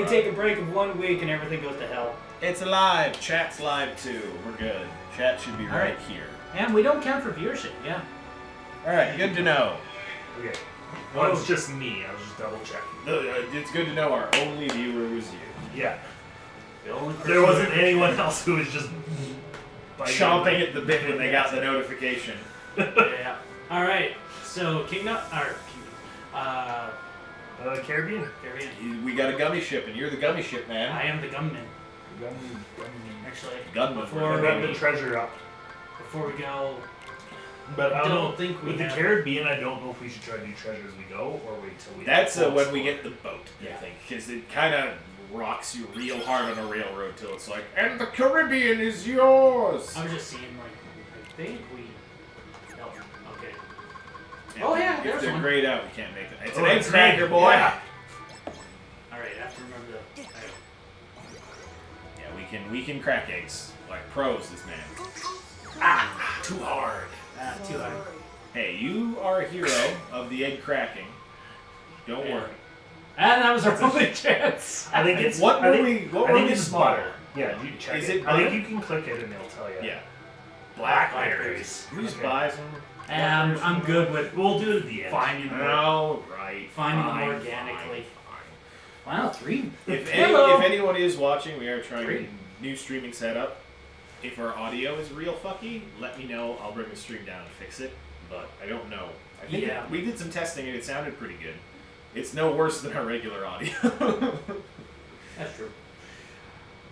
take a break of 1 week and everything goes to hell. It's live. Chat's live too. We're good. Chat should be right here. And we don't count for viewership, yeah. Alright, good to know. Okay. Well, it's just me. I was just double checking. It's good to know our only viewer was you. Yeah. There wasn't anyone else who was just chomping at the bit when they got the notification. Yeah. Alright, so Caribbean. Caribbean. We got a gummy ship, and you're the gummy ship, man. I am the gunman. Actually, Gunman. Before we got the treasure up. Before we go, But I don't think we with have... the Caribbean, I don't know if we should try to do treasure as we go or wait till we. That's when we get the boat, Yeah. I think, because it kind of rocks you real hard on a railroad till it's like, and the Caribbean is yours. I was just seeing, like, I think we... No, okay. And Oh, yeah, if there's they're one. grayed out, we can't make it. It's Oh, an egg it's cracker, egg, boy. yeah. Alright, I have to remember the... Yeah, we can crack eggs like pros, this man. Too hard. Too hard. Hey, you are a hero of the egg cracking. Don't worry. And that was our only chance. I think it's What I were think, we? What I were think we it's small? butter. Yeah, you check Is it. it I think butter? you can click it and it'll tell you. Yeah. Blackberries. Who just Okay. buys them? And I'm good with We'll do it at the end. finding them, Oh, right. finding them Fine, organically. fine. Wow, 3. If Hello. anyone is watching, we are trying Great. a new streaming setup. If our audio is real fucky, let me know. I'll bring the stream down and fix it. But I don't know. I think Yeah. we did some testing and it sounded pretty good. It's no worse than our regular audio. That's true.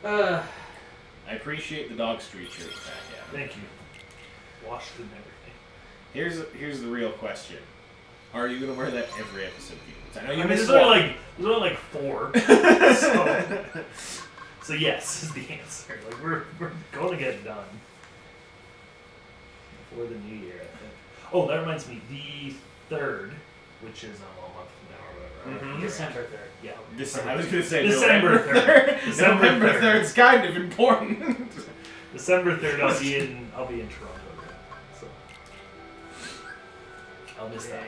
I appreciate the Dog Street shirt back. Yeah. Thank you. Washed and everything. Here's the real question. Are you gonna wear that every episode, people? I know you I mean, miss there's one. only like 4. so yes is the answer. Like we're going to get it done before the new year, I think. Oh, that reminds me, the 3rd, which is a month from now or whatever. December 3rd. Yeah. I was gonna say December November 3rd. 3rd. November 3rd's kind of important. December 3rd, I'll be in Toronto again. So I'll miss that.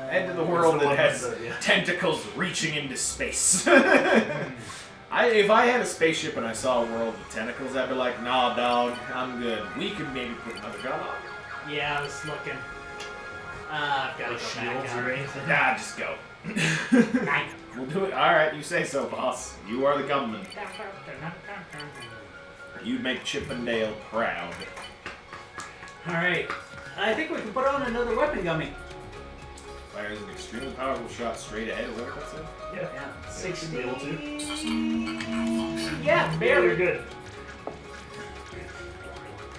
End of the It's world the that one has that, yeah. tentacles reaching into space. If I had a spaceship and I saw a world with tentacles, I'd be like, nah, dog, I'm good. We could maybe put another gun on. Yeah, I was looking. I've got to Like go shields back or anything. Nah, just go. Night. We'll do it. Alright, you say so, boss. You are the gunman. You'd make Chippendale proud. Alright. I think we can put on another weapon gummy. Fires an extremely powerful shot straight ahead. Is that what that said? Yeah. Yeah. 60 able to. Yeah, You're barely. good.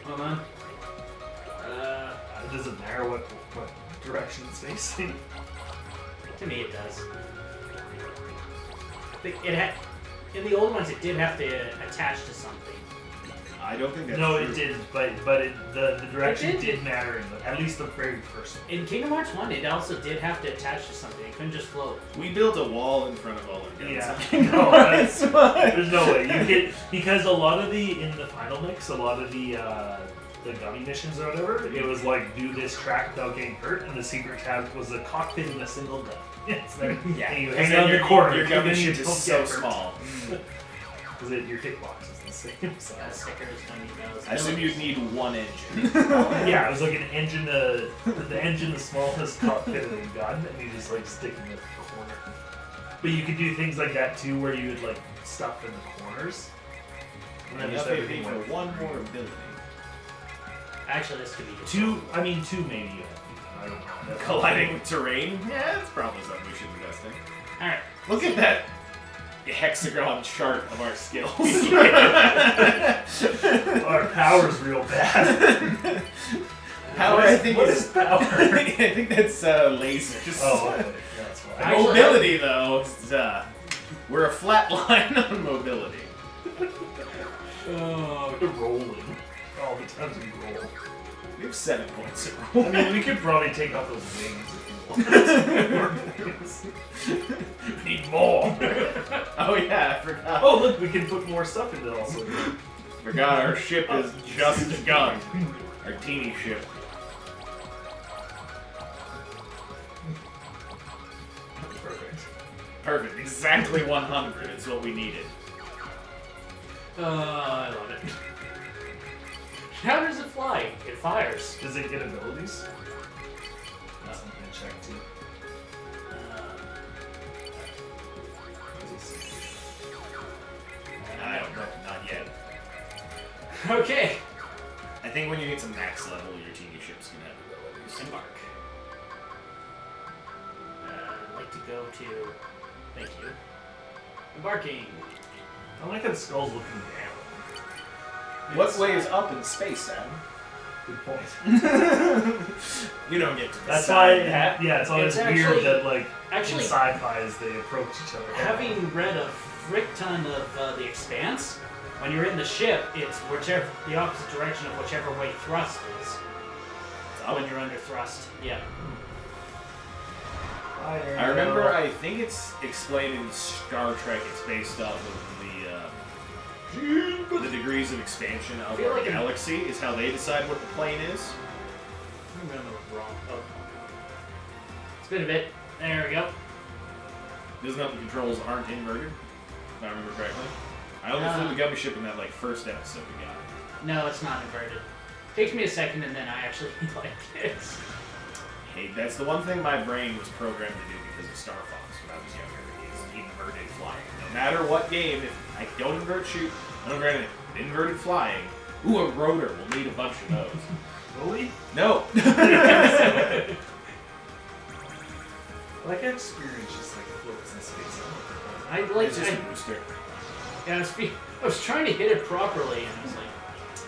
Hold on. It doesn't matter what direction it's facing. To me, it does. It had, in the old ones, it did have to attach to something. I don't think that's No, true. it didn't, but the direction It did. did matter at least the very first one. In Kingdom Hearts 1, it also did have to attach to something. It couldn't just float. We built a wall in front of all our guns. Yeah. No, That's why. There's no way you get because a lot of in the final mix, a lot of the gummy missions or whatever, it was like do this track without getting hurt, and the secret tab was a cockpit in a single gun. It's there. Yeah, And you because hang then on your the corner. Your gunman and you ship is don't so get hurt. small. Because your hitbox is the same size. Stickers, don't need those. I assume you'd need one engine. Yeah, it was like an engine, the engine, the smallest cockpit of the gun, and you just like stick in the corner. But you could do things like that too, where you would like stuff in the corners. And then And just you everything for went. one more ability. Actually, this could be just 2 maybe. I don't know. Colliding with terrain? Yeah, that's probably something we should invest in. Alright. Look at that hexagon chart of our skills. Our power's real bad. Power, What is- I think what is is power? I think that's lasers. Oh, okay. That's why. Actually, Mobility, though, is, we're a flat line on mobility. Rolling. All the times we roll. We have 7 points. I mean, we could probably take off those wings if you want. Need more. Oh yeah, I forgot. Oh, look, we can put more stuff into it also. Forgot our ship is just begun. Our teeny ship. Perfect. Perfect. Exactly 100. It's what we needed. I love it. How does it fly? It fires. Does it get abilities? That's something to check too. I don't know. Not yet. Okay. I think when you get to max level, your teeny ships can have abilities. Embark. I'd like to go to... Thank you. Embarking. I like how the skull's looking down. What way is up in space, Adam? Good point. You don't get to decide That's why, that. yeah, it's always It's weird actually- that, like, Actually, in sci-fi as they approach each other. having read a frick ton of The Expanse, when you're in the ship, it's whichever the opposite direction of whichever way thrust is. When you're under thrust. Yeah. I remember, I think it's explained in Star Trek, it's based off of the degrees of expansion of feel our like galaxy is how they decide what the plane is. I remember wrong. Oh. It's been a bit. There we go. Doesn't help the controls aren't inverted, if I remember correctly. I only flew the gummy ship in that like first episode we got. No, it's not inverted. Takes me a second and then I actually like it. Hey, that's the one thing my brain was programmed to do because of Star Fox when I was younger, is inverted flying. No matter what game, if I don't invert shoot, I don't invert anything. Inverted flying, ooh, a rotor, we'll need a bunch of those. Really? No! I like how experience just like floats in space. I like It's just a booster. yeah, I was trying to hit it properly and I was like,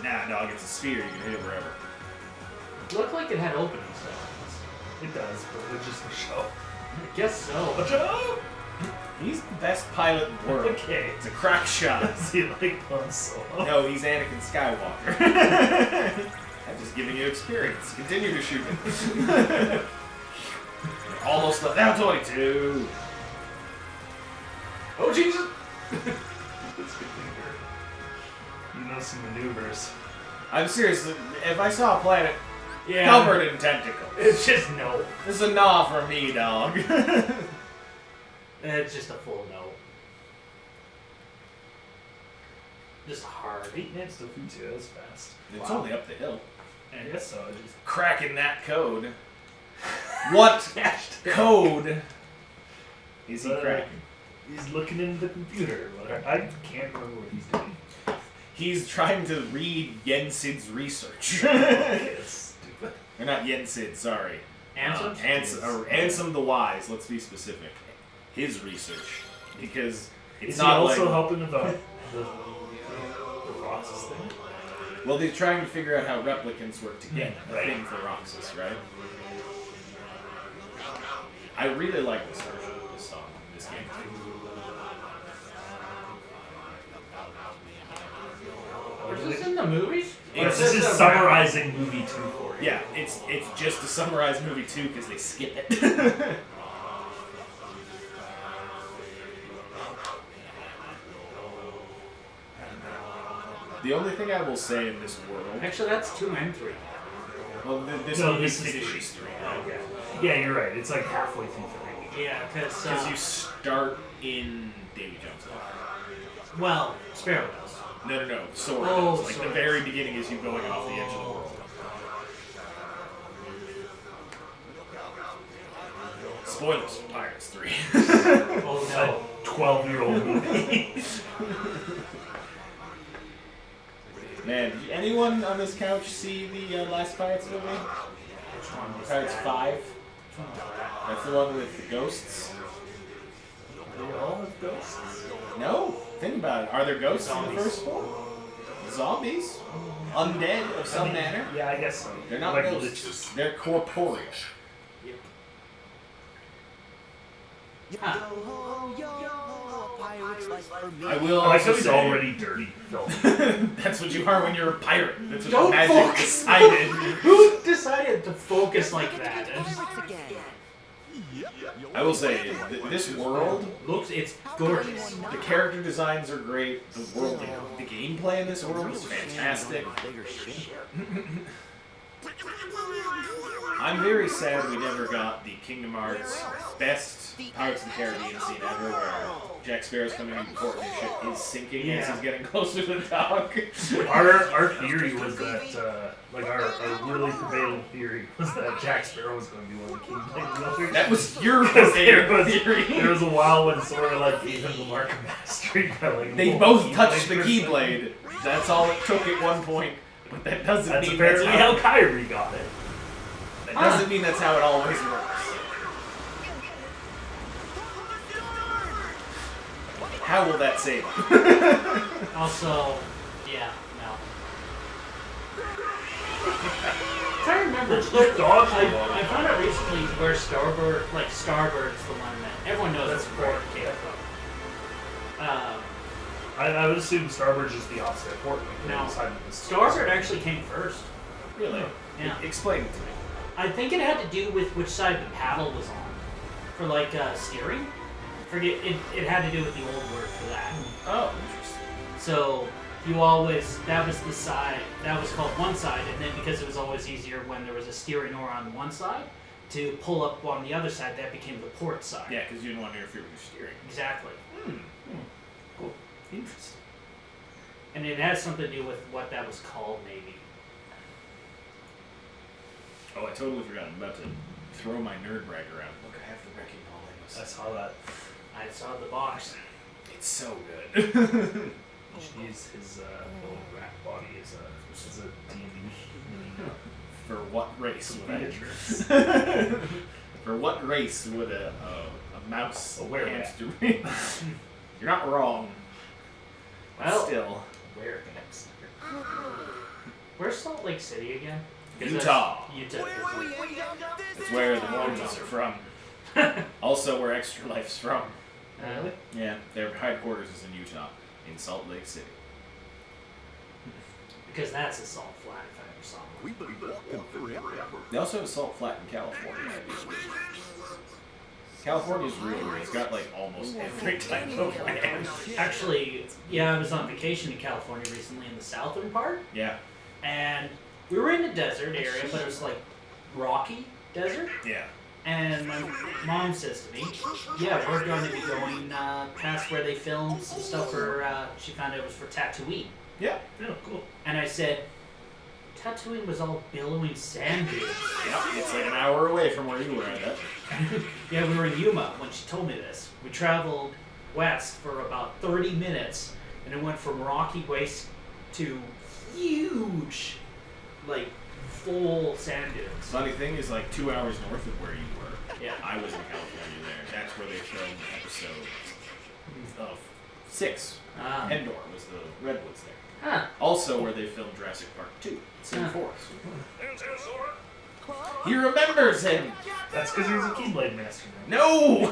Nah, dog, it's a sphere, you can hit it wherever. it looked like it had openings though. It does, but it's just a show. I guess so. A show? He's the best pilot in the world. Okay. It's a crack shot. Is he like Han Solo? No, he's Anakin Skywalker. I'm just giving you experience. Continue to shoot it. Almost down 22. Oh Jesus! That's good to hear. You know some maneuvers. I'm serious. If I saw a planet Yeah. covered in tentacles, It's just no. this is a nah for me, dog. It's just a full no. Just hard. 8 minutes to Futu, that was fast. It's Wow. only up the hill. I guess so. Just Cracking that code. What code is he cracking? He's looking into the computer. I can't remember what he's doing. He's trying to read Yensid's research. It's stupid. Or not Yensid, sorry. Ansem? Ansem the Wise, let's be specific. His research. Because it's Is he not also like... helping about the Roxas thing? Well, they're trying to figure out how replicants work to get a Right. thing for Roxas, right? I really like this version of this song, this game too. Was this in the movies? Or It's This this is a summarizing movie 2 for you. Yeah, it's just to summarize movie 2 because they skip it. The only thing I will say in this world, Actually, that's 2 and 3. well, this No, movie this is finishes 3. Okay. Yeah, you're right. It's like halfway through 3. Yeah, because Because you start in Davy Jones' life. well, Sparrow does. No. Sora Oh, does. Like Sora the very beginning is you going off the edge of the world. Spoilers for Pirates 3. Oh It's no. a 12-year-old movie. Man, did anyone on this couch see the last Pirates movie? Which one was Pirates that? 5? Which one was that? That's the one with the ghosts? They all have ghosts. No? Think about it. Are there ghosts in the Zombies. first one? Zombies? Undead of some manner? Yeah, I guess so. They're not like ghosts. liches. They're corporeal. Yep. I will I like how also he's say, already dirty, filthy. that's what you are when you're a pirate. That's what Don't the magic focus. decided. Who decided to focus like that? I will say, this world, It's gorgeous. the character designs are great. The world, the gameplay in this world is fantastic. I'm very sad we never got the Kingdom Hearts best Pirates of the Caribbean scene ever, where Jack Sparrow's coming into port and his ship is sinking as he's getting closer to the dock. Our theory was that, our really prevailing theory was that Jack Sparrow was going to be one of the Kingdom Hearts. That was your prevailing theory. There was a while when Sora gave him the mark of mastery. They both touched the Keyblade. That's all it took at one point, but that doesn't That's mean apparently that's how Kyrie got it. That doesn't mean that's how it always works. How will that save him? Also, yeah, no. I'm trying to remember. I found out recently where Starbird's the one that everyone knows that's where it came from. I would assume Starbird's just the opposite of port. No, Starbird actually came first. Really? Yeah. Explain it to me. I think it had to do with which side the paddle was on. For steering. Forget it had to do with the old word for that. Oh, interesting. So that was the side that was called one side, and then because it was always easier when there was a steering oar on one side to pull up on the other side, that became the port side. Yeah, because you didn't want to interfere with your steering. Exactly. Cool. Interesting. And it has something to do with what that was called, maybe. Oh, I totally forgot. I'm about to throw my nerd brag around. Look, I have the Wrecking Ball. I saw that. I saw the box. It's so good. You should use his little rat body as a D&D. For what race would Beatrice. For what race would a mouse werewolf hamster be? You're not wrong. Well, Still. Werewolves. Where's Salt Lake City again? Utah. Utah. That's where the Mormons are from. Also where Extra Life's from. Really? Yeah, their headquarters is in Utah, in Salt Lake City. Because that's a salt flat, if I ever saw one. We've been walking forever. They also have a salt flat in California. California's real weird. It's got almost every type of land. Actually, yeah, I was on vacation in California recently in the southern part, Yeah. and we were in the desert area, but it was rocky desert. Yeah. And my mom says to me, yeah, we're going to be going past where they filmed some stuff for, she found out it was for Tatooine. Yeah. Oh, cool. And I said, Tatooine was all billowing sand dunes. Yeah. It's an hour away from where you were at. Yeah, we were in Yuma when she told me this. We traveled west for about 30 minutes, and it went from rocky waste to huge, full sand dunes. Funny thing is, 2 hours north of where you were. Yeah. I was in California there. That's where they filmed episode of 6. Endor was the redwoods there. Huh. Also where they filmed Jurassic Park 2. It's in the Huh. forest. He remembers him! That's because he's a Keyblade master now. No!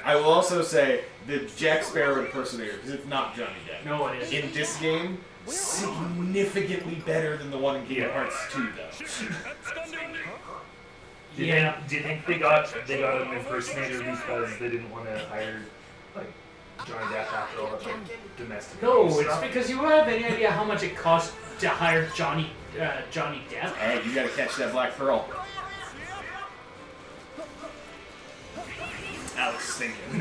I will also say the Jack Sparrow impersonator, because it's not Johnny Depp. No, it isn't. In this game, significantly better than the one in Kingdom Hearts 2, though. Do you think they got an impersonator because they didn't want to hire Johnny Depp after all that domestic No, abuse it's stuff? because you have any idea how much it cost to hire Johnny Depp. Hey, you gotta catch that black pearl. Alex is thinking.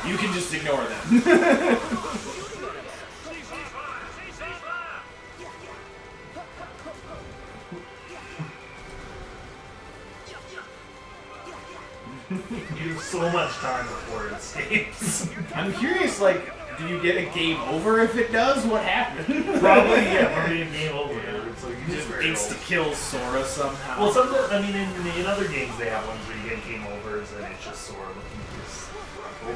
You can just ignore them. You have so much time before it escapes. I'm curious, do you get a game over if it does? What happened? Probably, yeah, probably a game over. It's You just insta-kill Sora somehow. Well, sometimes, in other games they have ones where you get game overs and it's just Sora looking for his...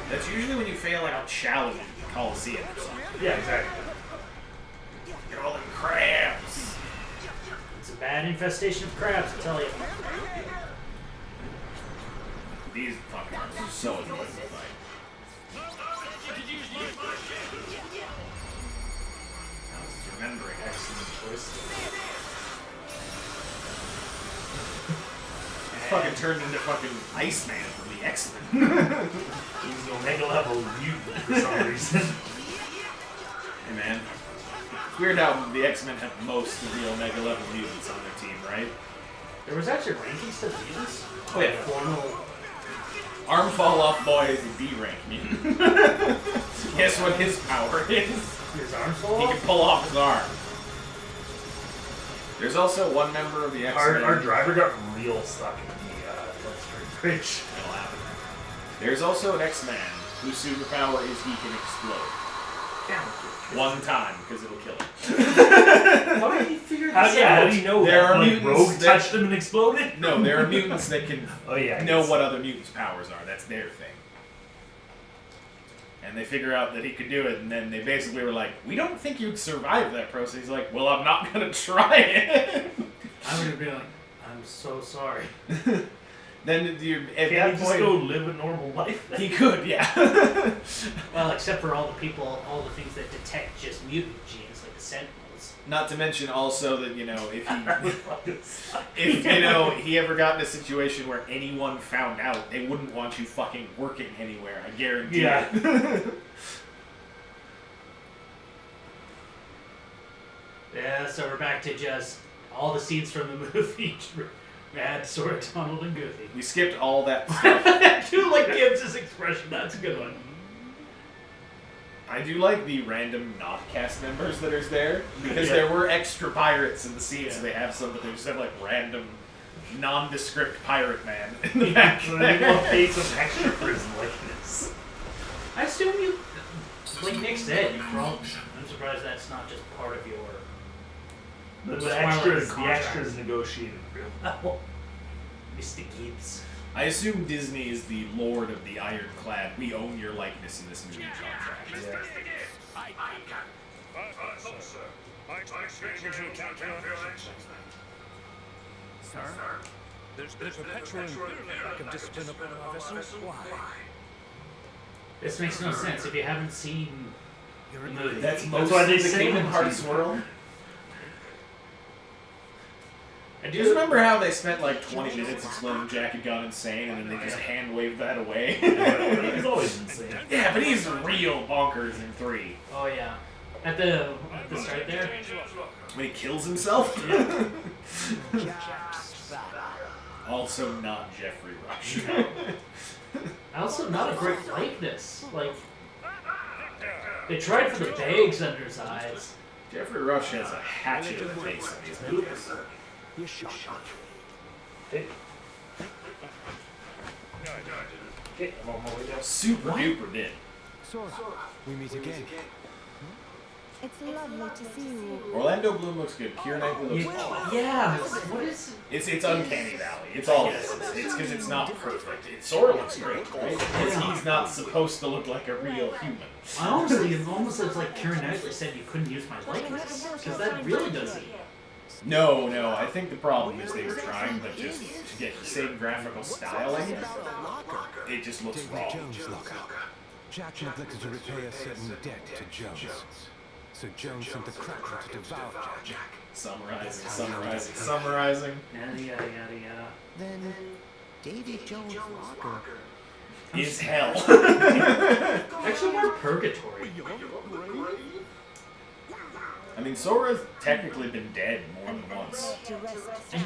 That's usually when you fail a challenge in the Coliseum or something. Yeah, exactly. Get all them crabs. It's a bad infestation of crabs, I tell you. These fucking are so annoying to fight. I was remembering. Excellent choice. Fucking turned into fucking Iceman from the X-Men. He's an Omega level mutant for some reason. Hey man, It's weird how the X-Men have most of the Omega level mutants on their team, right? There was actually rankings to the mutants. Oh yeah. Formal. Arm Fall Off Boy is a D-rank mutant. Guess what his power is? His arms fall He off? can pull off his arm. There's also one member of the X-Men. Our driver got real stuck in the bloodstream bridge. That'll happen. There's also an X-Man whose superpower is he can explode. One time, because it'll kill him. How did he figure this How out? do you know There that? are Like, mutants Rogue that- touched him and exploded? No, there are mutants that can Oh yeah. I know guess. what other mutants' powers are. That's their thing. And they figure out that he could do it, and then they basically were like, "We don't think you'd survive that process." He's like, "Well, I'm not gonna try it." I would have been like, I'm so sorry. Then at Can that he just point, go live a normal life? he could, yeah. Well, except for all the people, all the things that detect just mutant genes, like the Sentinels. Not to mention also that if he That would fucking suck. if he ever got in a situation where anyone found out, they wouldn't want you fucking working anywhere. I guarantee Yeah. it. Yeah, so we're back to just all the scenes from the movie. Mad sort of Donald and Goofy. We skipped all that stuff. I do like Gibbs' expression. That's a good one. I do like the random not cast members that are there because Yeah. there were extra pirates in the scene, Yeah. so they have some, but they just have like random, nondescript pirate man in the back So they will there. pay some extra for his likeness. I assume you, like Nick said, you probably. I'm surprised that's not just part of your. The It's part of extras, the the contract. extras negotiated real well. Mr. Gibbs. I assume Disney is the lord of the ironclad. We own your likeness in this movie contract. Sir? There's a perpetual lack of discipline upon our vessels. Why? This makes no sense if you haven't seen the movie. That's That's most why they of the say Kingdom it. Hearts world. I Do you remember how they spent like 20 minutes explaining Jack had gone insane and then they just hand waved that away? He's always insane. Yeah, but he's real bonkers in 3. Oh yeah, at the start there. When he kills himself? Also not Jeffrey Rush. Also, not a great likeness. Like they tried for the bags under his eyes. Jeffrey Rush has a hatchet of a face in these movies. You shot. Okay, I'm on my way down. Super duper did. Sora, we meet again. It's lovely to see you. Orlando Bloom looks good. Keira Knightley looks Yeah. What is? It's Uncanny Valley. It's all this. It's because it's not perfect. Sora looks great, right? Because he's not supposed to look like a real human. I honestly, it almost looks like Keira Knightley said you couldn't use my likeness because that really doesn't. No, I think the problem is they were trying to just to get the same graphical styling. It just looks David wrong. Jones' locker. Jack neglected to repay a certain debt to Jones. So Jones sent the Kraken to devour Jack. Summarizing. Yada yada yada yada. Then Davy Jones' locker. Is hell. Actually, more purgatory. I mean, Sora's technically been dead more than once. To rest And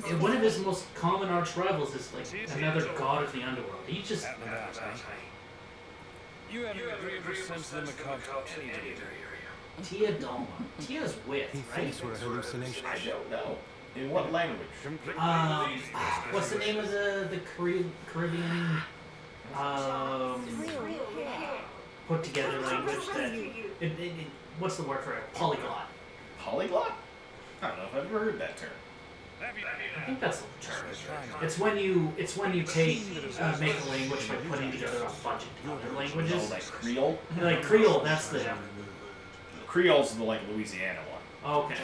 he, one of his most common arch rivals is like another god of the underworld. He just. You have an agreeable sense of the macabre. Tia Dalma. Tia's with, He right? thinks we're a hallucination. I don't know. In what language? What's the name of the Caribbean put together language that what's the word for it? Polyglot. Polyglot? I don't know if I've ever heard that term. I think that's the term. It's when you take make a language by putting together a bunch of other Oh, languages. like Creole? Like Creole, that's the Creole's the like Louisiana one. okay.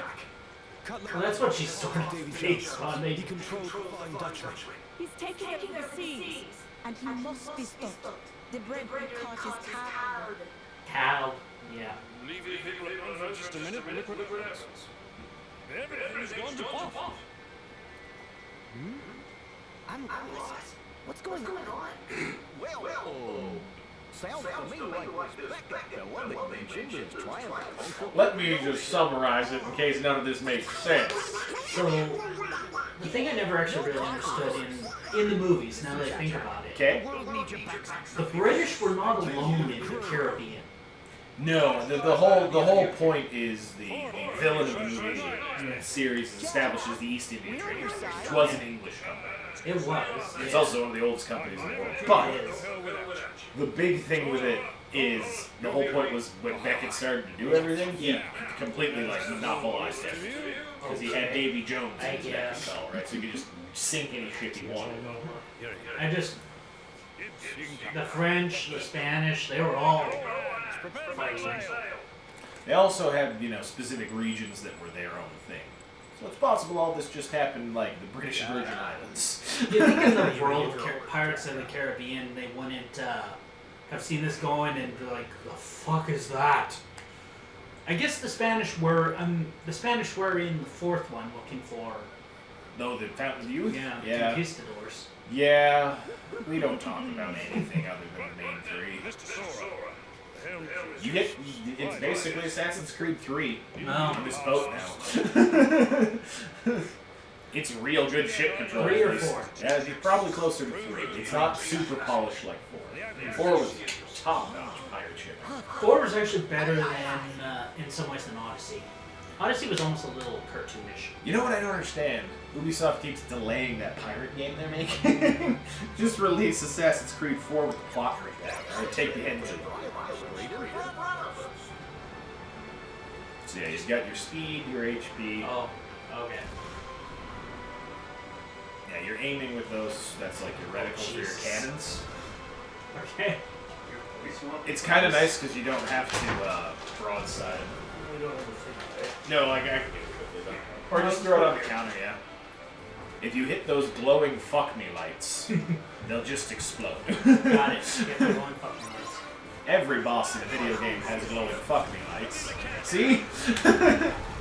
Well, that's what she's sort of based on. He controlled the Flying Dutchman. He's taking it to the seas, and he must be stopped. The bread we caught is cowed. Cow. Yeah. Leave the people alone for just a minute. Liquid essence. Everything's gone to pot. I'm lost. What's going on? Well. Sounds to me like the one that mentioned is trying to conquer. Let me just summarize it in case none of this makes sense. So, the thing I never actually really understood in the movies, now that I think about it, Okay? the British were not alone in the Caribbean. No, the whole point is the villain of the movie series establishes the East India Trading Company, which was an English company. It was. It's yeah. also one of the oldest companies in the world. But It is. the big thing with it is the whole point was when Beckett started to do everything, he completely like monopolized everything. Because he had Davy Jones as his backing fellow, right? So he could just sink any ship he wanted. The French, the Spanish, they were all fighting. They also had, specific regions that were their own thing. So it's possible all this just happened like the British Virgin Islands. Do you think in the world of Pirates of the Caribbean, they wouldn't have seen this going and be like, the fuck is that? I guess the Spanish were in the fourth one looking for No, the Fountain of Youth? yeah. Conquistadors. Yeah, we don't talk about anything other than the main three. It's basically Assassin's Creed 3 on this boat now. It's real good ship control. 3 or 4? Yeah, it's probably closer to 3. It's not super polished like 4. 4 was top-notch pirate ship. 4 was actually better than, in some ways, than Odyssey. Odyssey was almost a little cartoonish. You know what I don't understand? Ubisoft keeps delaying that pirate game they're making. Just release Assassin's Creed 4 with the plot right down. Right? Take the engine. So yeah, you've got your speed, your HP. Oh, okay. Yeah, you're aiming with those. That's like your reticle for your cannons. Okay. It's kind of nice because you don't have to broadside. No, like I can do it quickly though. Or just throw it on the counter, yeah. If you hit those glowing fuck me lights, they'll just explode. Got it. Get the glowing fucking lights. Every boss in a video game has glowing fuck me lights. See?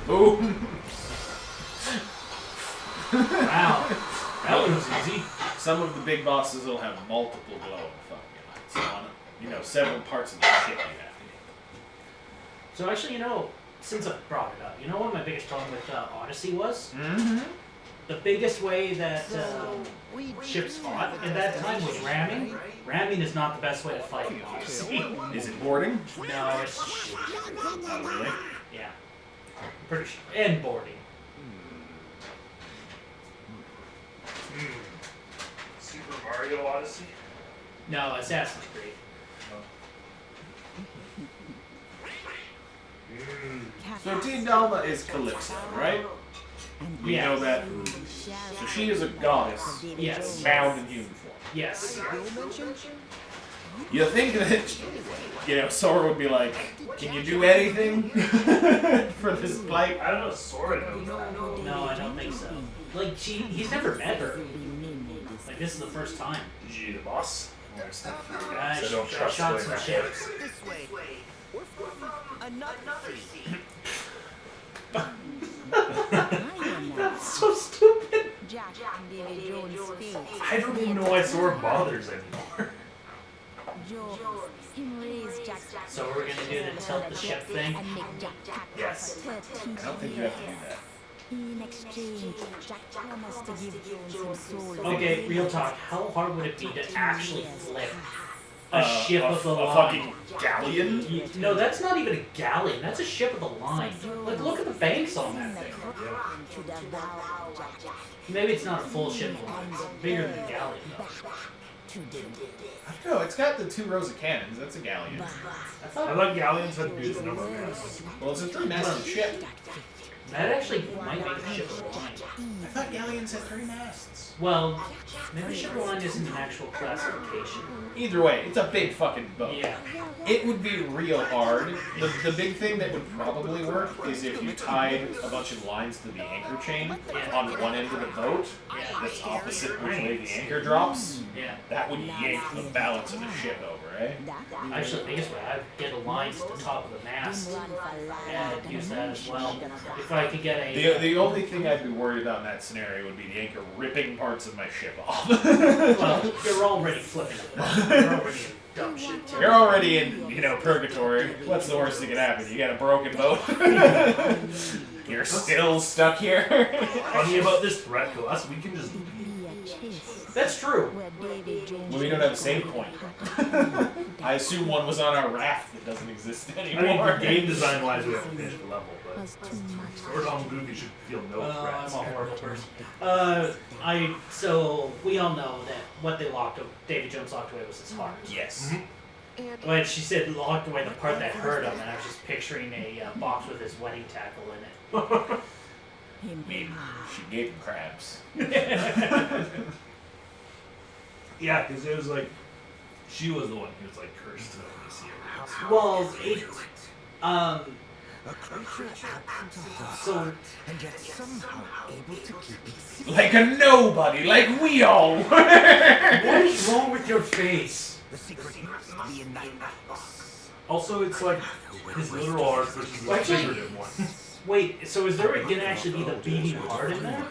Boom. Wow. That was easy. Some of the big bosses will have multiple glowing fuck me lights on, several parts of the ship you have. So actually, since I brought it up, what my biggest problem with Odyssey was? Mm-hmm. The biggest way that ships fought at that time was ramming. Ramming is not the best way to fight in Odyssey. Is it boarding? No, it's shit. Oh, really? Yeah. Pretty sure. And boarding. Super Mario Odyssey? No, Assassin's Creed. So Team Dalma is Calypso, right? We Yeah. know that. So she is a goddess, Yes. bound in human form. Yes. You think that, Sora would be like, can you do anything for this plight? I don't know, Sora knows that. No, I don't think so. Like, he's never met her. Like, this is the first time. Did you eat a boss? I don't trust shot doing some that. ships. This way. We're from another sea. That's so stupid. Jack and David Jones' face. I don't even know why Sora bothers anymore. Jones, him raise Jack. So we're gonna do the tilt the ship thing? And make Jack tap Yes. for 13 I don't think you have to do years. that. In exchange, Jack promised to give Jones some soul. Okay, real talk. How hard would it be to actually flip a ship of the a line? fucking galleon? No, that's not even a galleon. That's a ship of the line. Like, look at the banks on that thing. Maybe it's not a full ship of the line. It's bigger than a galleon, though. I don't know, it's got the 2 rows of cannons. That's a galleon. I I thought like galleons had to do the number of masts. Well, it's a 3-masted ship. that actually might make a ship of the line. I thought galleons had 3 masts. Well, maybe ship of the line isn't an actual classification. Either way, it's a big fucking boat. Yeah. It would be real hard. The big thing that would probably work is if you tied a bunch of lines to the anchor chain on one end of the boat that's opposite which way the anchor drops. Yeah. That would yank the balance of the ship over, eh? Actually, the biggest way, I'd get a line to the top of the mast and use that as well. If I could get a... The only thing I'd be worried about in that scenario would be the anchor ripping parts of my ship off. Well, you're already flipping it. You're already dumb shit too. You're already in, purgatory. What's the worst that could happen? You got a broken boat. You're still stuck here. Funny about this threat to us, we can just That's true. Well, we don't have a save point. I assume one was on our raft that doesn't exist I mean, anymore. for game design wise, we have to finish the level, but Sword on Movie should feel no threats. I'm a horrible person. So we all know that what Davy Jones locked away was his heart. Yes. When she said locked away the part that hurt him, and I was just picturing a box with his wedding tackle in it. Maybe she gave him crabs. Yeah, because it was like, she was the one who was like cursed to see her. Well, so and yet somehow able to keep it secret. Like a nobody, like we all were. what is wrong with your face? The secret must be in that box. Also, it's like his literal heart versus the Actually- figurative one. Wait, so is there gonna actually be the beating heart in there?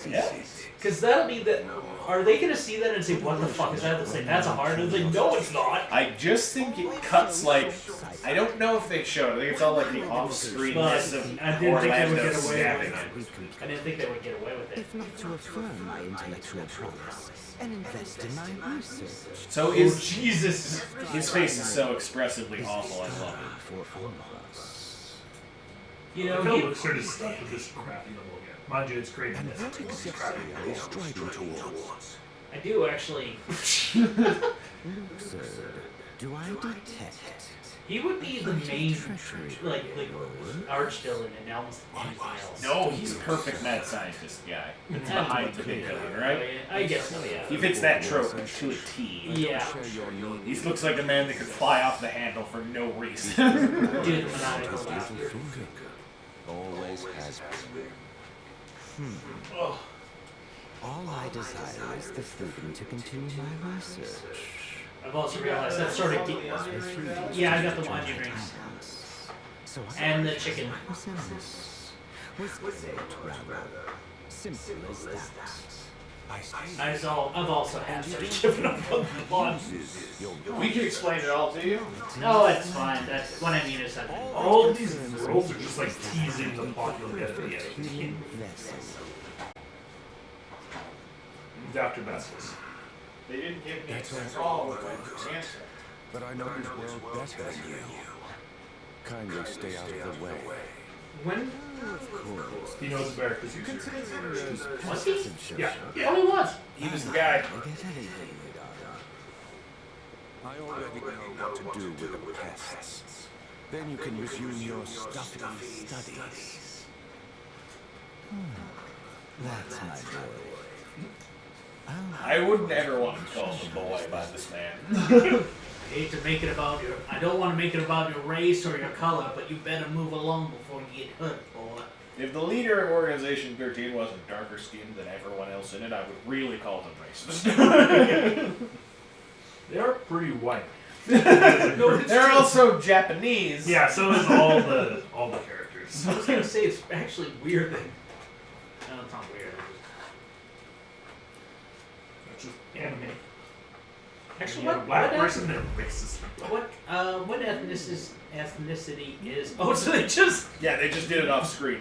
Yeah. Because that'll be the. Are they gonna see that and say, "What the fuck is that?" They'll say, "That's a heart." And it's like, "No, it's not." I just think it cuts like, I don't know if they showed it. I think it's all like the off-screenness of I didn't think they would Orlando get away stabbing with it. I didn't think they would get away with it. If not to affirm my intellectual prowess and invest in my research. So Oh, Jesus. his face is so expressively awful. I love it. For all of us. You I know, feel he, like sort of stuck with this crappy level again. Mind you, it's great in And this. what exactly are they striding towards? I do actually. Sir, do I detect? He would be the main, Treachery. like arch-villain in almost anything else. No, he's perfect mad scientist guy. It's behind the big villain, right? I guess so, yeah. He fits that trope to a T. Yeah. He looks like a man that could fly off the handle for no reason. Dude, the maniacal laugh. Always has been. All I desire is the freedom to continue my research. I've also realized that sort of. Yeah, I got the wine drinks. So And the chicken. was rather simple as that. I've also had sort of given up on the plot. We can explain it all to you. No, it's fine. That's what I mean is that. All of these roles are just like teasing the popular death at the end. Human vessels. It's after vessels. They didn't give me That's a all. call answer. But I know this world better than you. Kindly stay out of the way. When He knows better because you consider was he? Yeah. Oh, he was. He was the guy. I already know what to do with the pests. Then you can resume your stuffy studies. That's my boy. I wouldn't ever want to be called a boy by this man. I hate to make it about your. I don't want to make it about your race or your color, but you better move along before you get hurt, boy. If the leader of Organization 13 wasn't darker skinned than everyone else in it, I would really call them racist. They are pretty white. They're also Japanese. Yeah, so is all the characters. I was gonna say it's actually weird that. No, it's not weird. It's just anime. Actually, You have a what black person, they're racist. what ethnicity is? Oh, so they just. Yeah, they just did it off screen.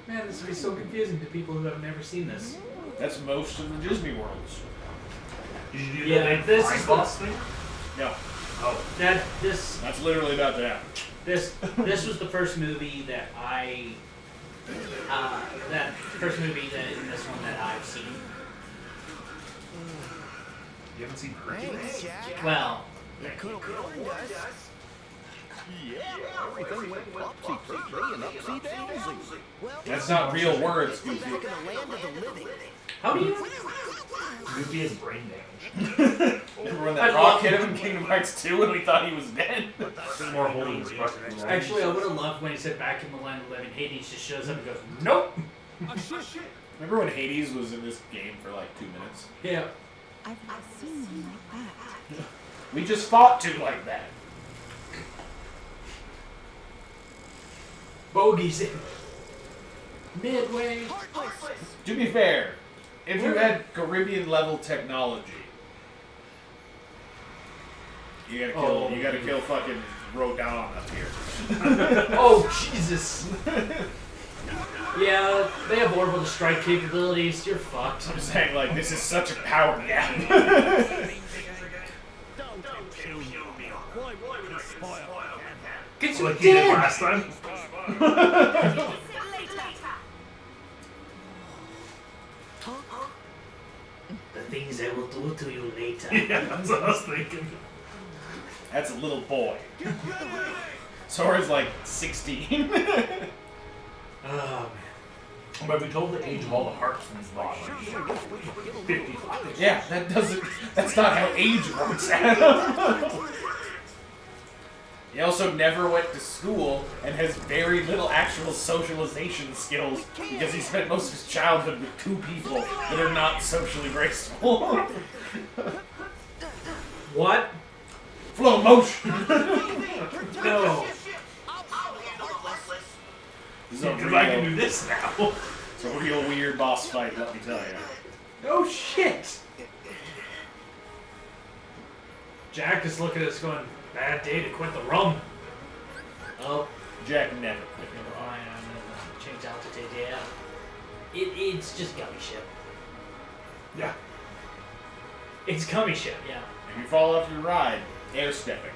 Man, this would be so confusing to people who have never seen this. That's most of the Disney worlds. Did you do Yeah, that this big is boss thing? No, Oh. that's literally about to happen. This was the first movie that I. That first movie that in this one that I've seen. You haven't seen Hearties? Well, Everything went topsy-turvy and upsy-downsy. Well, That's not real words, we're Goofy. back in the land of the living. how do you? Goofy has brain damage. Remember when that rock hit him in Kingdom Hearts 2 and we thought he was dead? It's more holding his breath. Actually, I would have loved when he said back in the land of the living. Hades just shows up and goes, "Nope." Remember when Hades was in this game for like 2 minutes? Yeah. I've not seen one like that. We just fought two like that. Bogies in. Midway. To be fair, if you had Caribbean level technology, You gotta kill fucking Rodon up here. Oh, Jesus. Yeah, they have orbital strike capabilities. You're fucked. I'm saying, like, this is such a power gap. Get you Like you did dead. last time. The things I will do to you later. Yeah, that's what I was thinking. That's a little boy. Sora's like 16. Oh, man. But we told the age of all the hearts in his body. 55. Yeah, that's not how age works, Adam. He also never went to school and has very little actual socialization skills because he spent most of his childhood with two people that are not socially graceful. What? Flow motion! No. This is a Because I can do real, this now. it's a real weird boss fight, let me tell you. No shit. Jack is looking at us going, bad day to quit the rum. Oh, Jack never quit. never mind. I'm gonna change altitude. Yeah. It's just gummy ship. Yeah. It's gummy ship. Yeah. If you fall off your ride, air stepping.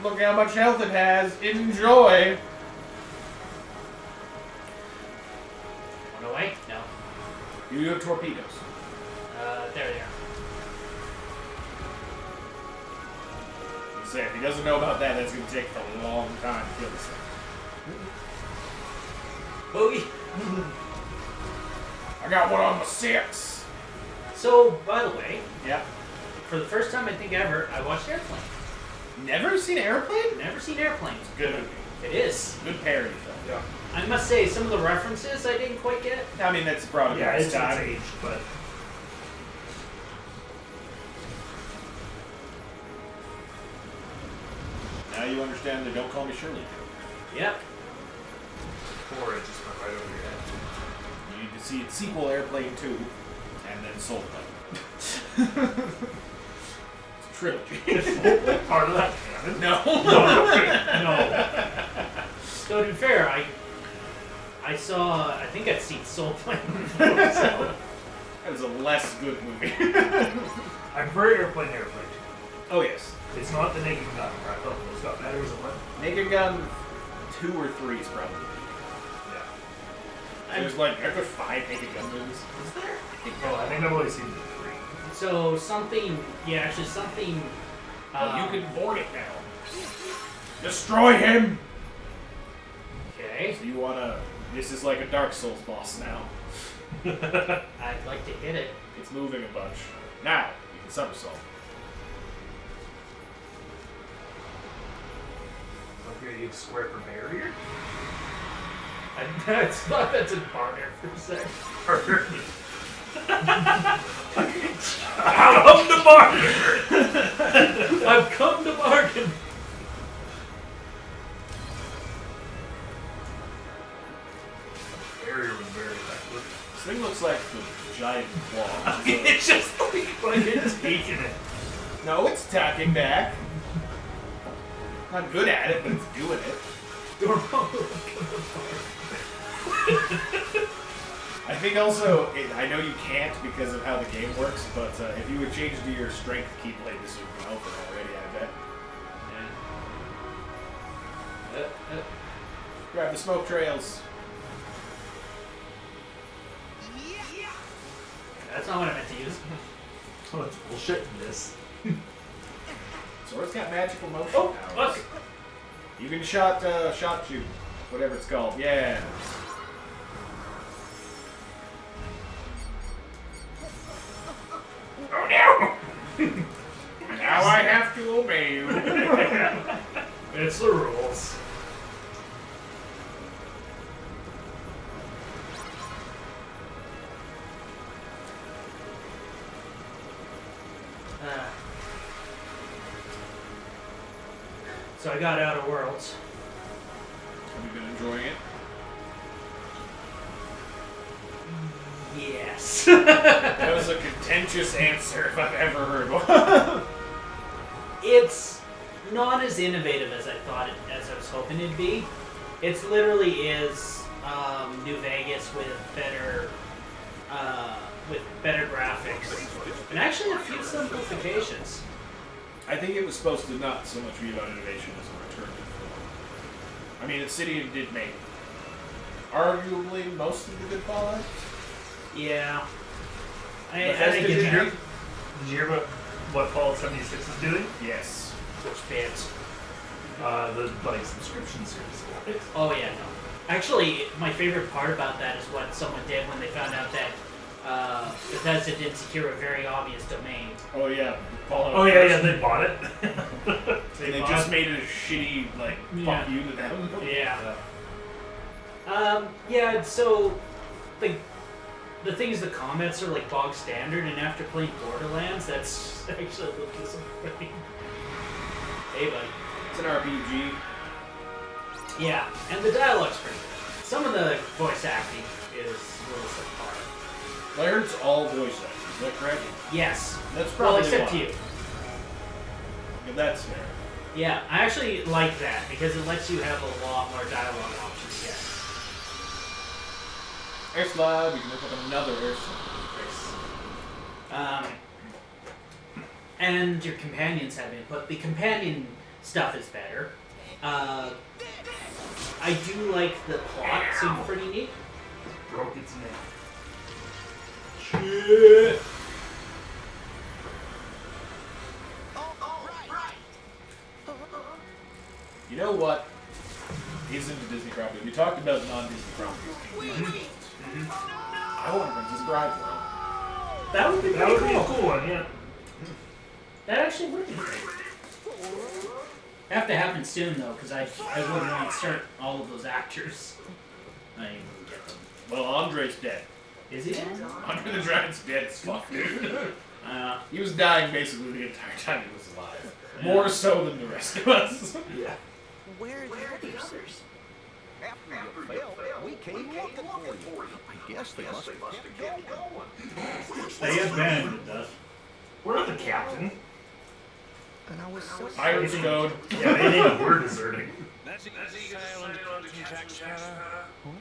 Look how much health it has. Enjoy. Run away? No. You have torpedoes. There they are. You say if he doesn't know about that, that's going to take a long time to kill this thing. Boogie. I got one on my 6. So, by the way, Yeah. for the first time I think ever, I watched Airplane. Never seen Airplane? Never seen Airplane. Good movie. It is. Good parody film. Yeah. I must say, some of the references I didn't quite get. I mean, that's probably Yeah, his it's time. aged, but Now you understand the Don't Call Me Shirley. Yep. or it just went right over your head. You need to see its sequel, Airplane 2, and then Soul Plane. It's a trilogy. Part of that canon. No. No. So to be fair, I saw, I think I'd seen Soul Plane before, so. That was a less good movie. I prefer Airplane 2. Oh, yes. It's not the Naked Gun, where I thought those got better as a one. Naked Gun 2 or 3 is probably. Yeah. There's like, are there 5 Naked Gun movies? Is there? Oh, I think I've only seen the 3. So something, yeah, actually something. You can board it now. Destroy him! Okay. So you wanna. This is like a Dark Souls boss now. I'd like to hit it. It's moving a bunch. Now, you can somersault. I'm gonna use square for barrier. I thought that's a partner for a second. Out of the bargain! I've come to bargain. Barrier was very effective. This thing looks like the giant claw. It's just like it's taking it. No, it's attacking back. Not good at it, but it's doing it. I think also, I know you can't because of how the game works, but if you would change to your strength keyblade, this would be open already, I bet. Grab the smoke trails. That's not what I meant to use. Oh, it's bullshit in this. Sora's got magical motion Oh, powers. look. You can shot shoot, whatever it's called. Yeah. Oh no! Now I have to obey you. It's the rules. So I got Outer Worlds. Have you been enjoying it? Yeah. Yes. That was a contentious answer if I've ever heard one. It's not as innovative as I thought as I was hoping it'd be. It literally is New Vegas with better graphics and actually a few simplifications. I think it was supposed to not so much be about innovation as a return to form. I mean, Obsidian did make arguably most of the good Fallout. Yeah. Bethesda Did you did hear, great. did you hear about what Fallout 76 is doing? Yes. Which bits? The like subscription service. Oh yeah, no. Actually, my favorite part about that is what someone did when they found out that Bethesda did secure a very obvious domain. Oh yeah. Fallout Oh yeah, they bought it. They just made it a shitty, like, Yeah. fuck you to them. Yeah. Yeah, so the thing is the comments are like bog standard, and after playing Borderlands, that's actually a little disappointing. Hey buddy. It's an RPG. Yeah, and the dialogue's pretty good. Some of the voice acting is a little subpar. I heard it's all voice acting. Is that correct? Yes. That's Well, probably except why. you. Yeah, that's fair. Yeah, I actually like that because it lets you have a lot more dialogue options. Yes. Air slide, we can look up another air slide. And your companions have input. The companion stuff is better. I do like the plot. Seems pretty neat. Broke its neck. Shit. You know what? Isn't a Disney property. We talked about non-Disney properties. I want Princess Bride World. That would be That pretty would be a cool. cool one, yeah. That actually would be great. Have to happen soon though, because I wouldn't want to start all of those actors. I ain't gonna get them. Well, Andre's dead. Is he dead? Andre the Giant's dead as fuck, dude. He was dying basically the entire time he was alive. More so than the rest of us. Yeah. Where are the others? After you failed, we came looking for you. I guess they must have kept going. They abandoned us. We're not the captain. And I was so Pirates Code. Yeah, they think we're deserting. That's the sail on Captain Jack Sparrow. Oh,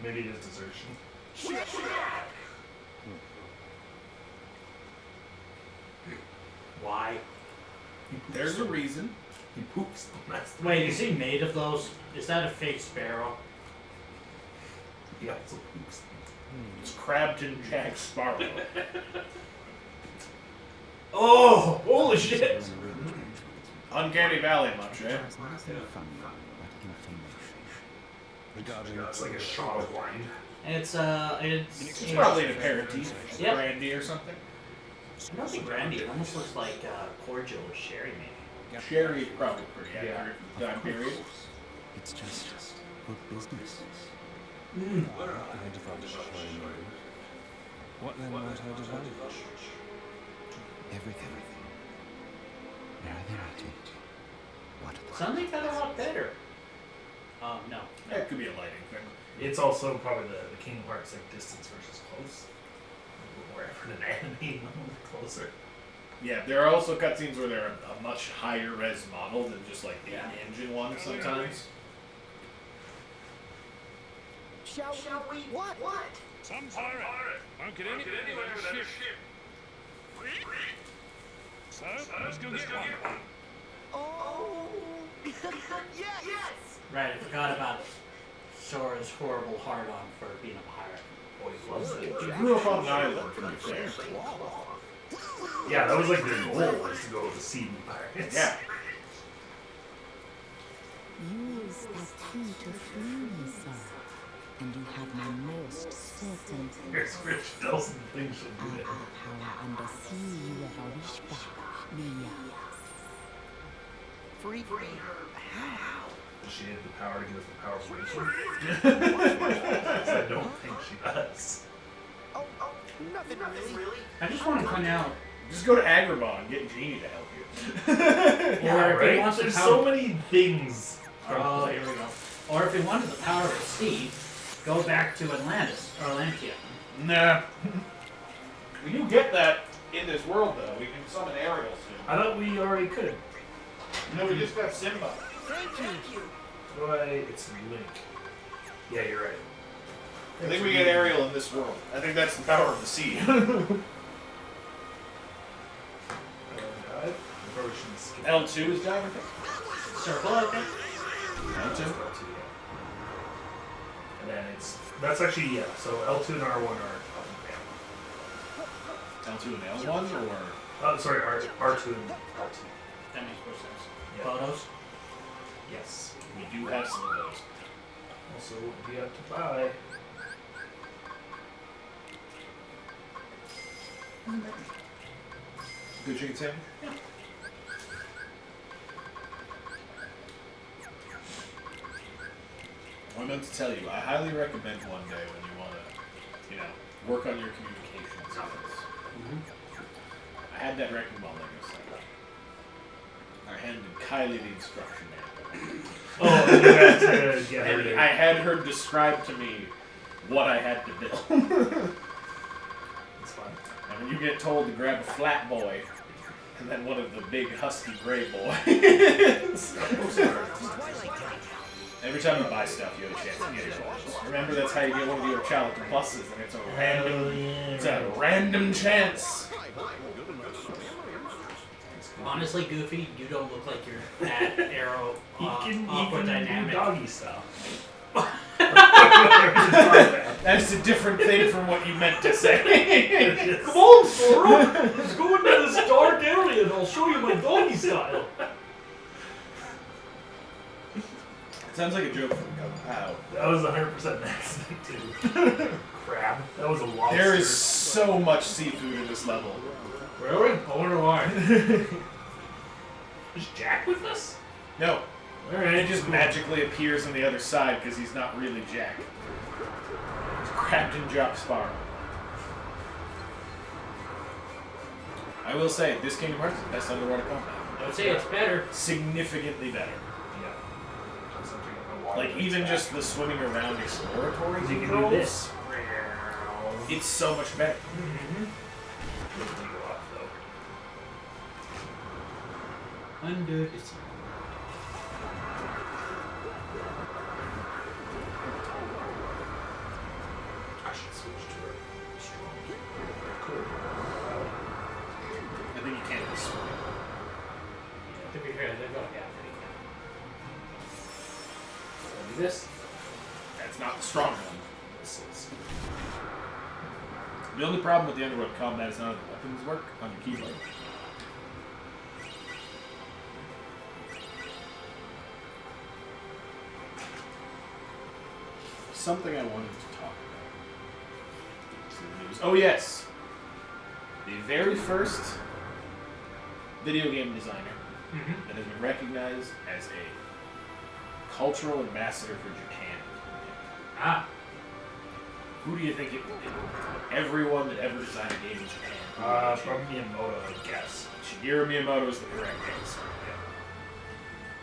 maybe it is desertion. Why? There's a reason. He poops. That's the Wait, is he made of those? Is that a fake sparrow? He also poops. It's Crabton Jack Sparrow. Oh, holy shit! Uncanny Valley much, eh? It's like a shot of wine. It's It's probably an aperitif. Yep. Brandy or something. I don't think brandy. It almost looks like cordial or sherry, maybe. Sherry is probably pretty accurate for the time period. It's just good business. I divulge what then might I divulge? Everything. Where are they at it? What are the Something got a lot better. No. That could be a lighting thing. It's also probably the Kingdom Hearts like distance versus close. More effort in animating them closer. Yeah, there are also cutscenes where they're a much higher res model than just like the Yeah. engine one sometimes. Shall we? What? Some pirate won't get anywhere with that ship. So, let's go get one. Oh, yes. Right, I forgot about Sora's horrible hard-on for being a pirate. Oh, he loves it. She grew up on an island, to be fair. Yeah, that was like their goal was to go to sea pirates. Yeah. Use that key to free me, sir. And you have my most certain Here's Rich Nelson things she'll do it. power undersea Yorishba Miyas. Free her. How? Does she have the power to give us the power of wisdom? I don't think she does. Oh, nothing really. I just want to point out, Just go to Agrabah and get Genie to help you. or if he right? wants the There's power. so many things. Oh, here we go. Or if he wanted the power of the sea, go back to Atlantis or Atlantia. Nah. We do get that in this world, though. We can summon Ariel soon. I thought we already could. No, we just got Simba. Thank you. It's Link. Yeah, you're right. I think we get Ariel in this world. I think that's the power of the sea. L2 is dive, I think. Circle, I think. L2? And then that's actually, yeah, so L2 and R1 are L2 and L1 or? sorry, R2 and L2. That makes more sense. Yeah. Photos. Yes. We do have some of those. Also, we have to buy. Good chicken sandwich? Yeah. I meant to tell you, I highly recommend one day when you want to, work on your communication skills. I had that wrecking ball Lego set. I handed Kylie the instruction manual. Oh, you had to get her And to. I had her describe to me what I had to build. It's fine. And when you get told to grab a flat boy, and then one of the big husky gray boys. Every time you buy stuff, you have a chance to get it. Remember, that's how you get one of your Chalica pluses, and it's a random chance. Honestly, Goofy, you don't look like you're that arrow He can awkward do dynamic. doggy style. That's a different thing from what you meant to say. Come on, Sora! Let's go into this dark area and I'll show you my doggy style. Sounds like a joke from Kung Pao. That was 100% an accident, too. Crab. That was a lobster. There is so much seafood in this level. Really? I wonder why. Is Jack with us? No. Alright. He just magically appears on the other side because he's not really Jack. He's Captain Jock Sparrow. I will say, this Kingdom Hearts is the best underwater combat. I would say it's better. Significantly better. Yeah. Something in the water Like, even that's just the swimming around exploratory You can do controls, this. it's so much better. Undo this. I should switch to a strong. I think you can't be swimming. To be fair, they're going down pretty Do this. That's not the strong one. This is. The only problem with the underwater combat is none of the weapons work on your keyboard. Something I wanted to talk about. Oh yes! The very first video game designer that has been recognized as a cultural ambassador for Japan. Ah. Who do you think it would be? Everyone that ever designed a game in Japan. From Miyamoto, I guess. Shigeru Miyamoto is the correct answer.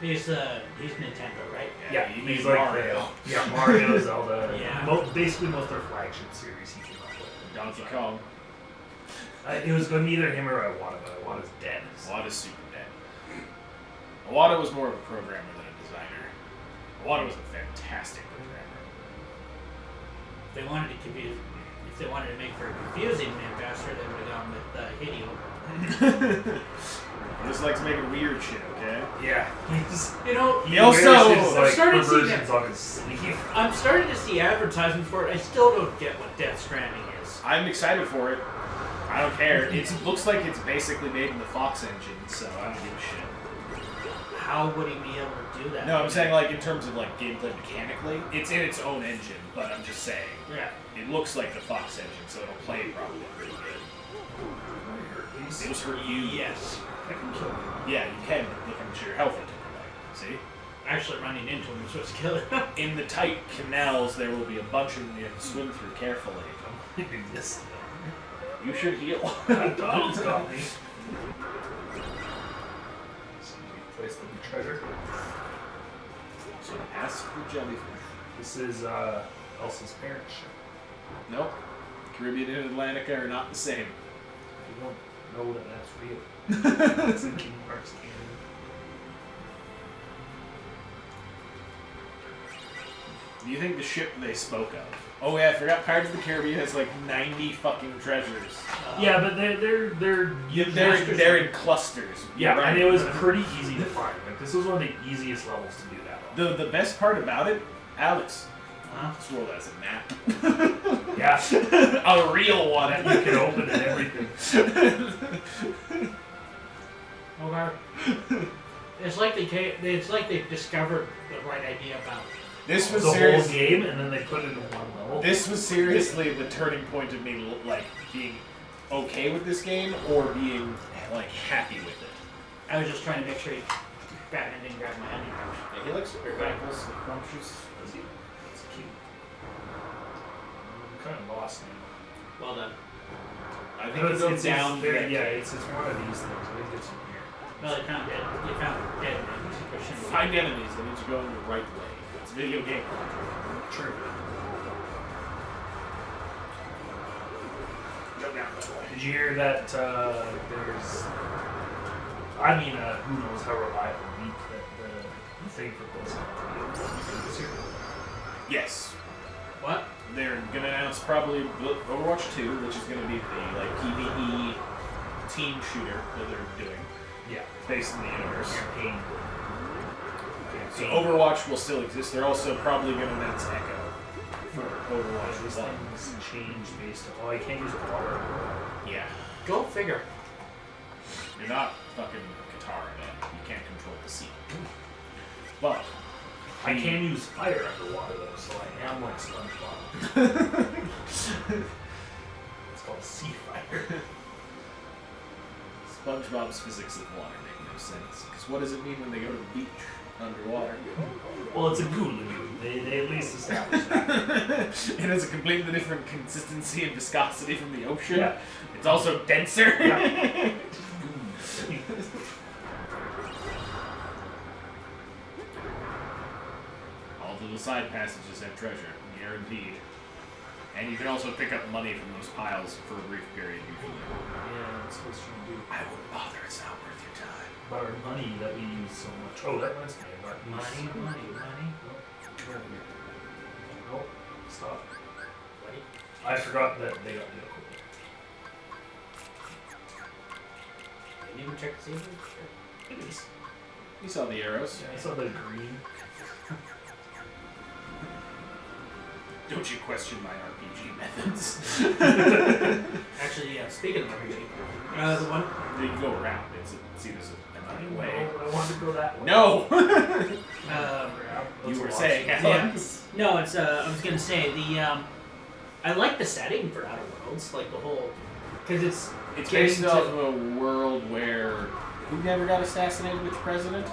He's Nintendo, right? Yeah, he he's made like Mario. Yeah, Mario, Zelda. Yeah. Basically, most of their flagship series he came up with. Donkey Kong. It was going to be either him or Iwata, but Iwata's dead. Iwata's super dead. Iwata was more of a programmer than a designer. Iwata was a fantastic programmer. If they wanted to make for a confusing ambassador, they would have gone with Hideo. He just likes making weird shit, okay? Yeah. You know, He also wears his, I've started seeing perversions on his sleeve. I'm starting to see advertisements for it. I still don't get what Death Stranding is. I'm excited for it. I don't care. It looks like it's basically made in the Fox engine, so I don't give a shit. How would he be able to do that? No, I'm saying like in terms of like gameplay mechanically, it's in its own engine, but I'm just saying. Yeah. It looks like the Fox engine, so it'll play probably pretty good. Those hurt you. Yes. I can kill him. Yeah, you can. Look how much your health it took away. See? Actually, running into him is what's killing him. In the tight canals, there will be a bunch of them you have to swim through carefully. Yes. You should heal. Donald's got me. So we place the treasure. So ask the jellyfish. This is Elsa's parents' ship. Nope. Caribbean and Atlantica are not the same. You don't know that that's real. It's in Kingdom Hearts canon. Do you think the ship they spoke of? Oh yeah, I forgot. Pirates of the Caribbean has like 90 fucking treasures. Yeah, but they're They're in clusters. yeah, Right. and it was pretty easy to find. Like this was one of the easiest levels to do that on. The best part about it, Alex. This world has a map. Yeah, A real one. that you can open and everything. Okay. It's like they've discovered the right idea about. This was The whole serious. game, and then they put it in one level. This was seriously the turning point of me like being okay with this game or being like happy with it. I was just trying to make sure Batman didn't grab my onion pouch. Yeah, he likes pickles and crunches. Does he? It's cute. I'm kind of lost now. Well done. I think it goes down there. there. Yeah, it's one of these things. I think it's in here. Well, you found dead. You found dead men. Find enemies, that means you're going the right way. It's a video game. True. Did you hear that there's... I mean, who knows how reliable leak that the thing for Blizzard this year? Yes. What? They're gonna announce probably Overwatch 2, which is gonna be the like PvE team shooter that they're doing. Yeah. Based in the universe. Campaign. So Overwatch will still exist. They're also probably gonna announce Echo for Overwatch These 1. things change based on... Oh, I can't use water. Yeah. Go figure. You're not fucking Katara, man. You can't control the sea. But I can use fire underwater, though, so I am like SpongeBob. It's called sea fire. SpongeBob's physics of water make no sense. Because what does it mean when they go to the beach underwater? Well, it's a goo lagoon. They at least established that. It has a completely different consistency and viscosity from the ocean. Yeah. It's also denser. Yeah. All the side passages have treasure, guaranteed. And you can also pick up money from those piles for a brief period usually. Yeah, that's what you do. I wouldn't bother, it's not worth your time. But our money that we use so much. Oh, that reminds me of our Money. Nope. Stop. Buddy. I forgot that they got the equipment. Didn't even check to see if it was sure. It is. You saw the arrows. I saw the green. Don't you question my RPG methods. Actually, yeah. Speaking of RPG, the one. You go around. It's seen as another way. No, I wanted to go that way. No! That's You were a saying, lot. Alex. No, it's. I was gonna say the. I like the setting for Outer Worlds, like the whole, because it's It's getting based off of a world where who never got assassinated? Which president?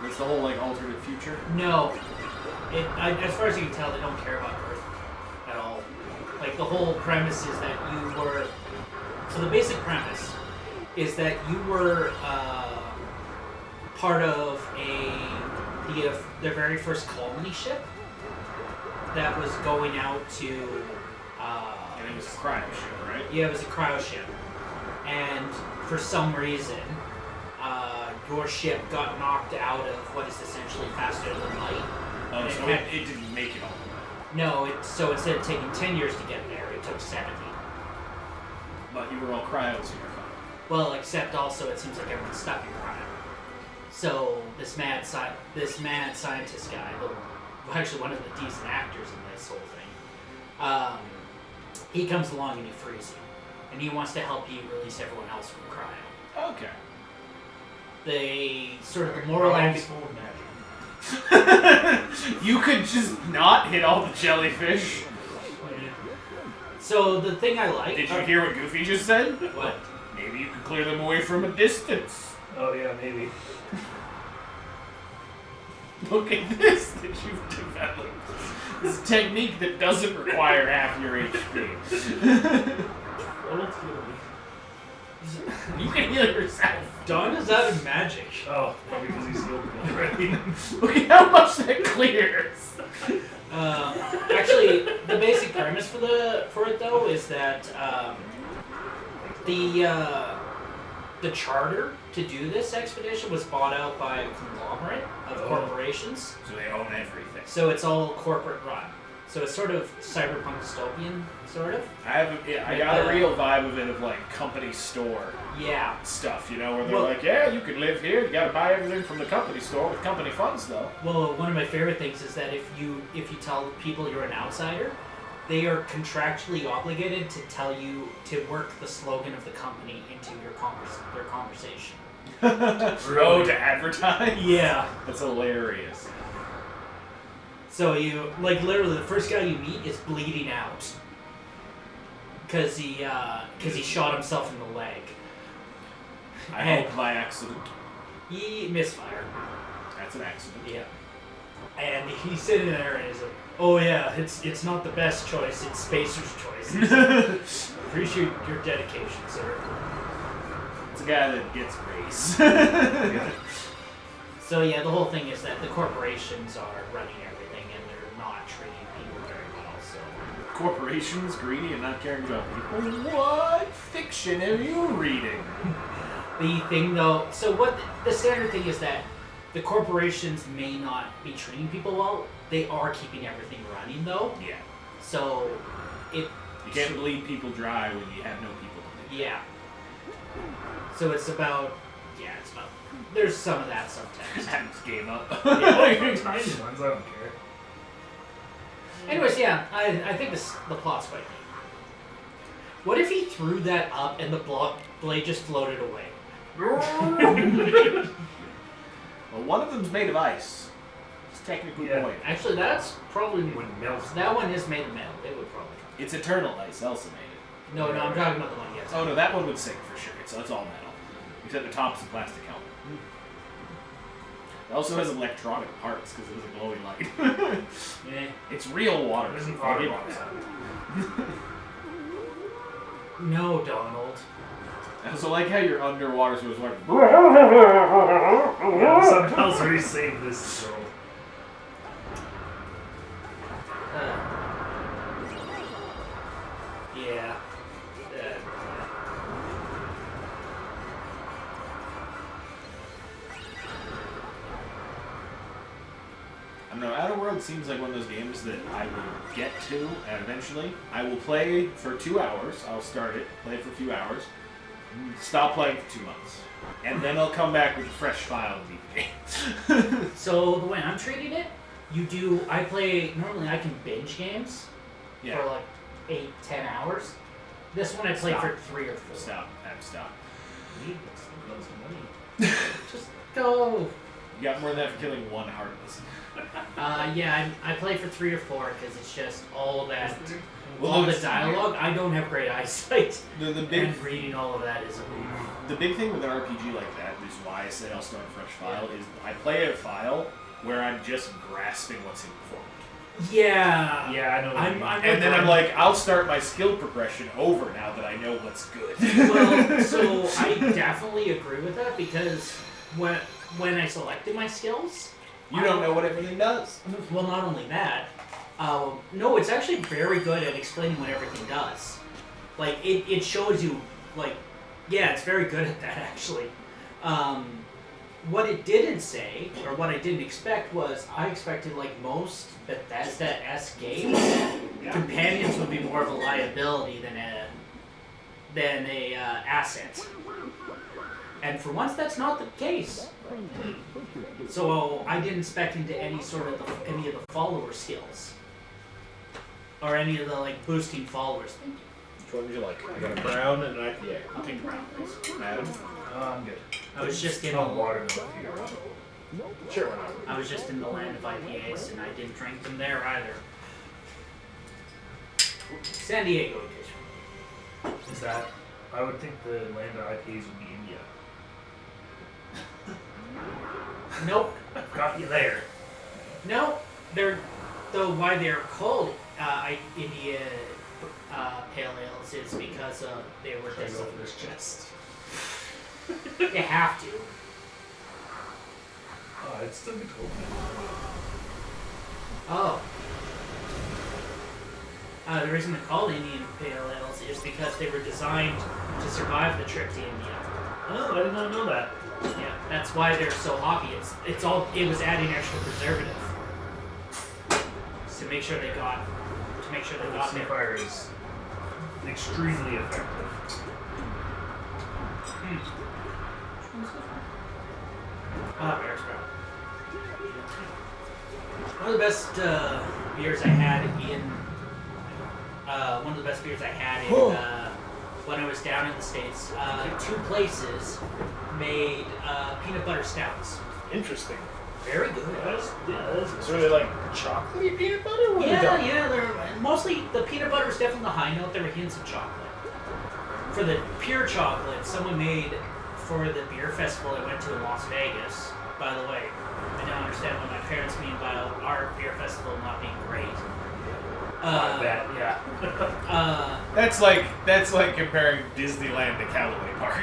It's the whole like alternate future. No, as far as you can tell, they don't care about Earth at all. Like the whole premise is that you were. So the basic premise is that you were part of their very first colony ship that was going out to. And it was a cryo ship, right? Yeah, it was a cryo ship, and for some reason, your ship got knocked out of what is essentially faster than light. Oh, And so had- it didn't make it all the way. No, so instead of taking 10 years to get there, it took 70. But you were all cryos in your phone. Well, except also it seems like everyone's stuck in cryo. So this mad scientist guy, actually one of the decent actors in this whole thing, he comes along and he frees you, and he wants to help you release everyone else from cryo. Okay. They sort of the moral end. Full of magic. You could just not hit all the jellyfish. So the thing I like. Did you hear what Goofy just said? What? Maybe you could clear them away from a distance. Oh yeah, maybe. Look at this that you've developed. This technique that doesn't require half your HP. You can heal yourself. Dawn is out of magic. Oh, because he's healed me already. Look at how much that clears. Actually, the basic premise for it though is that the charter to do this expedition was bought out by a conglomerate of corporations. So they own everything. So it's all corporate run. So it's sort of cyberpunk dystopian, sort of. I got a real vibe of it of like company store Yeah. stuff, you know, where they're like, yeah, you can live here. You got to buy everything from the company store with company funds, though. Well, one of my favorite things is that if you tell people you're an outsider, they are contractually obligated to tell you to work the slogan of the company into their conversation. Oh, to advertise? Yeah. That's hilarious. So you, like, literally, the first guy you meet is bleeding out. Because he shot himself in the leg. I hope by accident. He misfired. That's an accident. Yeah. And he's sitting there and he's like, oh yeah, it's not the best choice, it's Spacer's choice. Appreciate your dedication, sir. It's a guy that gets grace. So yeah, the whole thing is that the corporations are running everything and they're not treating people very well, so... Corporations greedy and not caring about people? What fiction are you reading? The thing though, so what the standard thing is that the corporations may not be treating people well, they are keeping everything running though. Yeah. So it... You can't bleed people dry when you have no people to bleed. Yeah. So it's about... Yeah, it's about... There's some of that sometimes. Times game up. Tiny ones, I don't care. Anyways, yeah, I think the plot's quite neat. What if he threw that up and the blade just floated away? Well, one of them's made of ice. It's technically void. Actually, that's probably... Wouldn't melt. That one is made of metal. It would probably... It's eternal ice. Elsa made it. No, I'm talking about the one he has. Oh no, that one would sink for sure. It's all metal. Except the top's a plastic helmet. It also has electronic parts because it was a glowing light. Yeah. It's real water. It isn't Foggy water. box. No, Donald. I also like how you're underwater, so it's like. Yeah, the subtitles already saved this, so... Yeah. I don't know, Outer Worlds seems like one of those games that I will get to, and eventually I will play for 2 hours. I'll start it, play it for a few hours, stop playing for 2 months, and then I'll come back with a fresh file and beat the game. So the way I'm treating it, normally I can binge games for like 8-10 hours. This one I play for 3 or 4. Stop. Stop. Just go. You got more than that for killing one Heartless. Yeah, I play for 3 or 4 because it's just all that, Well, all the dialogue. I don't have great eyesight, The big and reading all of that is a The big thing with an RPG like that is why I say I'll start a fresh file is I play a file where I'm just grasping what's important. Yeah. Yeah, I know. And then I'm like, I'll start my skill progression over now that I know what's good. Well, so I definitely agree with that because when I selected my skills, You don't know what everything does. well, not only that, no, it's actually very good at explaining what everything does. Like it shows you, like, yeah, it's very good at that actually. What it didn't say, or what I didn't expect, was I expected, like most Bethesda-esque games, companions would be more of a liability than a asset. And for once, that's not the case. So I didn't expect into any of the follower skills, or any of the like boosting followers. Which one would you like? I got a brown and an IPA. I'll take brown, please. Adam? I'm good. I was just in Not the watermelon here. Sure, why not? I was just in the land of IPAs, and I didn't drink them there either. San Diego edition. Is that... I would think the land of IPAs would be India. Nope. Got you there. No, why they're called India Pale Ales is because they were Should I go for this chest? You have to. Oh, it's still be cool. Oh. The reason they're called Indian Pale Ales is because they were designed to survive the trip to India. Oh, I did not know that. Yeah, that's why they're so hoppy. It was adding extra preservative to make sure they got The there. fire is extremely effective. Bear Sprout. One of the best beers I had when I was down in the States. 2 places made peanut butter stouts. Interesting. Very good. So are they like chocolatey peanut butter? What are they talking? Yeah. They're mostly the peanut butter is definitely the high note. There were hints of chocolate. For the pure chocolate, someone made for the beer festival I went to in Las Vegas. By the way, I don't understand what my parents mean by our beer festival not being great. That's like comparing Disneyland to Callaway Park.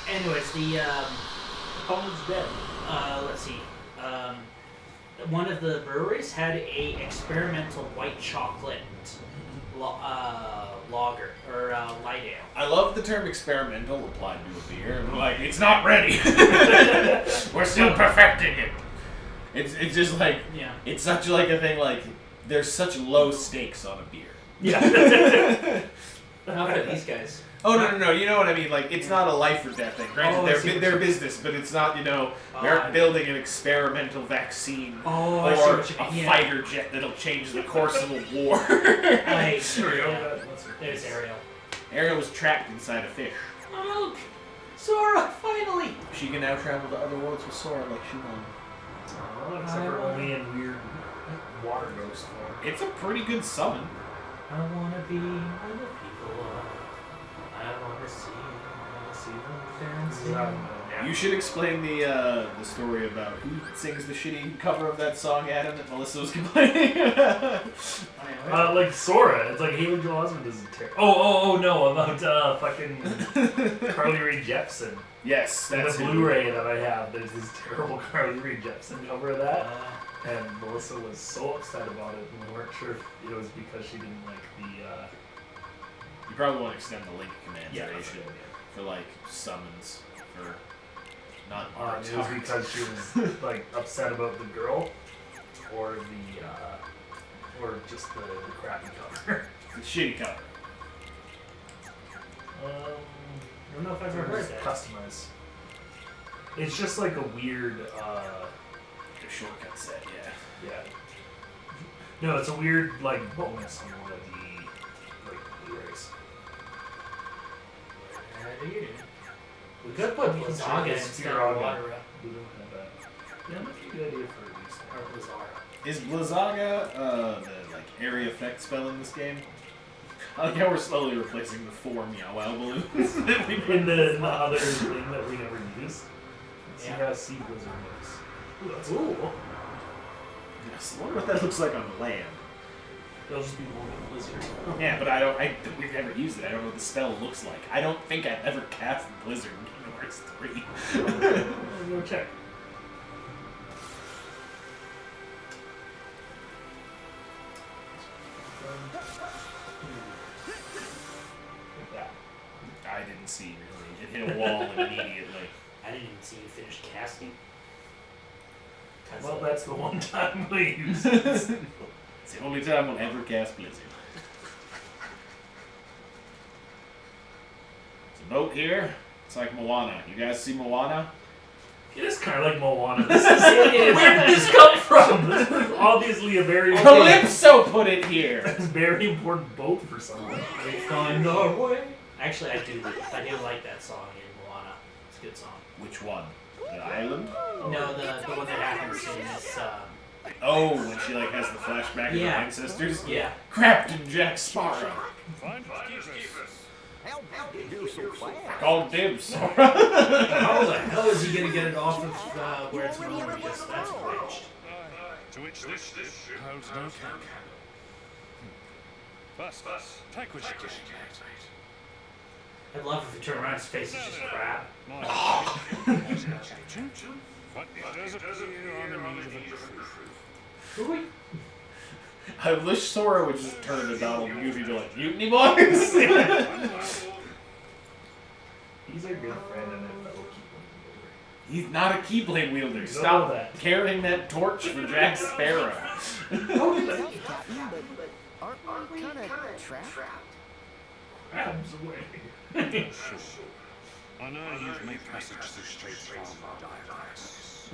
Anyways, the Opponent's dead. let's see. One of the breweries had a experimental white chocolate lager or light ale. I love the term experimental applied to a beer. Like, it's not ready. We're still perfecting it. It's just like, it's such like a thing, like, there's such low stakes on a beer. Yeah. Not for these guys. Oh, no, you know what I mean? Like, it's not a life or death thing. Granted, they're business, but it's not, they aren't building an experimental vaccine or a fighter jet that'll change the course of a war. There's Ariel. Ariel was trapped inside a fish. Oh, Sora, finally! She can now travel to other worlds with Sora like she wanted. Except for only in weird water ghost form. It's a pretty good summon. I wanna be where the people are. I wanna see them dancing. You should explain the story about who sings the shitty cover of that song, Adam, that Melissa was complaining. Like Sora, it's like Haley Joel Osment doesn't tear. Oh no, about fucking Carly Rae Jepsen. Yes, that's the Blu-ray that I have. There's this terrible Carly Rae Jepsen cover of that, and Melissa was so upset about it, and we weren't sure if it was because she didn't like the. You probably want to extend the link command Yeah, for like summons for not. It was because she was like upset about the girl, or or just the crappy cover. The shitty cover. I don't know if I've ever heard that. Customized. It's just like a weird. The shortcut set, Yeah. No, it's a weird like bonus on one of the Blu-rays. We could put Blizzaga instead of water. We don't have that. Yeah, that might be a good idea for these. Or Blizzara. Is Blizzaga the like area effect spell in this game? I like how we're slowly replacing the 4 Meow Wow balloons that we put In the other thing that we never use. Let's see Yeah. how Sea Blizzard looks. Ooh, that's Ooh. Yes, I wonder what that looks like on land. It'll just be one Blizzard. Yeah, but we've never used it. I don't know what the spell looks like. I don't think I've ever cast Blizzard in Kingdom Hearts 3. Go check. I didn't see really. It hit a wall immediately. I didn't even see you finish casting. Well, that's the one time we use it. It's the only time we'll ever cast Blizzard. There's a boat here. It's like Moana. You guys see Moana? It is kind of like Moana. Where did this come from? This is obviously a very Calypso put it here. It's a very important boat for someone. We find our way. Actually, I do like that song in Moana. It's a good song. Which one? The island? No, the one that happens in this. Oh, when she like has the flashback of her Yeah. ancestors? Yeah. Captain Jack Sparrow. Find keepers. How did you do so fast? Called dibs. How the hell is he gonna get it off of where it's normally just that's glitched? To which this holds no count. First, Taquishiki. I'd love if you turn around, his face is just crap. But it does appear I'm in need of a truth. Who are we? I wish Sora would just turn to Donald and Goofy and be like, Mutiny Boys! He's our good friend and a fellow Keyblade He's not a Keyblade wielder. know Stop that. carrying that torch for Jack Sparrow. Captain, but aren't we kind of trapped? Crabs away. I know you've made passage through streets from dialects.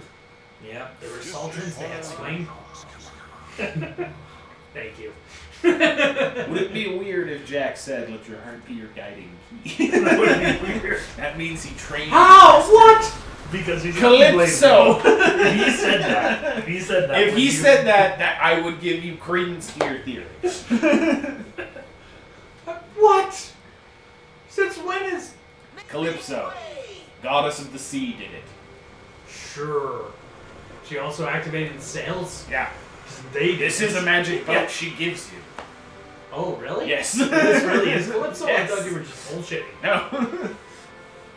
Yeah, they were sultans, they had swing. Thank you. Would it be weird if Jack said, let your heart be your guiding key? That would be weird. That means he trained... How? What? Because he's a Calypso! Keyblade. If he said that, If he said that, I would give you credence to your theory. What? Since when is... Calypso, goddess of the sea, did it. Sure. She also activated the sails? Yeah. This is a magic boat Yeah. she gives you. Oh, really? Yes. This really is Calypso? Yes. I thought you were just bullshitting. No.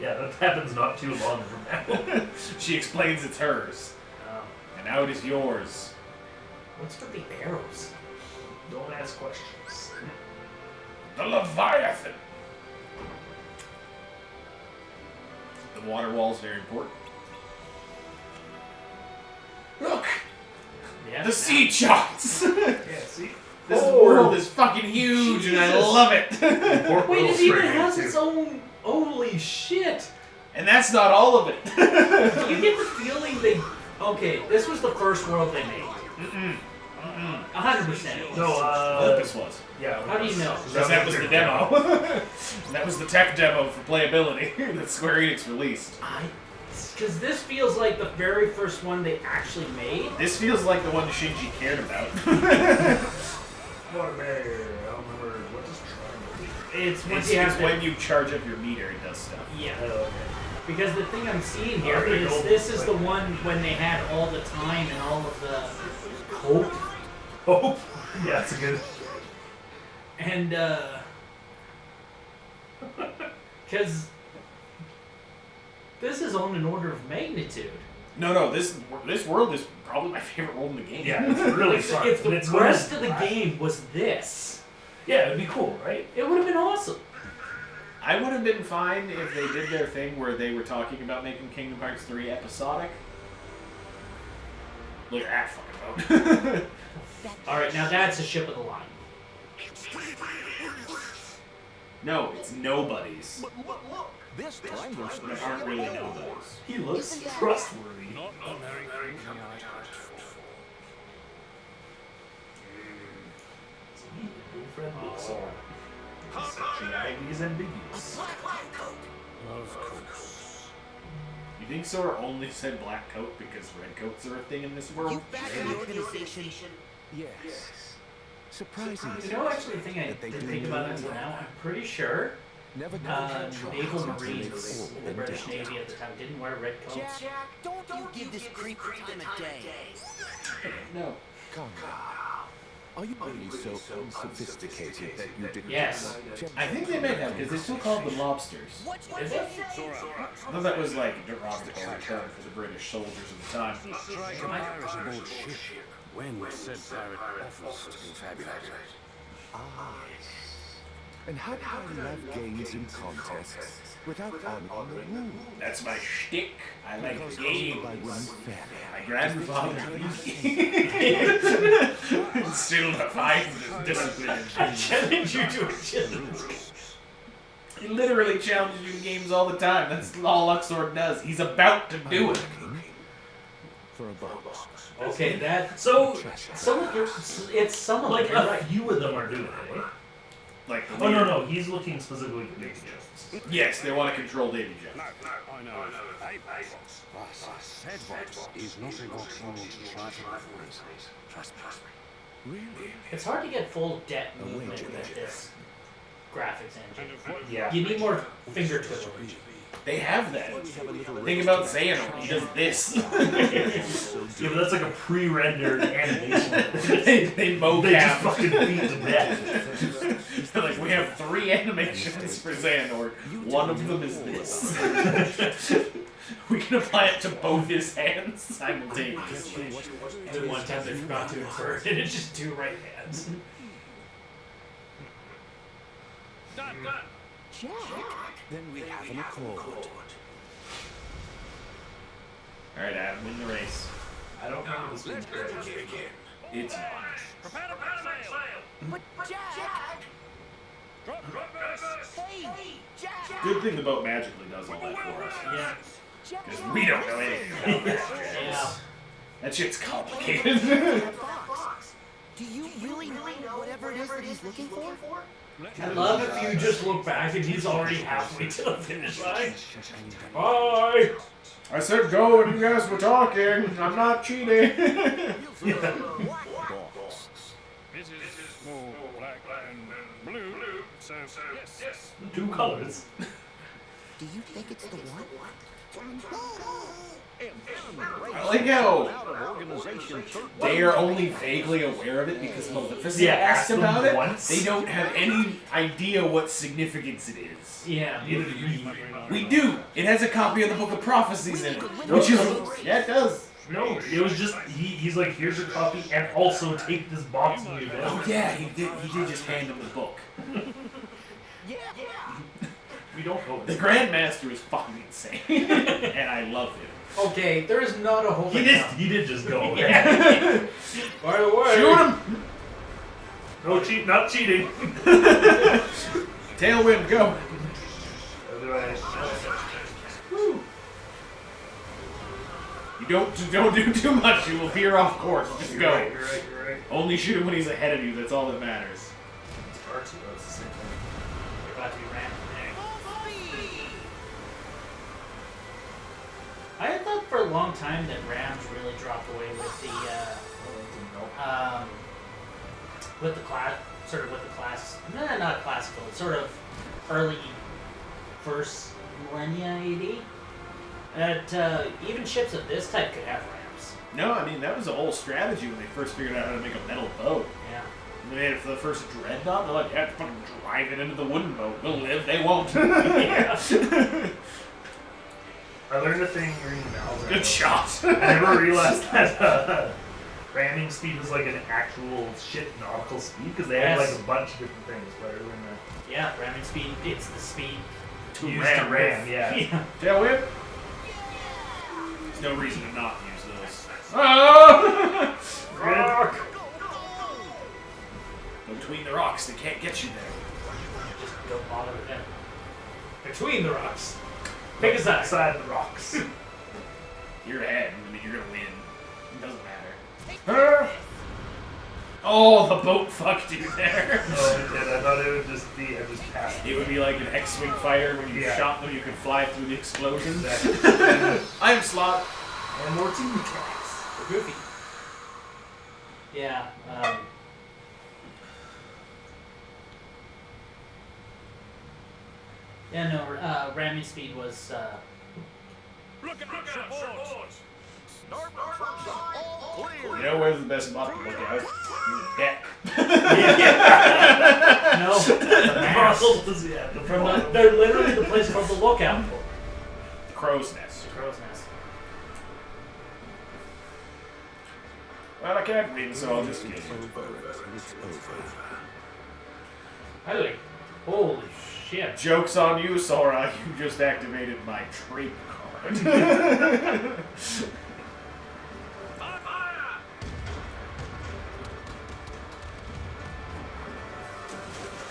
Yeah, that happens not too long from now. She explains it's hers. Oh. And now it is yours. What's with the arrows? Don't ask questions. The Leviathan. The water wall is very important. Look! Yeah. The sea charts! Yeah, see? This world is fucking huge and I love it! Wait, it even has its own... Holy shit! And that's not all of it. Do you get the feeling they... Okay, this was the first world they made. 100%. No, Olympus was. Yeah. How do you know? Because that was the demo. That was the tech demo for playability that Square Enix released. Because this feels like the very first one they actually made. This feels like the one Shinji cared about. Water barrier. I don't remember. What does triangle It's once It's you have to... when you charge up your meter, it does stuff. Yeah. do? Oh, okay. Because the thing I'm seeing here Are they is gold? this is the one when they had all the time and all of the hope. Oh, yeah, that's a good. And, because this is on an order of magnitude. No, this world is probably my favorite world in the game. Yeah, it's really fun. If the And it's rest of gonna- the game was this, Yeah, it'd be cool, right? it would have been awesome. I would have been fine if they did their thing where they were talking about making Kingdom Hearts 3 episodic. Look at that fucking boat. Alright, now that's a ship of the line. No, it's nobody's. Look, this triangle's There aren't really nobody's. He looks trustworthy. Not American Friend looks so. Sexuality is ambiguous. Of course. You think Sora only said black coat because red coats are a thing in this world? You back in the organization. Yes. Surprisingly. You know, actually, the thing I that they didn't do think about know until well. now, I'm pretty sure Never Naval Marines in the British Navy at the time didn't wear red coats. Jack, don't you give this creep the time of day. No. Come now. Are you really so unsophisticated that you didn't? Yes. I think they may have, because they still called them lobsters. What's Is it? I thought that was like a derogatory term for the British soldiers of the time. Strike pirates aboard ship when said pirate offers to confabulate. Ah. And how can I love games and contests without honoring the rules? That's my shtick. I like Because games. I win fairly. My grandfather instilled a fine discipline. I challenge you to a challenge. He literally challenges you in games all the time. That's all Luxord does. He's about to do it. For a box. Okay, that... So, Some of your... It's some of like them, a you're right. few of them are doing it, eh? Like the Oh leader. no, he's looking specifically for Davy Jones. Yes, they want to control Davy Jones. I know. A box. But a said box is not a box I want to try to influence. Trust me. Really? It's hard to get full depth movement with this graphics engine. Yeah. You need more finger twiddling. They have that. Think about Xehanort. He does this. Yeah, but that's like a pre-rendered animation. they They just mocap. fucking beat to death. Like, we have 3 animations for Xehanort. One of them is this. We can apply it to both his hands simultaneously. And then one time they forgot to invert it, it's just 2 right hands. Done. Jack? Then we have an accord. Alright, Adam, win the race. I don't remember this being great. It's not. Prepare to sail. But Jack! Drop burst. Hey, Jack! Good thing the boat magically does all that for us. Yeah. Jack? Because we don't know anything about that. Yeah. That shit's complicated. That box. Do you really know whatever it is that he's looking for? I love if you just look back and he's already halfway to the finish line. Bye! I said go when you guys were talking. I'm not cheating. Box. This is small, black, and blue. So, yes. 2 colors. Do you think it's the one? I like how Out of organization. they are only vaguely aware of it because Maleficent Yeah, asked asked them about it. once. They don't have any idea what significance it is. Yeah. We do. It has a copy of the Book of Prophecies in it, which is yeah, it does. No, it was just he's like, here's your copy, and also take this box and leave it. Oh yeah, he did just hand him the book. We don't know. The Grandmaster is fucking insane, and I love him. Okay, there is not a whole He did just go. Yeah. By the way. Shoot him! No not cheating. Tailwind, go. You don't do too much. You will veer off course. Just go. You're right. Only shoot him when he's ahead of you. That's all that matters. It's R2, that's the same thing. You're about to be rammed. I thought for a long time that Rams really dropped away with the class, not classical, sort of early first millennia AD. That even ships of this type could have Rams. No, I mean, that was a whole strategy when they first figured out how to make a metal boat. Yeah. And they made it for the first dreadnought. They're like, yeah, fucking drive it into the wooden boat. We'll live. They won't. Yeah. I learned a thing reading Mal's. Good shot. I never realized that ramming speed was like an actual ship nautical speed because they had Yes. like a bunch of different things. But I learned that. Yeah, ramming speed. It's the speed. To Used ram to ram, yeah. Yeah. Tailwind. There's no reason to not use those. Oh! Rock. Between the rocks, they can't get you there. Just don't bother with them. Between the rocks. Pick a side. Side of the rocks. You're ahead. I mean, you're gonna win. It doesn't matter. Oh, the boat fucked you there. Oh, it did. I thought it would just be, I just passed. It would be like an X-wing fighter when you Yeah. shot them, you could fly through the explosions. Exactly. I am Slot. And more team tracks. For Goofy. Yeah. Yeah, no, ramming speed was, Look out, shipboard. You know where's the best spot to look out? The deck. no, the mast. Yeah, the From the, they're literally the place called the lookout. The crow's nest. Crow's nest. Well, I can't win, so I'll just kill you. It's over. Holy, holy shit. Joke's on you, Sora. You just activated my trait card.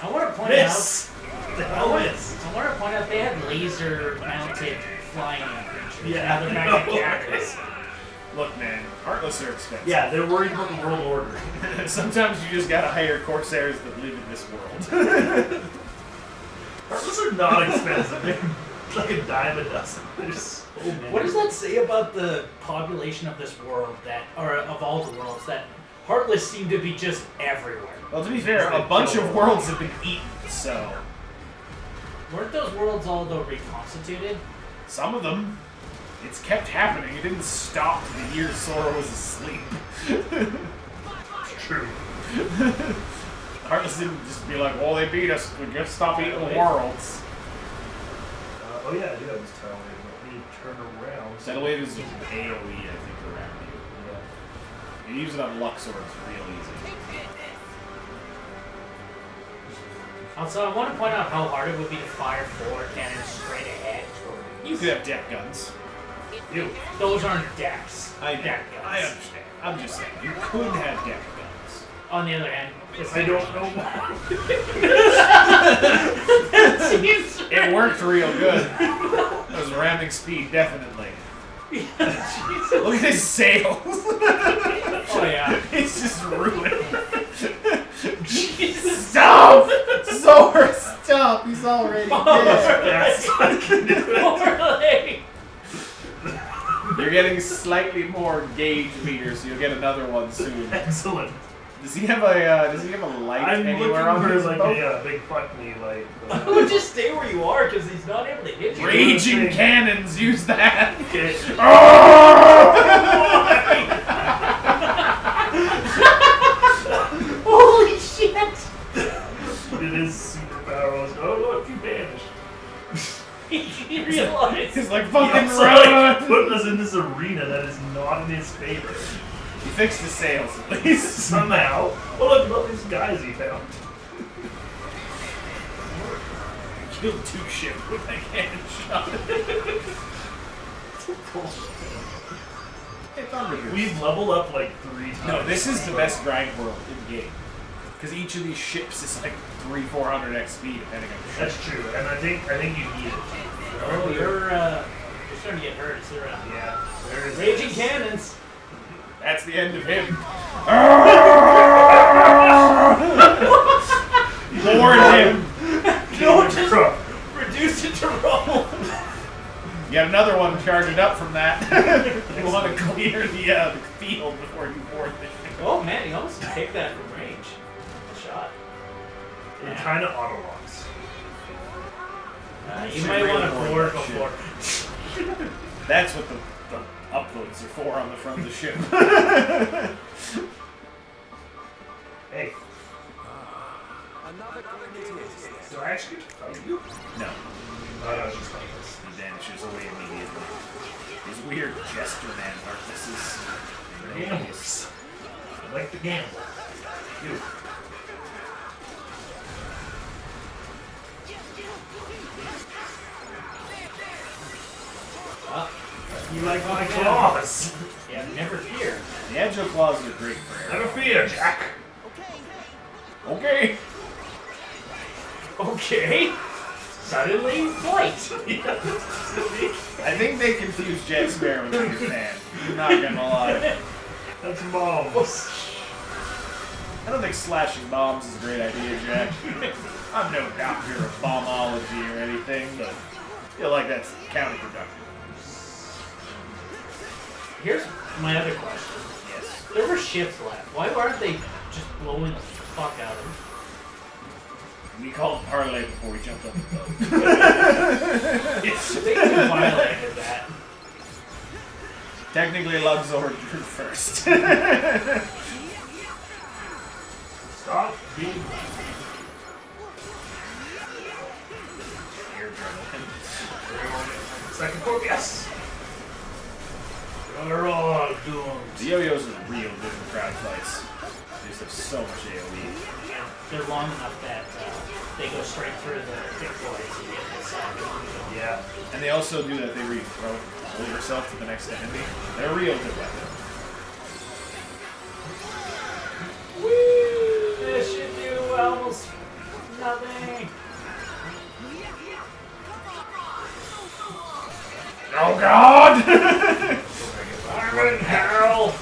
I want to point Miss! out. The hell is? I want to point out they had laser-mounted flying creatures. Yeah, Other magic characters. Look, man, Heartless are expensive. Yeah, they're worried about the world order. Sometimes you just gotta hire Corsairs that live in this world. Heartless are not expensive. They're like a dime a dozen. They're so many. What does that say about the population of this world or of all the worlds, that Heartless seem to be just everywhere? Well, to be fair, a bunch of worlds have been eaten, so... Weren't those worlds all, though, reconstituted? Some of them. It's kept happening. It didn't stop the year Sora was asleep. It's true. Heartless didn't just be like, well, they beat us. We just stop eating worlds. Oh yeah, I do have this tile wave. Let me turn around. Saddle Wave is AoE, I think, around you. Yeah. You use it on Luxor, it's real easy. Also, I want to point out how hard it would be to fire 4 cannons straight ahead. You could have deck guns. Ew, those aren't decks. I Deck guns. I understand. I'm just saying, you could have deck guns. On the other hand, I don't know why. It worked real good. It was ramming speed, definitely. Look at his sails. Oh yeah. It's just ruined. Stop! Zora, stop! He's already dead. Morley! You're getting slightly more gauge meters, so you'll get another one soon. Excellent. Does he have a light I'm looking anywhere on for his like boat? a big fuck me light. I would just stay where you are because he's not able to hit you. Raging cannons, use that! Okay. Holy shit! It is super powerful. Oh look, he vanished. He realized. He's like, He fucking also, run! like, put us in this arena that is not in his favor. He fixed the sails at least. Somehow. Oh look at all these guys he found. Killed 2 ships with a cannon shot. Hey, Thundergoose. We've leveled up like 3 times. No, this is the best grind world in the game. Because each of these ships is like 300-400 XP depending on the ship. That's true, and I think you need it. Oh, you're starting to get hurt. It's around. Yeah. There's Raging cannons. That's the end of him. Board him. No, just reduce it to roll. You got another one charging up from that. You want to clear the field before you board the ship. Oh man, you almost take that from range. Good shot. It kind of auto locks. You might want to board Shit. before. That's what the uploads are for on the front of the ship. Hey, Another do I actually fight you? No, I was just like this. he vanishes away immediately. These weird jester man artists. Gamblers. I like to gamble. You. You like my claws? Yeah, never fear. The agile claws are great for Never arrow. fear, Jack. Okay. Okay. Suddenly, flight. I think they confused Jack Sparrow with Peter Pan. I'm not gonna lie. That's bombs. I don't think slashing bombs is a great idea, Jack. I'm no doctor of bombology or anything, but I feel like that's counterproductive. Here's my other question. Yes. There were ships left. Why aren't they just blowing the fuck out of them? We called parlay before we jumped on the boat. They could have violated that. Technically, Luxor drew first. Stop being. Second form, yes. We're all doomed. The yo-yos are real good in crowd fights. They just have so much AoE. Yeah, they're long enough that they go straight through the thick boys and get this side. Yeah. And they also do that, they re-throw yourself to the next enemy. They're a real good weapon. Woo! This should do almost nothing. Oh god! I'm in hell.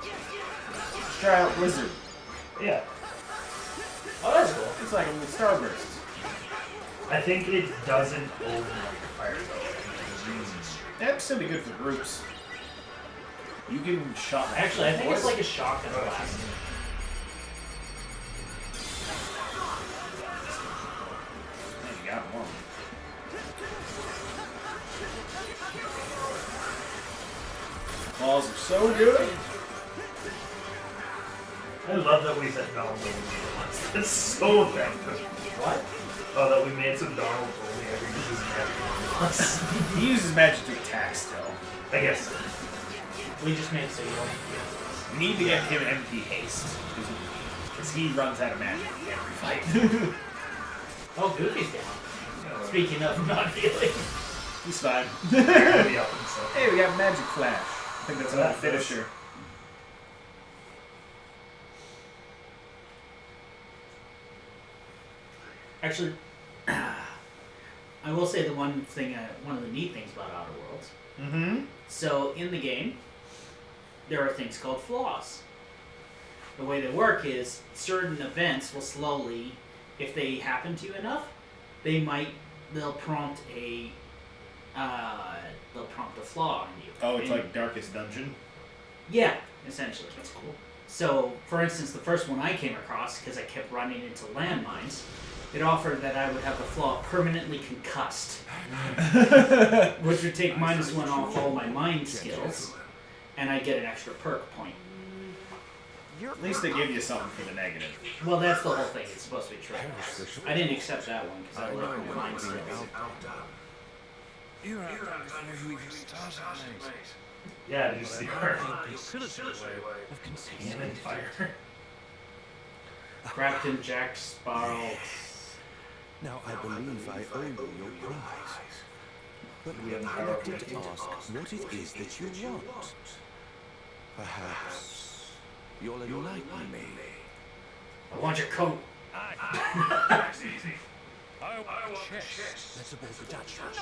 Let's try out Blizzard. Yeah. Oh, that's cool. It's like a starburst. I think it doesn't overlap fire though. That's still be good for groups. You can shot. Actually, I think it's like a shotgun blast. Man, you got one. Claws are so good. I love that we said Donald only. That's so effective. What? Oh, that we made some Donald only every uses magic. He uses magic to attack still. I guess. We just made it so you don't. We need to get him MP haste. Because he runs out of magic in every fight. Oh, Goofy's down. Speaking of not healing. He's fine. Heavy up and stuff. Hey, we got Magic Flash. I think that's a finisher. Actually, I will say the one thing, one of the neat things about Outer Worlds. Mm-hmm. So in the game, there are things called flaws. The way they work is certain events will slowly, if they happen to you enough, they'll prompt a flaw on you. Oh, it's like Darkest Dungeon? Yeah, essentially. That's cool. So, for instance, the first one I came across, because I kept running into landmines, it offered that I would have the flaw permanently concussed, which would take -1 off all my mind skills, and I'd get an extra perk point. At least they give you something for the negative. Well, that's the whole thing. It's supposed to be true. I didn't accept that one because I like my mind skills. You're out before you even started, mate. Yeah, did you see her? Considerable way of concealing Cannon fire. Captain Jack Sparrow. Now I believe I owe you your prize. But we are neglected to ask what it is that you want. Perhaps you'll enlighten me. I want your coat. That's easy. I want a chest. Let's abort the Dutch. Jack,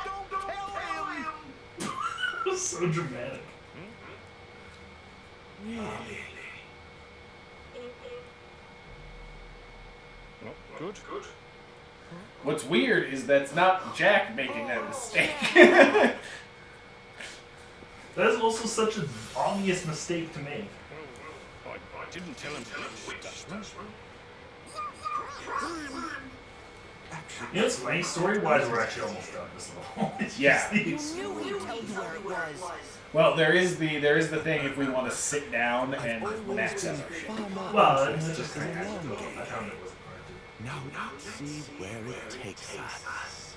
don't tell him! So dramatic. Really? Good. What's weird is that's not Jack making that mistake. That is also such an obvious mistake to make. I didn't tell him to Dutchman. You know, it's funny, story-wise, we're actually almost done this level. It's just Yeah. these- You knew he'd tell you where it was. Well, there is the thing if we want to sit down and max out our shit. Well, it's just I found it wasn't hard to. Now let's see where it takes us.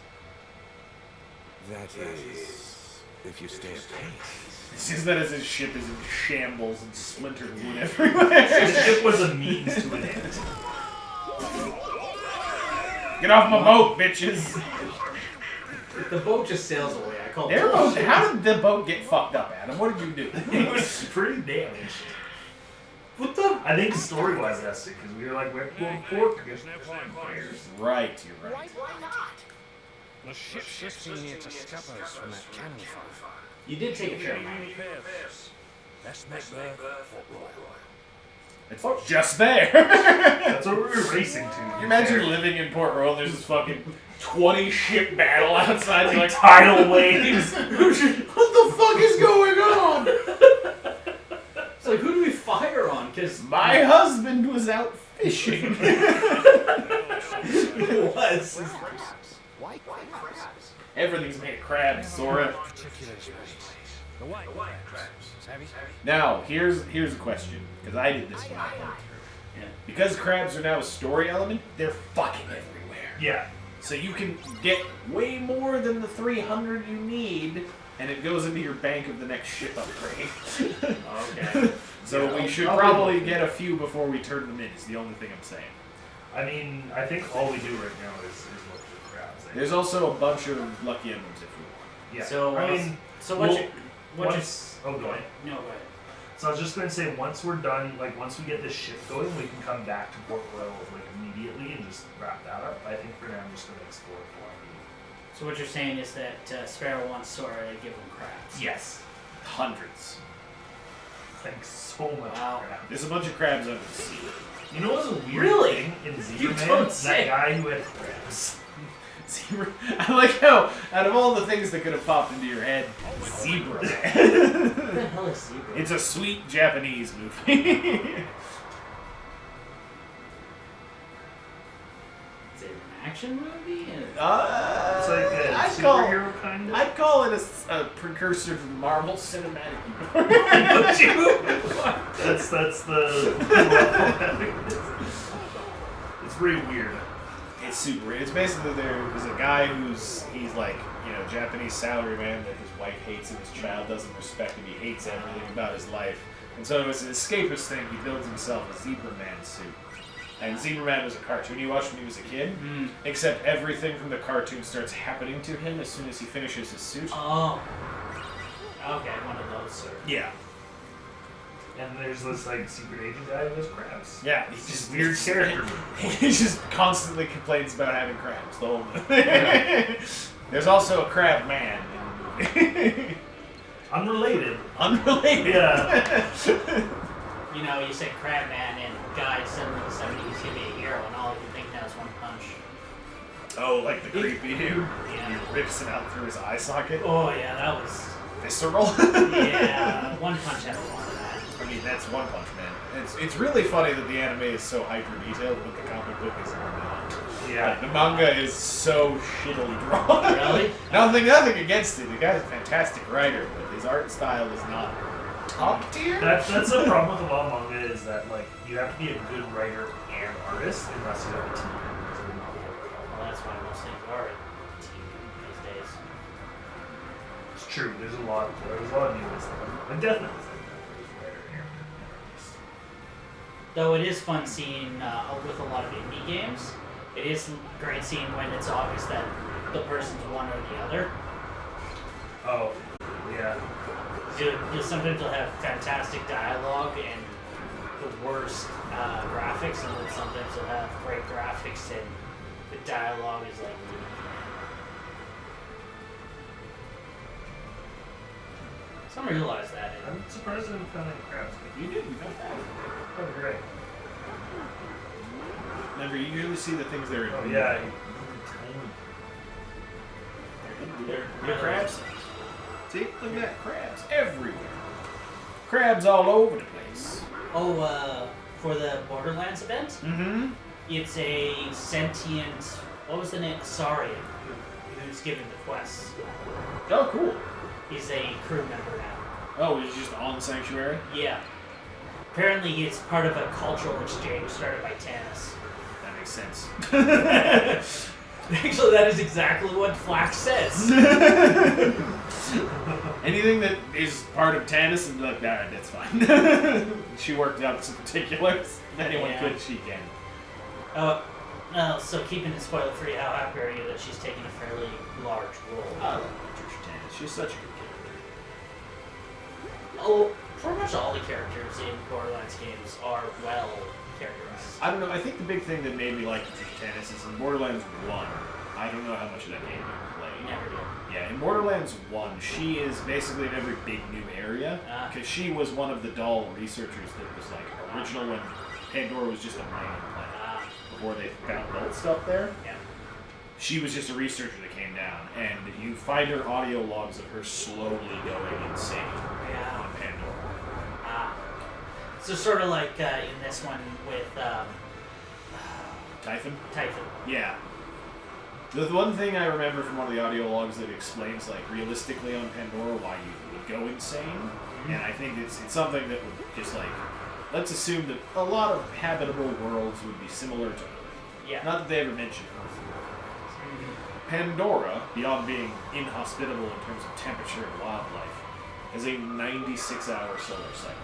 That is, if you stay apace. It's just that as his ship is in shambles and splintered wood everywhere. The ship was a means to an end. Get off my boat, bitches! If the boat just sails away, I call it Their boat, bullshit. how did the boat get fucked up, Adam? What did you do? It was pretty damaged. What the? I think story-wise, that's it, because we were like, we're going pork against vampires. Right, you're right. Why not? The ship's just too near to Scabbers from that cannon fire. You did take a fair amount. Let's make Fort Royal. It's just there. That's what we were racing to. You imagine living in Port Royal, there's this fucking 20 ship battle outside. You're like, Tidal waves. What the fuck is going on? It's like, who do we fire on? Because my husband was out fishing. it was. Why crabs? Everything's made of crabs, Sora. Particulars, mate. The white crabs. Savvy? Now, here's a question, because I did this when I played through. Yeah. Because crabs are now a story element, they're fucking everywhere. Yeah. So you can get way more than the 300 you need, and it goes into your bank of the next ship upgrade. Okay. So Yeah, we should I'll probably be- get a few before we turn them in, is the only thing I'm saying. I mean, I think all we do right now is look for crabs. There's also a bunch of lucky emblems if you want. Yeah. So, I mean, so what well, you, what you, once, oh, go ahead. no, go ahead. So I was just going to say, once we're done, like once we get this ship going, we can come back to Port Royal like immediately and just wrap that up. I think for now I'm just going to explore Hawaii. So what you're saying is that Sparrow wants Sora to give him crabs. Yes. Hundreds. Thanks so much. Wow. Crab. There's a bunch of crabs under the sea. You know what's a weird Really? thing in You Zebra Man? don't That say. guy who had crabs. Zebra. I like how, out of all the things that could have popped into your head, Zebra Man. What the hell is Zebra? It's a sweet Japanese movie. Is it an action movie? It's like a I'd call, superhero kind of. I'd call it a precursor to the Marvel Cinematic Universe. That's the. It's pretty weird. It's super. It's basically there's a guy he's like, Japanese salaryman that his wife hates and his child doesn't respect him. He hates everything about his life. And so as an escapist thing, he builds himself a Zebra Man suit. And Zebra Man was a cartoon he watched when he was a kid, except everything from the cartoon starts happening to him as soon as he finishes his suit. Oh. Okay, one of those, sir. Yeah. And there's this like secret agent guy who has crabs. Yeah, He's he's just just weird character. He just constantly complains about having crabs the whole movie. There's also a crab man in the movie. Unrelated. Unrelated. Yeah. You know, you say Crab Man and guy suddenly decided he's gonna be a hero, and all I can think now is One Punch. Oh, like the creepy dude? Yeah. He rips it out through his eye socket. Oh yeah, that was. Visceral. Yeah, One Punch had a lot of that. I mean, that's One Punch Man. It's really funny that the anime is so hyper detailed, but the comic book is not. Yeah. Like, the manga is so shittily drawn. Really? Nothing against it. The guy's a fantastic writer, but his art style is not top tier. That's the problem with a lot of manga is that like you have to be a good writer and artist unless you have a team. Well, that's why most things are a team these days. It's true. There's a lot of news, and definitely writer and artist. Though it is fun seeing with a lot of indie games, it is great seeing when it's obvious that the person's one or the other. Oh, yeah. Sometimes they'll have fantastic dialogue and the worst graphics, and then sometimes they'll have great graphics and the dialogue is like. Some realize that. I'm surprised I didn't find any crabs. You did. You got that. That'd be great. Remember, you usually see the things that are in. Oh yeah. They're crabs. See, look at that, crabs everywhere. Crabs all over the place. Oh, for the Borderlands event, Mm-hmm. it's a sentient. What was the name? Saurian, who's given the quest. Oh, cool. He's a crew member now. Oh, he's just on Sanctuary? Yeah. Apparently, he's part of a cultural exchange started by Tannis. That makes sense. Actually, that is exactly what Flax says. Anything that is part of Tannis and be like, nah, that's fine. She worked out some particulars. If anyone Yeah. could, she can. So keeping it spoiler-free, how happy are you that she's taking a fairly large role? I love Patricia Tannis. She's such a good character. Oh, pretty much all the characters in Borderlands games are well characterized. I don't know. I think the big thing that made me like Patricia Tannis is in Borderlands 1. I don't know how much of that game you played. Never did. Yeah, in Borderlands 1, she is basically in every big new area because she was one of the doll researchers that was like original when Pandora was just a mining planet before they found gold stuff there. Yeah. She was just a researcher that came down, and you find her audio logs of her slowly going insane on Pandora. So sort of like in this one with Typhon? Typhon. Yeah. The one thing I remember from one of the audio logs that explains, like, realistically on Pandora why you would go insane, and I think it's something that would just, like, let's assume that a lot of habitable worlds would be similar to Earth. Yeah. Not that they ever mention Earth. Pandora, beyond being inhospitable in terms of temperature and wildlife, has a 96-hour solar cycle.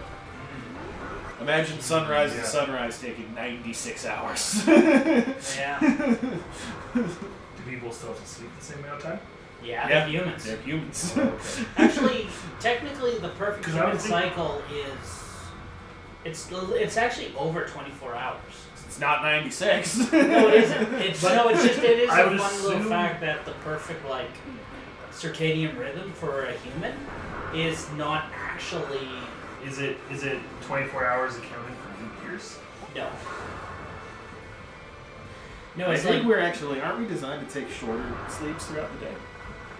Imagine sunrise and sunrise taking 96 hours. Yeah. Do people still have to sleep the same amount of time? Yeah, they're humans. They're humans. Oh, okay. Actually, technically, the perfect 'Cause I human would think- cycle is it's actually over 24 hours. It's not 96. No, it isn't. It is I a would fun little assume- fact that the perfect like circadian rhythm for a human is not actually Is it 24 hours accounting for leap years? no. No, I it's think like aren't we designed to take shorter sleeps throughout the day?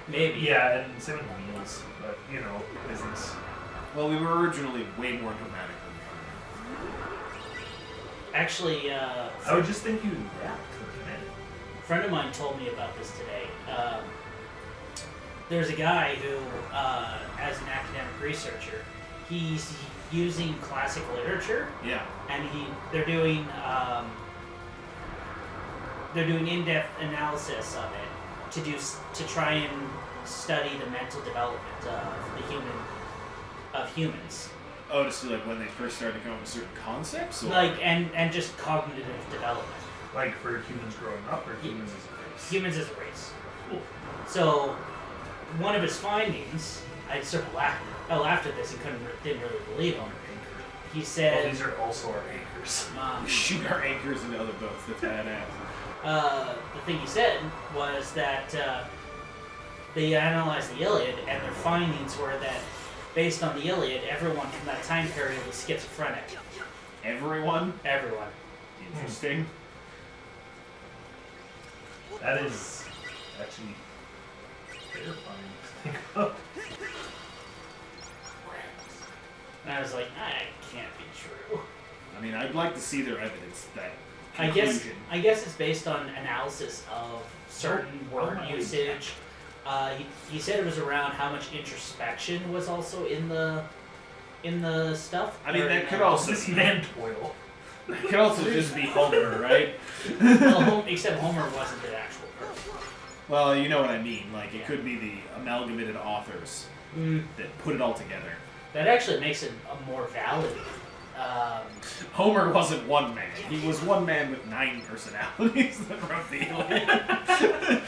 maybe. Yeah, and same with meals, but you know, business. Well, we were originally way more nomadic than we are. Actually, I would just think you adapt to the command. a friend of mine told me about this today. There's a guy who, as an academic researcher, he's using classic literature, Yeah. and they're doing in-depth analysis of it to try and study the mental development of humans. Oh, to see like when they first started to come up with certain concepts? Or? Like, and just cognitive development. Like for humans growing up or humans as a race? Humans as a race. Cool. So, one of his findings, I sort of laughed at this and didn't really believe him. He Well, said, these are also our anchors. We shoot our anchors into other boats. That's badass. the thing he said was that they analyzed the Iliad, and their findings were that, based on the Iliad, everyone from that time period was schizophrenic. Everyone? Everyone. Interesting. That is actually terrifying to think of. And I was like, that can't be true. I mean, I'd like to see their evidence that I conclusion. guess it's based on analysis of certain word usage. He said it was around how much introspection was also in the stuff. I mean, or that in could the- also This man toil. It could also just be Homer, right? Well, except Homer wasn't the actual person. Well, you know what I mean. Like, it could be the amalgamated authors that put it all together. That actually makes it a more valid. Homer wasn't one man. He was one man with 9 personalities that wrote the Iliad.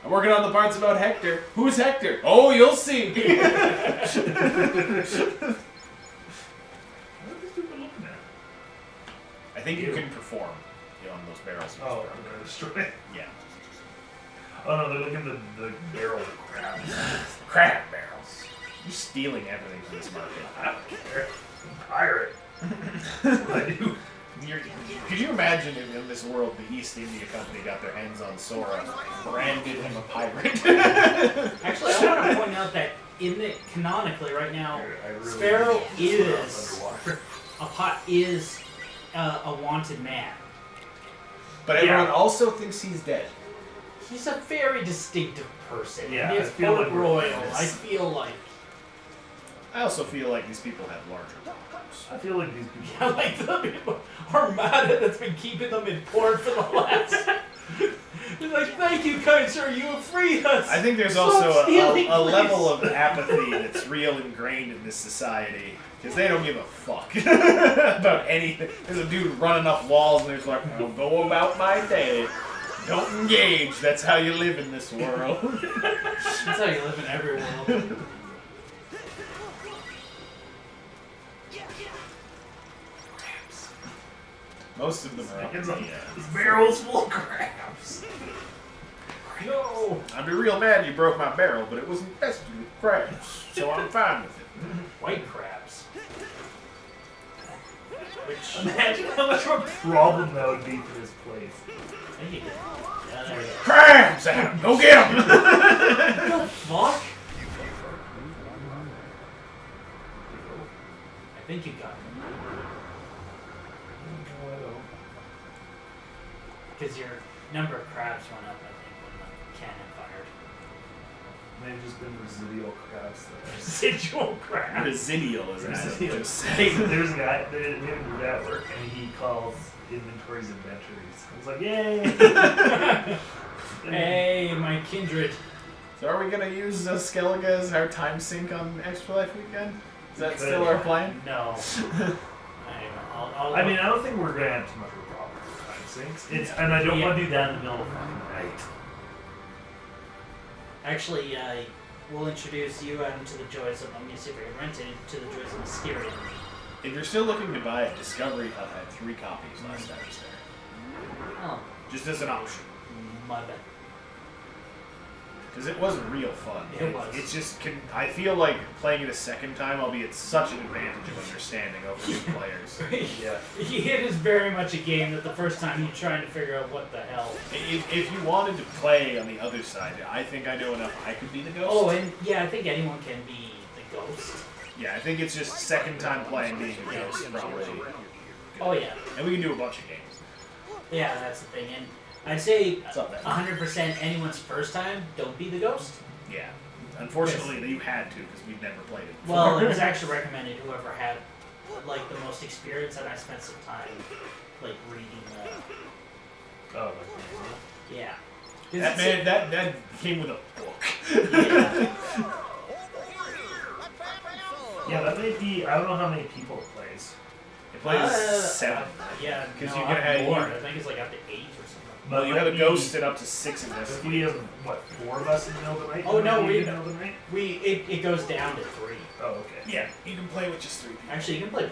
I'm working on the parts about Hector. Who's Hector? Oh, you'll see. What are these people looking at? I think you can perform on those barrels. Oh, I'm gonna destroy it. Yeah. Oh no, they're looking at the barrel of crabs. Crab barrels. You're stealing everything from this market. I don't care. I'm a pirate. That's what I do. Could you imagine if in this world the East India Company got their hands on Sora, branded him a pirate? Actually, I want to point out that canonically right now, I really Sparrow need to put us is underwater. a wanted man. But everyone also thinks he's dead. He's a very distinctive person. Yeah, He I is feel Port like we're Royal. famous. I feel like I also feel like these people have larger problems. I feel like these people. I like the people Armada that's been keeping them in port for the last. He's like, thank you, kind sir, you have freed us. I think there's Stop also stealing, a please. level of apathy that's real ingrained in this society. Because they don't give a fuck about anything. There's a dude running up walls and there's like, I'll go about my day. Don't engage. That's how you live in this world. That's how you live in every world. Most of them are up in the, This barrel's full of crabs. No. I'd be real mad you broke my barrel, but it was infested with crabs, so I'm fine with it. White crabs. Which Imagine how much of a problem that would be for this place. I think yeah, there we go. Crabs! Adam, go get them! What the fuck? I think you got it. Because your number of crabs went up, I think, when the cannon fired. They've just been residual crabs there. Residual crabs. Residual is Residual. just Hey, saying. there's a guy, we have a dude at work, and he calls inventories inventories. I was like, yay! Hey, my kindred. So are we gonna use Skellige as our time sink on Extra Life Weekend? Is that We still could. our plan? No. I mean, I don't think we're gonna have too much of a problem with time sinks. And I don't want to do that in the middle of fucking night. Actually, we'll introduce you to the joys of, let me see if I can rent it, to the joys of Mysterium. If you're still looking to buy it, Discovery Hub had 3 copies last time I was there. Oh, Just as an option. my bad. Because it wasn't real fun. It was. It's just, I feel like playing it a second time, I'll be at such an advantage of understanding over new players. Yeah. It is very much a game that the first time you're trying to figure out what the hell. If you wanted to play on the other side, I think I know enough I could be the ghost. Oh, and yeah, I think anyone can be the ghost. Yeah, I think it's just second time playing being a ghost, probably. Oh, yeah. And we can do a bunch of games. Yeah, that's the thing. And I'd say It's not bad. 100% anyone's first time, don't be the ghost. Yeah. Unfortunately, you had to because we've never played it before. Well, it was actually recommended whoever had like the most experience, and I spent some time like reading Oh, yeah. That man, that came with a book. Yeah. yeah, Yeah, that may be. I don't know how many people it plays. It plays 7. Yeah, 'Cause no, you up can have- more. you- I think it's like up to 8 or something. Well, you might have a be- ghost at up to 6 in this. If we have, what, 4 of us in the middle of the night? Oh, no, Maybe we- in the middle of the night? It goes down to 3. Oh, okay. Yeah, you can play with just 3 people. Actually, you can play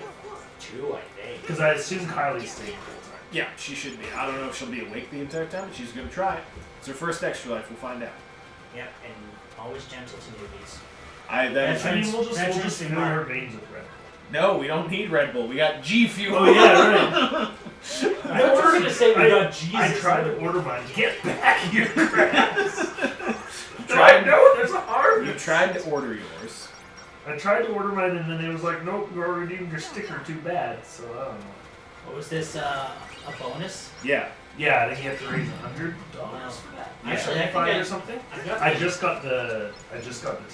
2, I think. Because I assume Kylie's staying the whole time. Yeah, she should be. I don't know if she'll be awake the entire time, but she's going to try it. It's her first extra life. We'll find out. Yep, and always gentle to newbies. I mean, we'll just Veterans fill Mark. our veins with Red Bull. No, we don't need Red Bull. We got G Fuel. Oh, yeah, right. I thought you were going to say we got Jesus. I tried to order mine. Get back here, Grass. No, there's a harvest. You tried to order yours. I tried to order mine, and then it was like, nope, you already redeemed your sticker. Too bad. So I don't know. What was this, a bonus? Yeah. Yeah, I think you have to raise $100 for that. Actually, I think 75 I- or something. got I just got the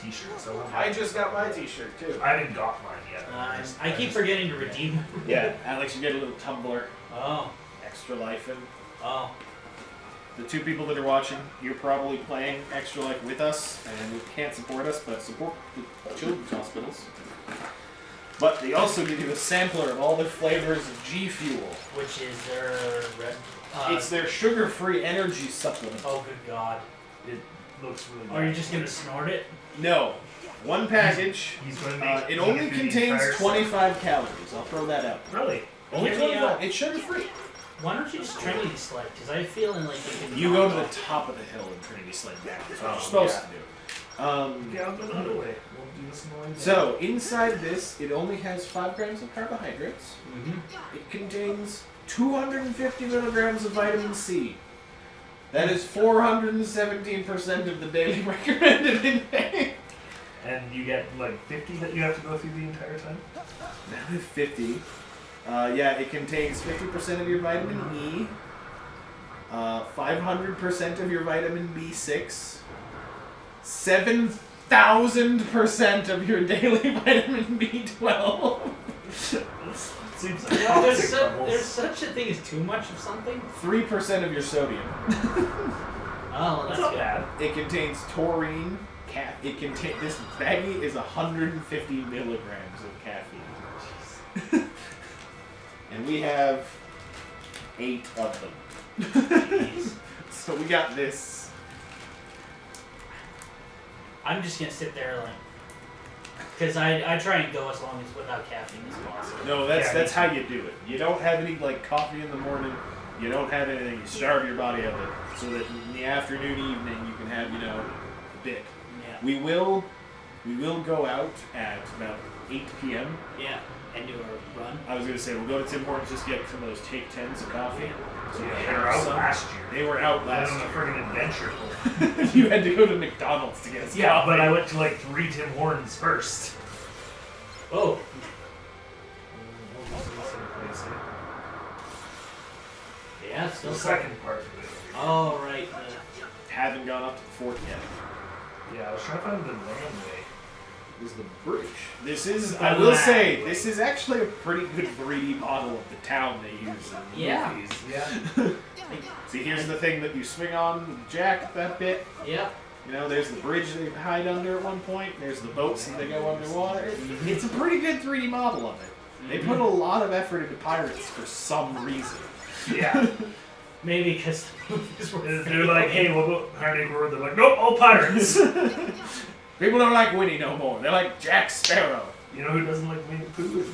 T-shirt. So I just got my T-shirt too. I haven't got mine yet. I keep forgetting to redeem them. Yeah, Alex, you get a little tumbler, Oh, extra life in. oh. The 2 people that are watching, you're probably playing Extra Life with us, and you can't support us, but support the children's hospitals. But they also give you a sampler of all the flavors of G Fuel. Which is their red... It's their sugar-free energy supplement. Oh, good God. It looks really good. Are you just going to snort it? No. One package. He's going to make It only through the contains entire 25 calories. I'll throw that out. Really? Only Give me 25. It's sugar-free. Why don't you just Trinity Sled? Because I'm feeling like you can... You go to the top of the hill and Trinity Sled down. That's what you're supposed to do. Yeah, I'll go the other way. We'll do this in the way. So, inside this, it only has 5 grams of carbohydrates. Mm-hmm. It contains 250 milligrams of vitamin C. That is 417% of the daily recommended intake. And you get like 50 that you have to go through the entire time? Now 50. Yeah, it contains 50% of your vitamin E, 500% of your vitamin B6, 7,000% of your daily vitamin B12. Seems like There's, toxic bubbles. there's such a thing as too much of something? 3% of your sodium. Oh, That's that's not good. bad. It contains taurine. This baggie is 150 milligrams of caffeine. And we have 8 of them. Jeez. So we got this. I'm just going to sit there like... Because I try and go as long as without caffeine as possible. No, that's Yeah, that's how you do it. You don't have any like coffee in the morning. You don't have anything. You starve your body of it, so that in the afternoon, evening, you can have a bit. Yeah. We will go out at about 8 p.m. Yeah. And do a run. I was gonna say we'll go to Tim Hortons just get some of those take 10s of coffee. So Yeah, we they were have out some. last year. They were out I last was on a year. friggin' adventure. You had to go to McDonald's to get us Yeah, coffee. but I went to like 3 Tim Hortons first. Oh. Yeah, it's still The second part of it. Oh, right. Haven't gone up to the fort yet. Yeah, I was trying to find the runway. Is the bridge. This is, The I will land. say, this is actually a pretty good 3D model of the town they use in the Yeah. movies. Yeah. See, here's the thing that you swing on with Jack, that bit. Yep. There's the bridge they hide under at one point. There's the boats that they go underwater. It's a pretty good 3D model of it. They put a lot of effort into pirates for some reason. Yeah. Maybe because the movies were They're like, hey, what about Pirates World? They're like, nope, all pirates. People don't like Winnie no more. They like Jack Sparrow. You know who doesn't like Winnie the Pooh? Is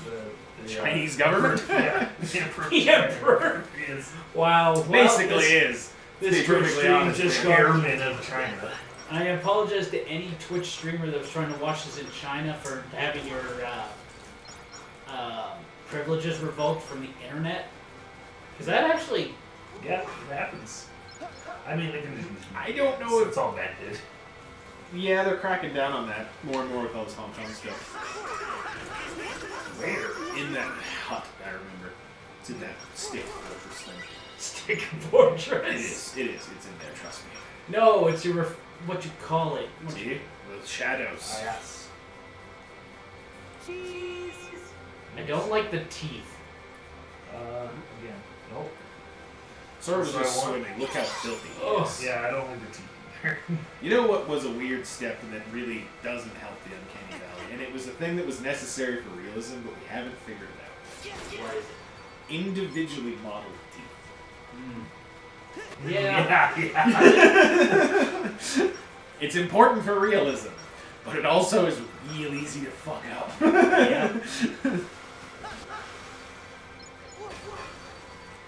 the Chinese government? Yeah. The Emperor. The Emperor. He is Wow. Well, Basically this- is. This To be Twitch perfectly stream honest just with you. got... Chairman of China. I apologize to any Twitch streamer that was trying to watch this in China for having your privileges revoked from the internet. Because that actually... Yeah, it happens. I mean, they can just use I don't know if... it's all vented. Yeah, they're cracking down on that more and more with all this Hong Kong stuff. Where? In that hut, I remember. It's in that stick fortress thing. Stick fortress. It is. It's in there, trust me. No, it's your... what you call it. See? With shadows. Yes. I don't like the teeth. Again, nope. Sort of So just I want- swimming. Look how filthy he Oh. is. Yeah, I don't like the teeth. there. You know what was a weird step that really doesn't help the Uncanny Valley? And it was a thing that was necessary for realism, but we haven't figured it out. What is it? Individually modeled teeth. Yeah. It's important for realism, but it also is real easy to fuck up. Yeah.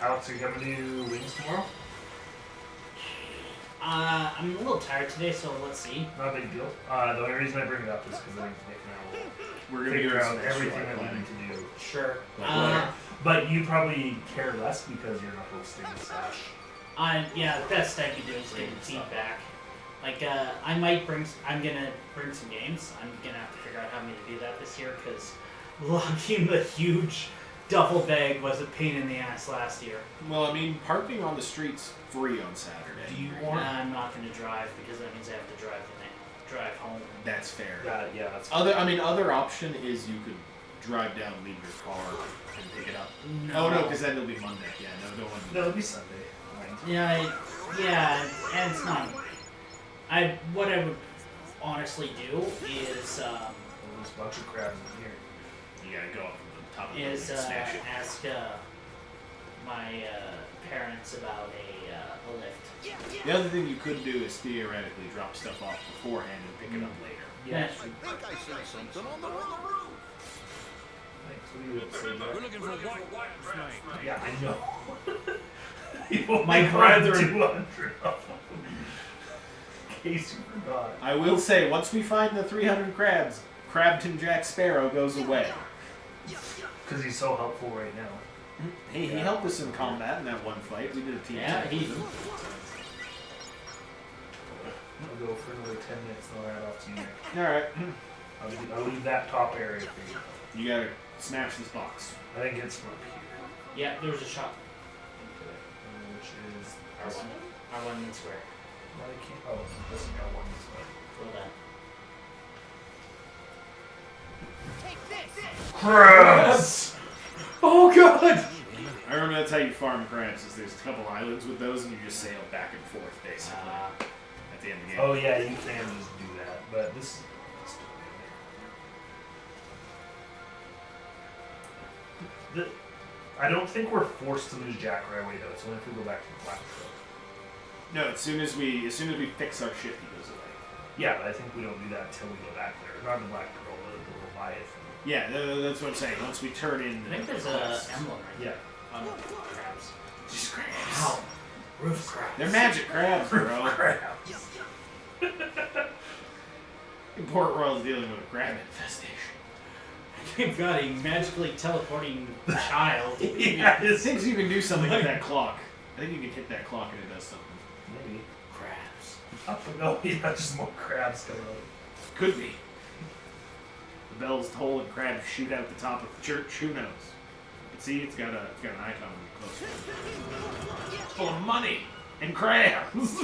Alex, are you coming to Wings tomorrow? I'm a little tired today, so let's see. Not a big deal. The only reason I bring it up is because I think Nick and I will We're gonna figure do out some extra everything that we planning. need to do. Sure. But you probably care less because you're not hosting the Slash. Yeah, the best I could do is get the team back. Like, I'm gonna bring some games. I'm gonna have to figure out how I'm gonna do that this year, because lugging the huge duffel bag was a pain in the ass last year. Well, I mean, parking on the street's free on Saturday. Do you And want? I'm not gonna drive, because that means I have to drive home. That's fair. Yeah, that's Other option is you could drive down, leave your car, and pick it up. No. Oh no, because then it'll be Monday. Yeah, no, don't want to. No, it'll be Sunday. Right. Yeah, and it's not. What I would honestly do is There's a bunch of crabs in here. You gotta go up from the top of the is building and smash it. ask my parents about a lift. The other thing you could do is theoretically drop stuff off beforehand and pick it up later. Yeah. I think I see something on the roof. Thanks. What do you have to say, Jack? We're looking for a white snake. Yeah, I know. You only My grabbed brother- 200 of them. In case you forgot. I will say, once we find the 300 crabs, Crabton Jack Sparrow goes away. Because he's so helpful right now. He helped us in combat in that one fight. We did a team Yeah, fight he. with him. I'll go for another 10 minutes and I'll add off to you, Nick. Alright. I'll leave that top area for you. You gotta smash this box. I think it's from up here. Yeah, there was a shot. Which is R1. R1 means square. Well, I can't. Oh, it doesn't got one this way. Well done. Crabs! Oh god! I remember that's how you farm crabs, is there's a couple islands with those and you just sail back and forth, basically, at the end of the game. Oh yeah, you can just do that, but this. I don't think we're forced to lose Jack right away though. It's only if we go back to the Black Pearl. No, as soon as we fix our ship, he goes away. Yeah, but I think we don't do that until we go back there. Not the Black Pearl, the Leviathan. Yeah, that's what I'm saying. Once we turn in I think there's the a quest. emblem right Yeah. on the crabs. Just crabs. Wow. Roof crabs. They're magic crabs, bro. Crabs. Port Royal's dealing with a crab infestation. They've got a magically teleporting child. Yeah, It thinks you can do something with that clock. I think you can hit that clock and it does something. Maybe. Crabs. Oh yeah, just more crabs coming out. Could be. The bell's toll and crabs shoot out the top of the church. Who knows? But see, it's got an icon close to it. It's full of money and crabs.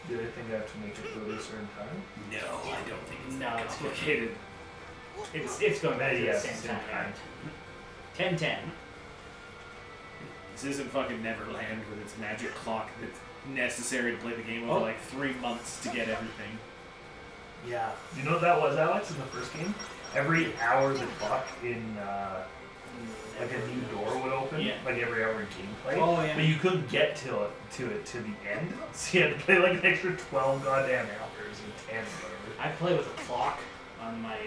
Did I think I have to make it through a certain time? No, I don't think it's No, that it's complicated. It's going back to the Yes, same same time. time. 10-10. This isn't fucking Neverland with its magic clock that's necessary to play the game over like 3 months to get everything. Yeah. You know what that was, Alex, in the first game? Every hour the clock in like a new door would open, Yeah. like every hour in gameplay. Oh, yeah. But you couldn't get to it to the end, so you had to play like an extra 12 goddamn hours or 10 or whatever. I play with a clock on my.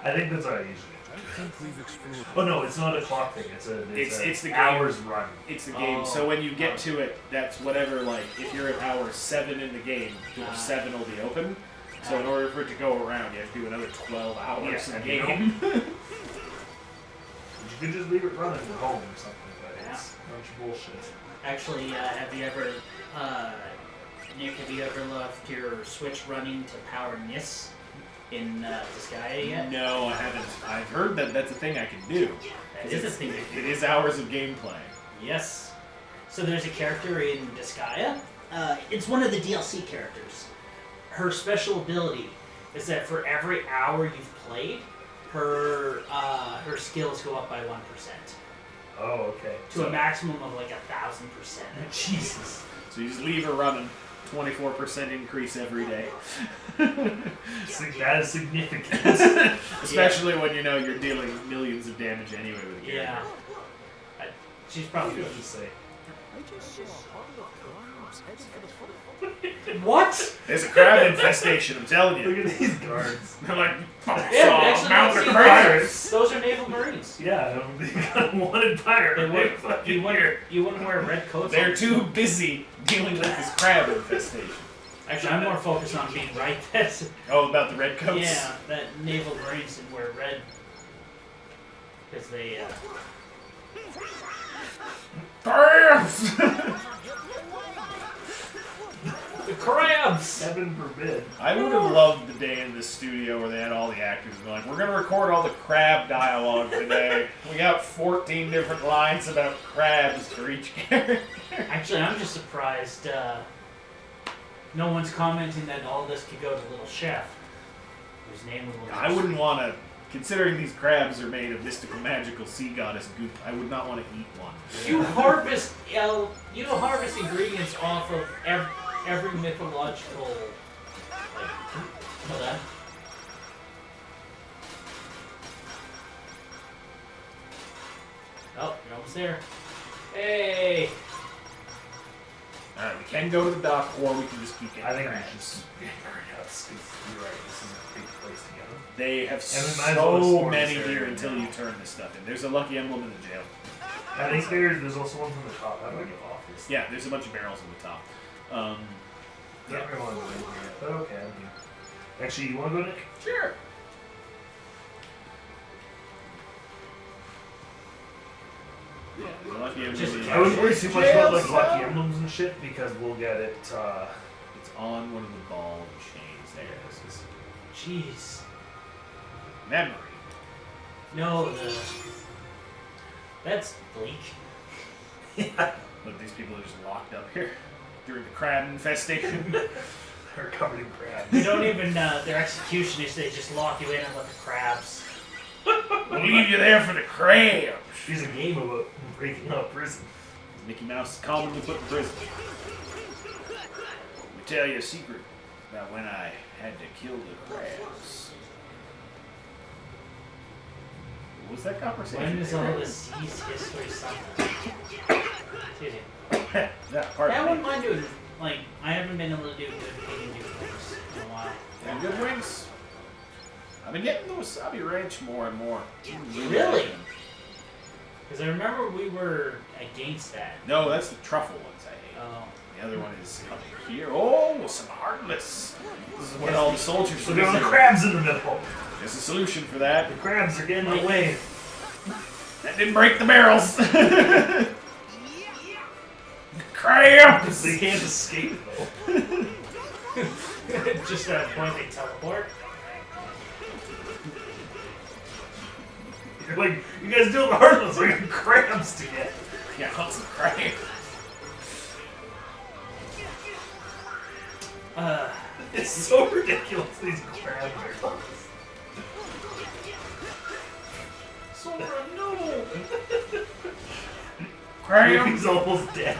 I think that's what I usually do. I think we've explored. Oh no, it's not a clock thing. It's It's the game. hours run. It's the game. Oh. So when you get to it, that's whatever. Like if you're at hour 7 in the game, door 7 will be open. So in order for it to go around, you have to do another 12 hours in the you game. You could just leave it running at home or something, but it's a bunch of bullshit. Actually, have you ever, Nick? Have you ever left your Switch running to power NIS in Disgaea yet? No, I haven't. I've heard that that's a thing I can do. That is a thing. It is hours of gameplay. Yes. So there's a character in Disgaea. It's one of the DLC characters. Her special ability is that for every hour you've played, her skills go up by 1%. Oh, okay. to a maximum of like 1,000%. Jesus. So you just leave her running. 24% increase every day. That is significant. Especially when you know you're dealing millions of damage anyway with a character. Yeah. She's probably What to say? I just saw a huddle of crabs headed for the foot. What? There's a crab infestation, I'm telling you. Look at these guards. They're like, Yeah, actually, mount no, of see, crabs. those are naval marines. Yeah, they got a wanted pirate. You wouldn't wear red coats. They're too busy dealing with this crab infestation. Actually, I'm more focused on being right. That's Oh, about the red coats? yeah. That naval marines didn't wear red because they. Crabs! The crabs. Heaven forbid. I would have loved the day in the studio where they had all the actors and be like, we're going to record all the crab dialogue today. We got 14 different lines about crabs for each character. Actually, I'm just surprised no one's commenting that all this could go to Little Chef, whose name was Little I wouldn't want to, considering these crabs are made of mystical, magical sea goddess goop, I would not want to eat one. You harvest ingredients off of every mythological. Like, you know that? Oh, you're almost there. Hey. All right, we can go to the dock, or we can just keep getting I think we crabs. should just get crabs. You're right. This is a big place to get them. They have And we might as well so explore many this here area until now. you turn this stuff in. There's a lucky emblem in the jail. I think there's also ones on the top. How do I get off this? Yeah, there's a bunch of barrels on the top. I don't really want to go in here yet, but okay, I'm here. Actually, you want to go, Nick? Sure. Yeah, there's a lucky emblem. Just- in the I wouldn't worry too much about like jail lucky cell. emblems and shit because we'll get it. It's on one of the ball and chains. There it is. Jeez. Memory. No, that's bleak. Look, these people are just locked up here during the crab infestation. They're covered in crabs. They don't even, their executioners, they just lock you in and let the crabs. We'll leave you there for the crabs. There's a game about breaking out of prison. Mickey Mouse is commonly put in prison. Let me tell you a secret about when I had to kill the crabs. What was that conversation? When is all this seas history something? Excuse me. Yeah, pardon I me. wouldn't mind doing, like, I haven't been able to do good vegan new things in a while. And good wings. I've been getting the wasabi ranch more and more. Really? Because I remember we were against that. No, that's the truffle ones I hate. Oh. The other one is up here. Oh, some heartless. This is what all the soldiers So are there are the missing. crabs in the middle. There's a solution for that. The crabs are getting in the way. That didn't break the barrels. Crabs! They can't escape though. Just at a point they teleport. You're like, you guys doing the heartless. I got crabs to get. Yeah, lots of crabs. It's so ridiculous. These crabs are. Sora, no! Crabs! He's almost dead.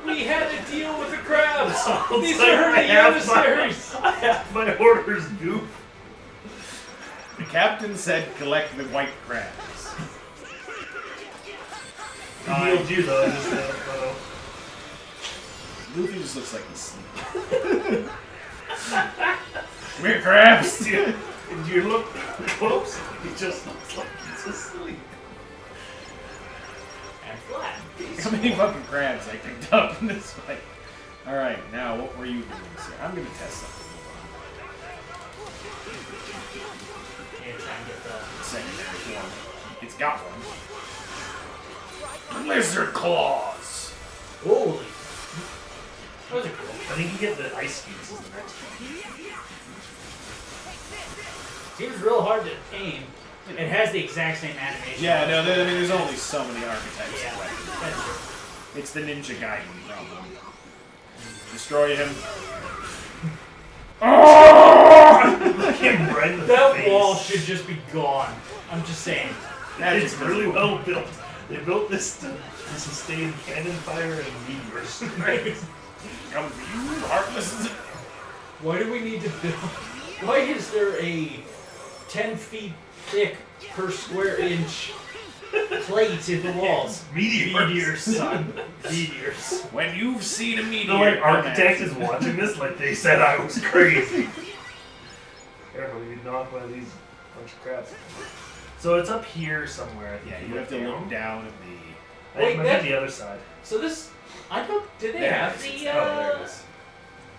We had to deal with the crabs! Oh, These it's like are I the have emissaries! I have my orders, goof. The captain said collect the white crabs. He healed you though. I just Luffy just looks like he's sleeping. Come here, crabs! If you look close, he just looks like he's asleep. And flat. How many fucking crabs I picked up in this fight? Alright, now what were you doing this year? I'm gonna test something. And try and get the... Secondary form. It's got one. Lizard claws! Holy. Those are cool. I think you get the ice cubes as the next one. Seems real hard to aim. It has the exact same animation. Yeah, no, I mean, there's only so many archetypes Yeah, of weapons. that's true. It's the Ninja Gaiden problem. Destroy him. Oh! him right in the That face. wall should just be gone. I'm just saying. It's really well built. They built this to sustain cannon fire and meteors. Come for you, Heartless. Why do we need to build? Why is there a 10 feet thick per square inch plate in the walls? Meteors. son. Meteors. When you've seen a meteor, The like architect is watching this like they said I was crazy. Careful, you knock one of these bunch of crabs. So it's up here somewhere. I think Yeah, you have to look down at the. I think Wait, might that- be the other side. So this, I don't. Did they There have it is. the? Oh, there it is.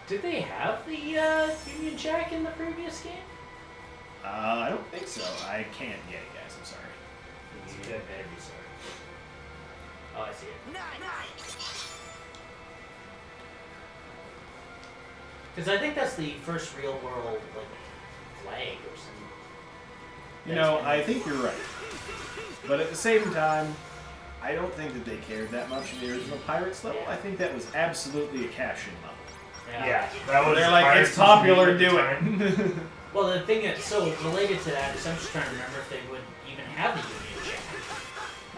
Did they have the Union Jack in the previous game? I don't think so. I can't get it, guys. I'm sorry. Okay, maybe, sorry. Oh, I see it. Because I think that's the first real world like flag or something. You know, I think you're right. But at the same time, I don't think that they cared that much in the original Pirates level. I think that was absolutely a cash-in level. Yeah, that was. They're like, Pirates it's was popular, new at do the it. time. Well, the thing is, so related to that is I'm just trying to remember if they would even have the Union Jack.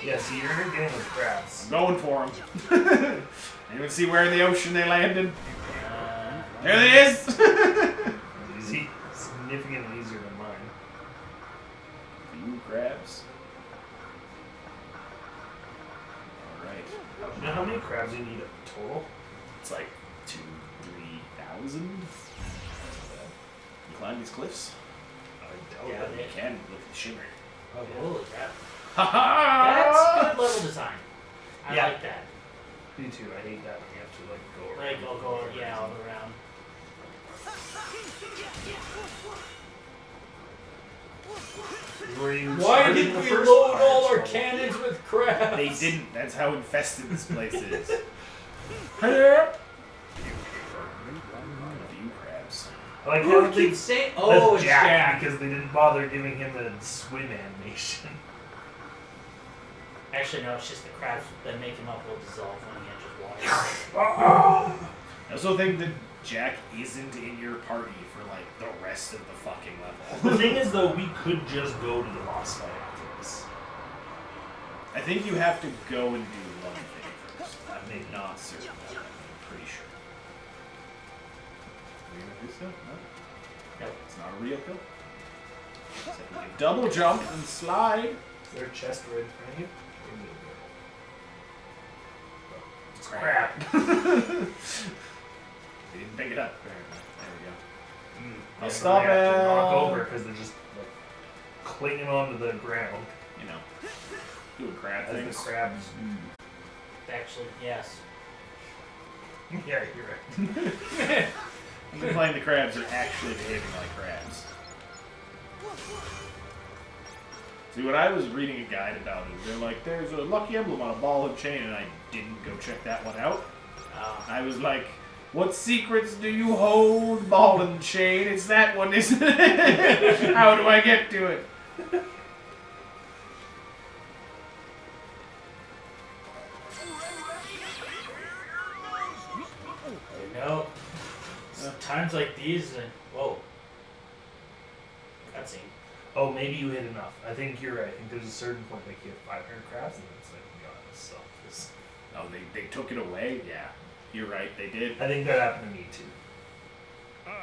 Yeah, so you're in a game with crabs. I'm going for them. Anyone see where in the ocean they landed? There it is! Easy, significantly easier than mine. Few crabs. Alright. You know how many crabs you need total? It's like 2,000-3,000. You climb these cliffs? I doubt Yeah, that. You can look at the shimmer. Oh, holy crap. Ha That's good level design. I Yeah. like that. Me too. I hate that when you have to like go around. Like, I'll go, yeah, all around. Were you Why starting did the we first load Pirates all our level? cannons with crabs? They didn't. That's how infested this place is. A few crabs. I like Who how they keeps saying, oh, it's Jack, Jack. because they didn't bother giving him a swim animation. Actually, no, it's just the crabs that make him up will dissolve when he enters water. I also think that Jack isn't in your party for like the rest of the fucking level. The thing is, though, we could just go to the boss fight after this. I think you have to go and do one thing first. I'm not certain about that. I'm pretty sure. Are we gonna do so? No? Nope. It's not a real pill. So you can double jump and slide. Is there a chest right in front of you? It's Crap. They didn't pick it up. Apparently. There we go. I'll Yeah, stop they have to knock it. over because they're just like clinging onto the ground You know, doing crab as the things. crabs. Actually, yes. Yeah, you're right. I'm implying the crabs are actually behaving like crabs. See, when I was reading a guide about it, they're like, there's a lucky emblem on a ball and chain, and I didn't go check that one out. I was like, what secrets do you hold, ball and chain? It's that one, isn't it? How do I get to it? No. Times like these, and whoa. Cutscene. Oh, maybe you hit enough. I think you're right. I think there's a certain point like you hit 500 crabs and then it's like, we got this. So this, Oh, they took it away? Yeah. You're right, they did. I think that happened to me too.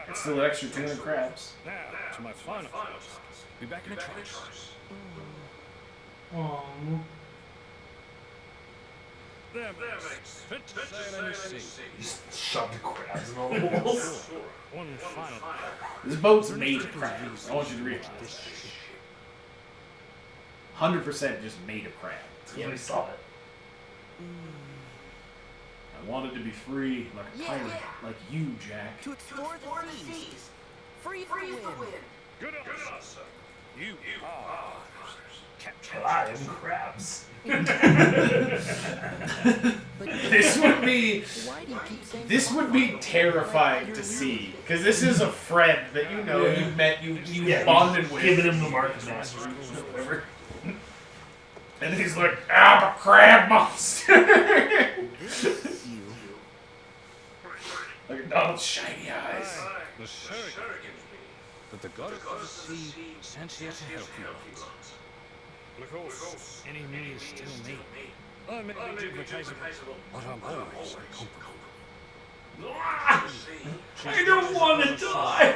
It's still an extra 200 crabs. Now, to my final task. Be back in a trice. There, mates. Fit to sail any sea. You just shove the crabs in all the walls. One final. This boat's made of crabs. I want you to realize that. 100% just made of crab. Yeah, we saw it. I wanted to be free, like a pirate, like you, Jack. To explore the seas. Free for the win. Good answer, sir. You are captured. I am crabs. This would be Why do you keep saying this would be terrifying to see, because this is a friend that you know you met, you bonded with, Giving him the mark of mastery or whatever. and he's like, I'm a crab monster. this is you? Look at Donald's shiny eyes. The surrogate. that the goddess of the sea sent here to help you lot. But of course, any me is still me. I may be duplicatable, but I'm always incomparable. I don't want to die.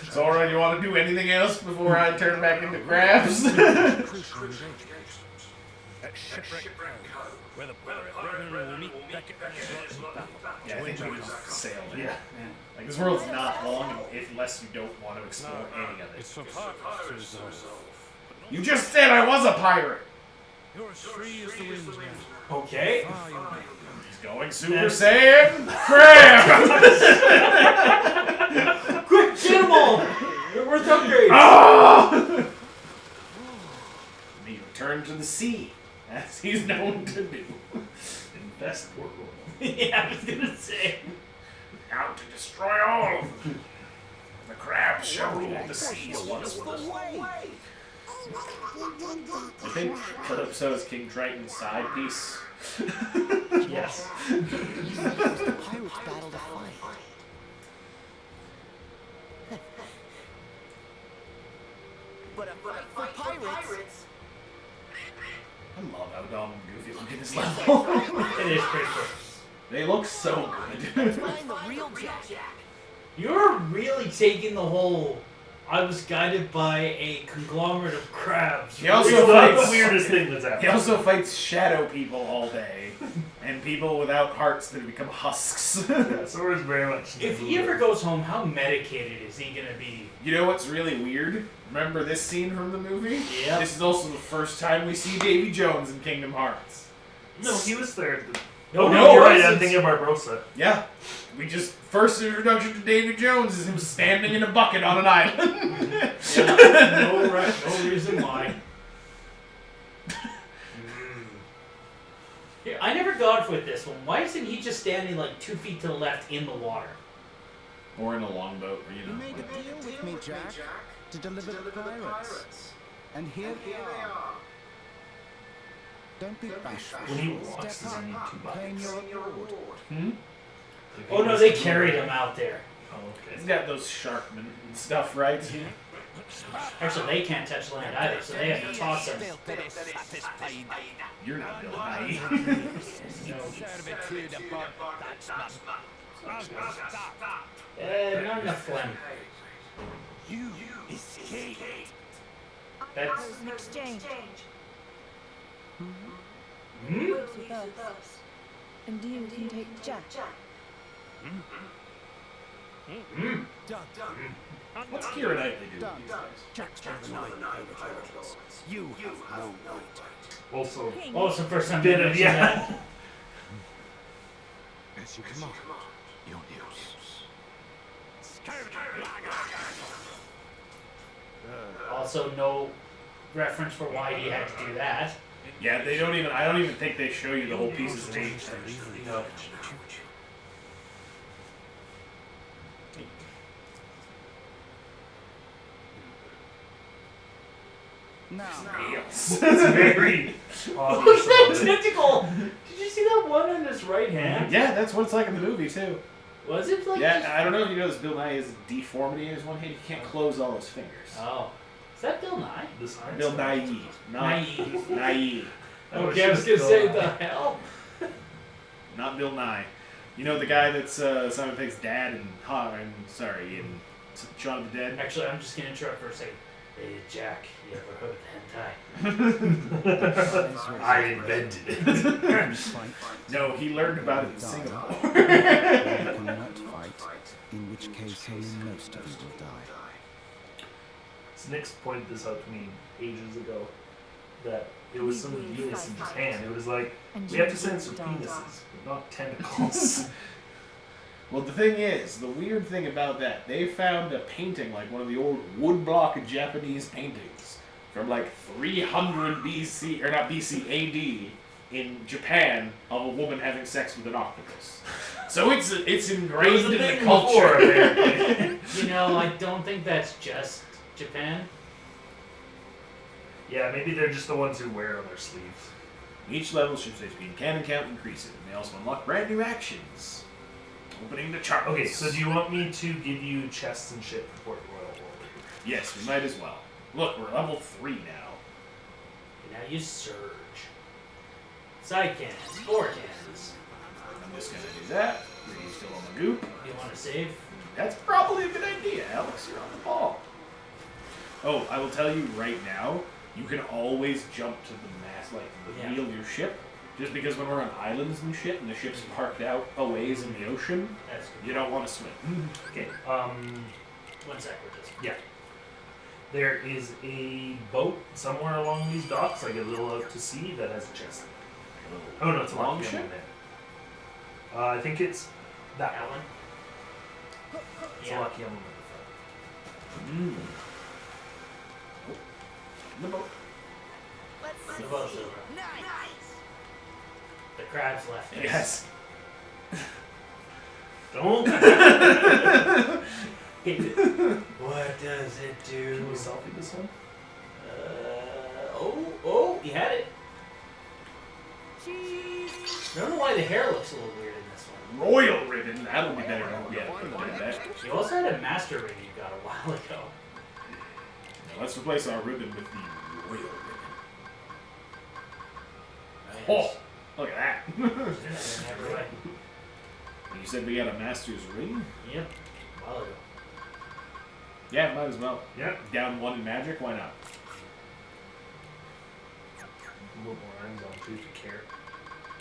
It's alright, you want to do anything else before I turn back into crabs? Crucial engagement. At Shipwreck Cove, where the pirate brethren will meet back at the slot of battle. Yeah, I think we just sailed it. Yeah. Like, this world's not long unless you don't want to explore any of it. It's for pirates to resolve. You just said I was a pirate! You're as free as the winds now. Okay. Far you may. He's going Super Saiyan Crab! Quick, get them all! They're worth upgrades. Ah! He returned to the sea, as he's known to do. Invest world. Yeah, I was gonna say. Out to destroy all of them. The crabs shall rule the seas once with us. I think Calypso's King Triton's side piece. Yes. The pirates battle to fight. But a fight for pirates. I love how dumb and goofy looking this level. It is pretty cool. They look so good. Find the real Jack. You're really taking the whole. I was guided by a conglomerate of crabs. He also It's not the fights. weirdest thing that's He happened. also fights shadow people all day, and people without hearts that become husks. Yeah, so it's very much. If he ever goes home, how medicated is he gonna be? You know what's really weird? Remember this scene from the movie? Yeah. This is also the first time we see Davy Jones in Kingdom Hearts. No, he was there. No, No, you're right. it's- I'm thinking of Barbarossa. Yeah. We just first introduction to Davy Jones is him standing in a bucket on an island. No reason why. Here, I never got with this one. Why isn't he just standing like 2 feet to the left in the water? Or in a longboat, or, you You know. made a deal with me, Jack, to deliver the pirates. And here they are. Don't be bashful. When he walks, Step does up, he need 2 claim buckets? your reward. Hmm? Oh no, they carried him out there. Oh, okay. He's got those sharkmen and stuff, right? Actually, they can't touch land either, so they have to toss him. You're not Bill Nye. Not enough phlegm. You escaped. That's. An exchange. Hmm? Works with us. And you can take Jack. Hmm? What's Keira Knightley doing Done. these days? Jack's paranoid over pirates. You have no right. Also, Oh, it's the first time bit you of mentioned that. As you command, your news. Also, no reference for why he had to do that. Yeah, they don't even. I don't even think they show you the whole pieces of age thing. No. Now, Nails. it's very Look obvious. at that about it. tentacle! Did you see that one on his right hand? Yeah, that's what it's like in the movie too. Was it like? Yeah, I don't know if you know this. Bill Nye has a deformity in his one hand. He can't close all his fingers. Oh, is that Bill Nye? The science Bill guy. Nye. Naive. Naive. Okay, I was gonna say the hell. Not Bill Nye. You know the guy that's Simon Pegg's dad in in Shaun of the Dead? Actually, I'm just gonna interrupt for a second. Hey, Jack, you ever heard of hentai? I invented it. fight. No, he learned about it in Singapore. You cannot fight, in which case only most of you will die. Nick's pointed this out to me ages ago, that it was some Venus in Japan. It was like, And we you have to censor die. penises, but not tentacles. Well, the thing is, the weird thing about that, they found a painting, like one of the old woodblock Japanese paintings from like 300 BC, or not BC, AD, in Japan, of a woman having sex with an octopus. So it's ingrained in the culture. apparently. You know, I don't think that's just Japan. Yeah, maybe they're just the ones who wear it on their sleeves. Each level should say speed cannon count increases. And they also unlock brand new actions. Opening the charts. Okay, so do you want me to give you chests and shit for Port Royal? Yes, we might as well. Look, we're level 3 now. And now you surge. Side cannons, 4 cannons. I'm just gonna do that. Reduce fill on the goop. You want to save? That's probably a good idea, Alex. You're on the ball. Oh, I will tell you right now, you can always jump to the mast, like the wheel of your ship. Just because when we're on islands and shit, and the ship's parked out a ways in the ocean, That's good. you don't want to swim. Okay. 1 sec, we're just. Yeah. There is a boat somewhere along these docks, like a little out to sea, that has a chest. Oh no, it's a long ship. I think it's that one. It's a lucky element at the front. The boat. The boat's over. The crabs left us. Yes. Don't. What does it do? Can we selfie this one? Oh, you had it. I don't know why the hair looks a little weird in this one. Royal ribbon. That'll be better than we had that. You also had a master ring you got a while ago. Now let's replace our ribbon with the royal ribbon. Nice. Oh, look at that. You said we got a master's ring? Yep, a while ago. Yeah, might as well. Yep. Down 1 in magic, why not? A little more arms on too if you care.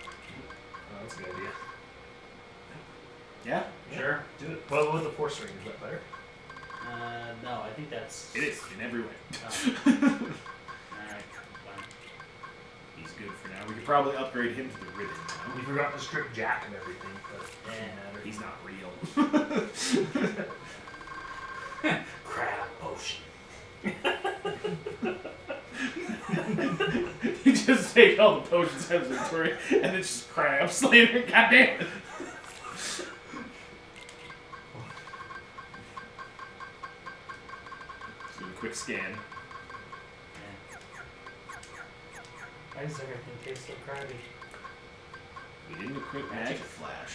Oh, that's a good idea. Yeah? Sure. Do it. Well, with the force ring, is that better? No, I think that's. It is, in every way. Alright, fine. He's good for now. We could probably upgrade him to the ribbon now. We forgot to strip Jack and everything, but it doesn't matter. He's not real. Crab potion. You just take all the potions out of his inventory and it's just crabs later. God damn it. Do a quick scan. Why does everything taste so crabby? We didn't equip magic flash.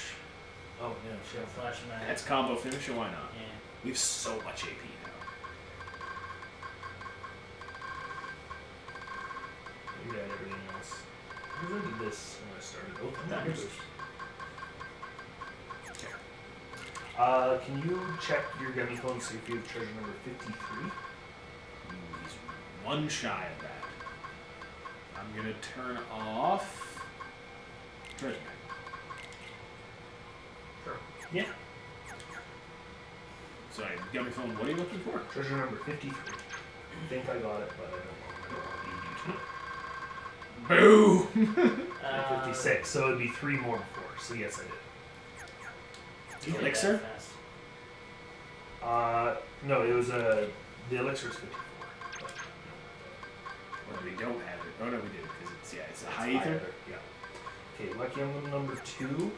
Oh, yeah, she had a flash in that. That's combo finish, or why not? Yeah. We have so much AP now. You got everything else. How did I do this when I started? Oh, Numbers. Can you check your gummy phone see if you have treasure number 53? He's 1 shy of that. I'm gonna turn off treasure map. Sure. Yeah. Sorry, gummy phone, what are you looking for? Treasure number 53. I think I got it, but I don't know. Boo! 56, so it'd be 3 more before. So yes, I did. The elixir? No, it was the elixir's 54. Well, we don't have it. Oh no, we do, because it's a high ether. Yeah. Okay, lucky emblem number 2.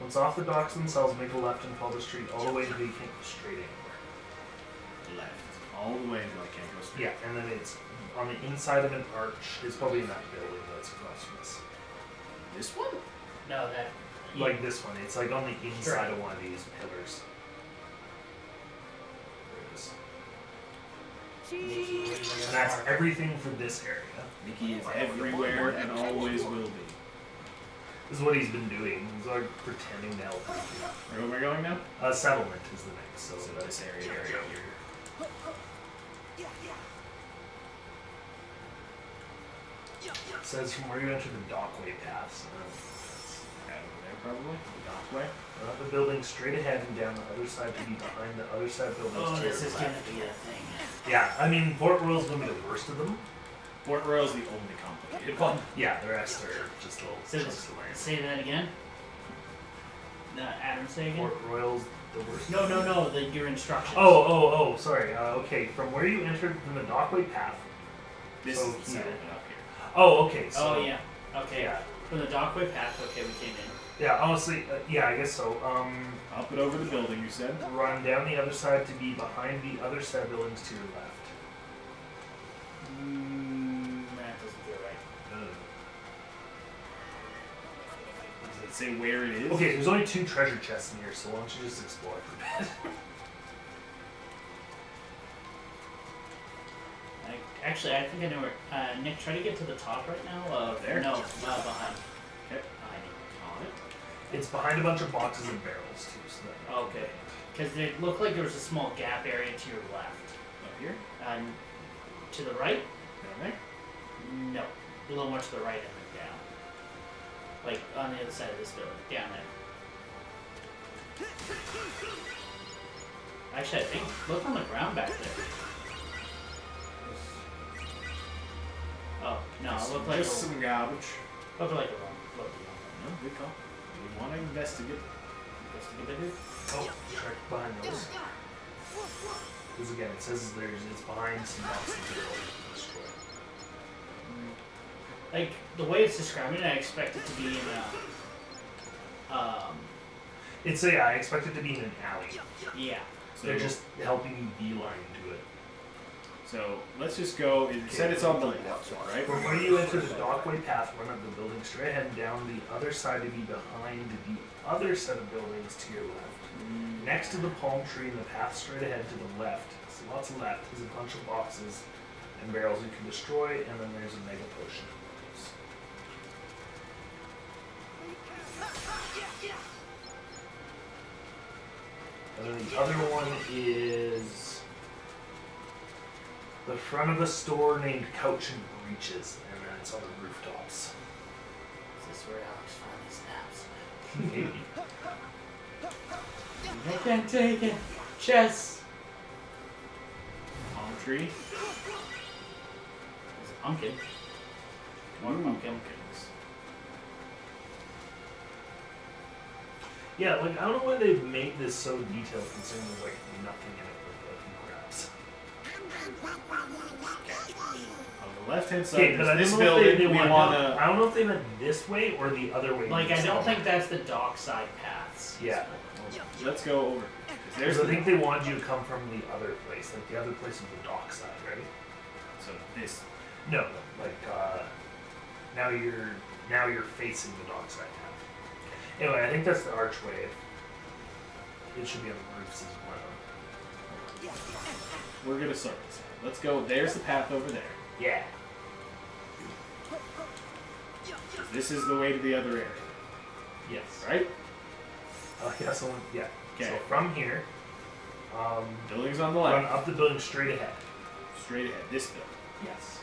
Once off the docks themselves, make a left and follow the street all the way until you can't go straight anywhere. Left. All the way until I can't go straight. Yeah, and then it's on the inside of an arch. It's probably in that building that's across from this. This one? No, that. Like this one. It's like on the inside of one of these pillars. There it is. And that's everything for this area. Mickey is everywhere and always will be. This is what he's been doing. He's like pretending to help people. Where am I going now? Settlement is the next. So This area here. It says from where you enter the dockway paths. Out over there, probably. The dockway. Up the building straight ahead and down the other side to be behind the other side buildings. Oh, to this your is left. gonna be a thing. Yeah, I mean Port Royal's gonna be the worst of them. Port Royal's the only complicated one. Yeah, the rest are just little Say, chunks of land. say that again. Adam, say again. Port Royal's the worst. No, your instructions. Oh, sorry. Okay, from where you entered from the dockway path. This So is the here. settlement up here. Oh, okay. So, Oh, yeah. Okay. Yeah. From the dockway path, okay, we came in. Yeah, honestly, yeah, I guess so. Up and over the building, you said? Run down the other side to be behind the other set of buildings to your left. That doesn't feel right. Does it say where it is? Okay, there's only 2 treasure chests in here, so why don't you just explore for a bit? Actually, I think I know where. Nick, try to get to the top right now. There? No, behind. Okay. Behind it. It's behind a bunch of boxes and barrels too. So that Okay. Because it looked like there was a small gap area to your left. Up here? And to the right? Down there? No. A little more to the right and then down. Like on the other side of this building. Down there. Actually, I think. Look on the ground back there. Oh, no, it looked like Just some garbage. looked like a wrong. Looked wrong. No, good call. We want to investigate. Investigate it. oh, right behind those. Because again, it says it's behind some boxes and barrels. Like the way it's describing it, I expect it to be in a. I expect it to be in an alley. Yeah. So, They're just helping you beeline to it. So let's just go. It said it's on the left, right? From where you enter the dockway path, run up the building straight ahead and down the other side to be behind the other set of buildings to your left. Next to the palm tree in the path straight ahead to the left, so lots of left, is a bunch of boxes and barrels you can destroy, and then there's a mega potion. And then the other one is the front of a store named Couch and Breeches, and then it's on the rooftops. Is this where Alex finally snaps? Maybe. I can't take it. Chess. Palm tree. There's a pumpkin. One pumpkin. Yeah, like, I don't know why they make this so detailed considering there's, like, nothing in it but the grabs. On the left-hand side, Okay, but I this don't know if building, they we went want down- to... I don't know if they went this way or the other way. Like, I don't think that's the dockside paths. Yeah. Let's go over. Because I think they wanted you to come from the other place. Like, the other place is the dockside, right? So this... No, like, now you're facing the dockside path. Anyway, I think that's the archway. It should be on the roofs as well. We're going to start this out. Let's go. There's the path over there. Yeah. This is the way to the other area, Yes. right? Yeah, someone, yeah. Okay. So from here, Building's on the run left. up the building straight ahead. Straight ahead. This building. Yes.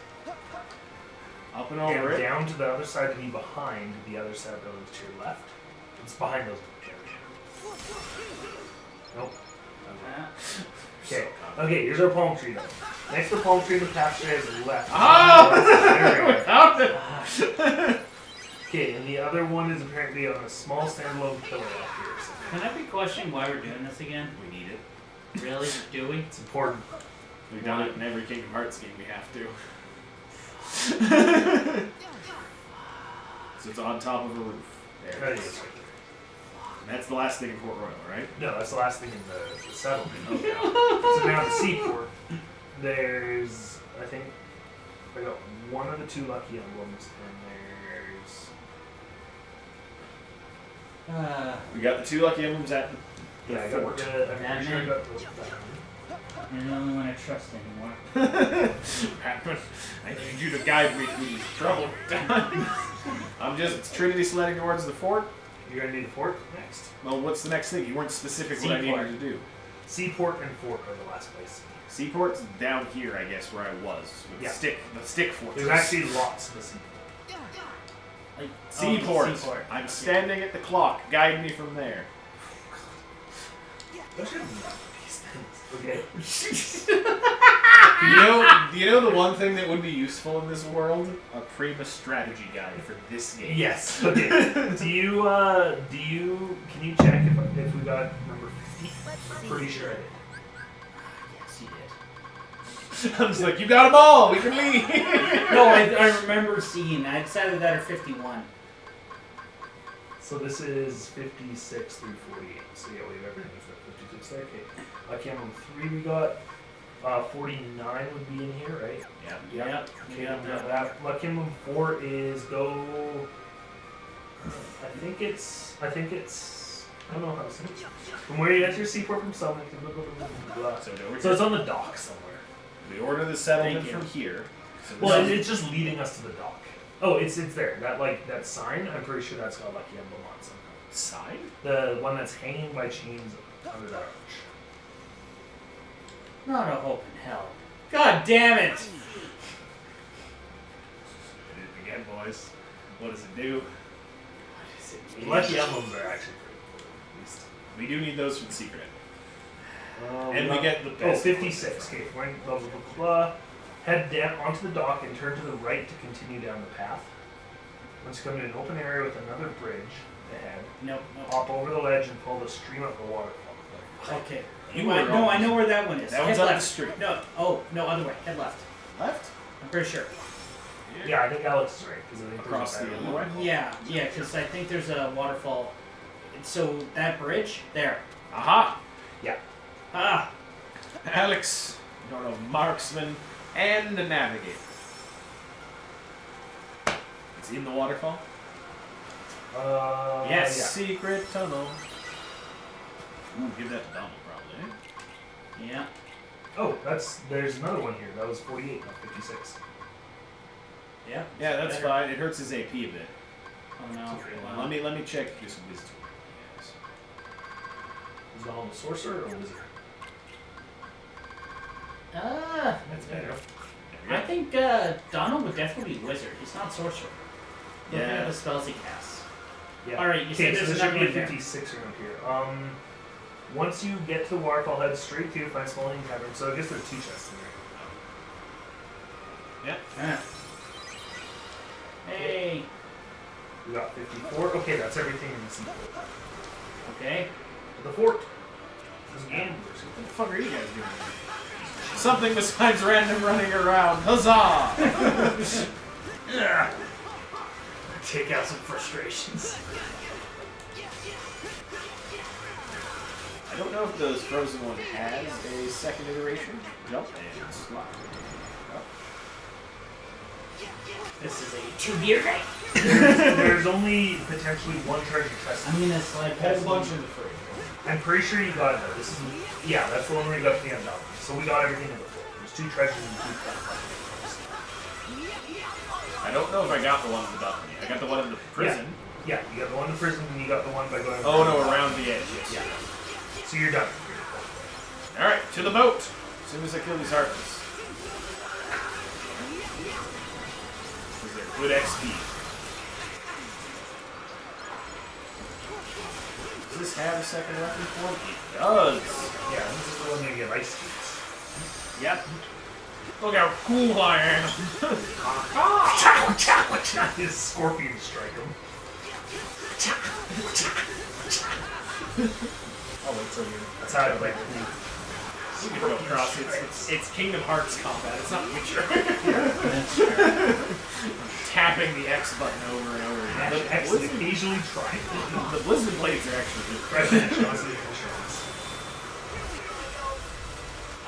Up and over And it. down to the other side to be behind the other set of buildings to your left. It's behind those buildings. Nope. Okay. Okay, here's our palm tree though. Next to the palm tree in the path straight is the left. Ah! We found it! Okay, and the other one is apparently on a small standalone pillar up here. So Can I be questioning why we're doing this again? We need it. Really? Do we? it's important. We've done it in every Kingdom Hearts game. We have to. So it's on top of a roof. There There it it is. is right there. And that's the last thing in Port Royal, right? No, that's the last thing in the settlement. So now the seaport, there's, I think, I got one of the two lucky emblems, and there's, We got the 2 lucky emblems at the yeah, I got fort. the, I'm pretty sure I got the, You're the only one I trust anymore. Batman, I need you to guide me through these troubled times. I'm just Trinity sledding towards the fort. you're gonna need the fort next. Well, what's the next thing? You weren't specific what I Seaport. needed to do. Seaport and fort are the last place. Seaport's down here, I guess, where I was. With Yeah. the stick fortress. There's actually lots of the seaport. Like, Seaport. Seaport. I'm standing at the clock. Guide me from there. Don't you have these things? Okay. You know the one thing that would be useful in this world? A Primus strategy guide for this game. Yes. Okay. Can you check if we got number 50? I'm pretty sure I did. Yes, you did. I was like, you got them all. We can leave. No, I remember seeing that. It's either that or 51. So this is 56 through 48. So yeah, we have everything except 56 there. Okay. Lucky Emblem 3 we got. 49 would be in here, right? Yeah. Yep. Okay, that. Lucky Emblem 4 is go. I think it's. I don't know how to say it. From where you enter Seaport from Summit. So, So it's on the dock somewhere. we order the settlement Thank you. from here. So Well, this is- it's just leading us to the dock. Oh, it's there. That sign. I'm pretty sure that's got a lucky emblem on somehow. side? The one that's hanging by chains under that arch. Not a hope in hell. God damn it! Hit it again, boys. What does it do? What is it? The lucky emblems are actually pretty cool. At least. We do need those for the secret. And we get the best 56. Okay, point, blah, blah, blah, blah. Head down onto the dock and turn to the right to continue down the path. Once you come to an open area with another bridge ahead, Nope. hop over the ledge and pull the stream up the waterfall. Okay. You I were know wrong. where that one is. That one's Head on the left. street. No. Oh, no, other way. Head left. Left? I'm pretty sure. Yeah, I think Alex is right because I think Across there's a the better other one. way? Yeah, because I think there's a waterfall. So that bridge there. Aha! Yeah. Ah. Alex, you're a marksman and a navigator. Is he in the waterfall? Yes. Yeah. Secret tunnel. Ooh, give that to Donald, probably. Yeah. Oh, there's another one here. That was 48, not 56. Yeah. Yeah, that's Better. fine. It hurts his AP a bit. Oh no. Let me check this wisdom. Yes. Is Donald a sorcerer or a wizard? That's There you better. go. There I we think Donald would definitely be wizard. He's not sorcerer. Looking Yeah. at the spells he casts. Yeah. All right, you said Okay, so there's there should another be a one there. 56 around here. Once you get to the waterfall, head straight to find small Indian tavern. So I guess there are two chests in there. Yeah. Ah. Hey. We got 54. Okay, that's everything in the sequel. Okay. To the fort. There's gamblers. What the fuck are you guys doing? Something besides random running around. Huzzah! Take out some frustrations. I don't know if the frozen one has a second iteration. Jump and slide. This is a 2-year night. There's only potentially one treasure chest. I'm gonna slide A past whole bunch one. in the fridge. I'm pretty sure you got it though. This is that's the one where you got the undoubted. So we got everything in the fort. There's two treasures and two chests. I don't know if I got the one in the balcony. I got the one in the prison. Yeah, you got the one in the prison and you got the one by going. Oh no, around the edge. Yes. Yeah. So you're done. All right, to the boat. As soon as I kill these Hearties. Because they're good XP. Does this have a second weapon form? It does. Yeah, this is the one where you get ice skates. Yep. Look how cool I am. His scorpion strike him. Oh, wait, so that's how I play. You can go across. It's Kingdom Hearts combat. It's not Witcher. Tapping the X button over and over again. The X is occasionally trying. The Blizzard Blades are actually good.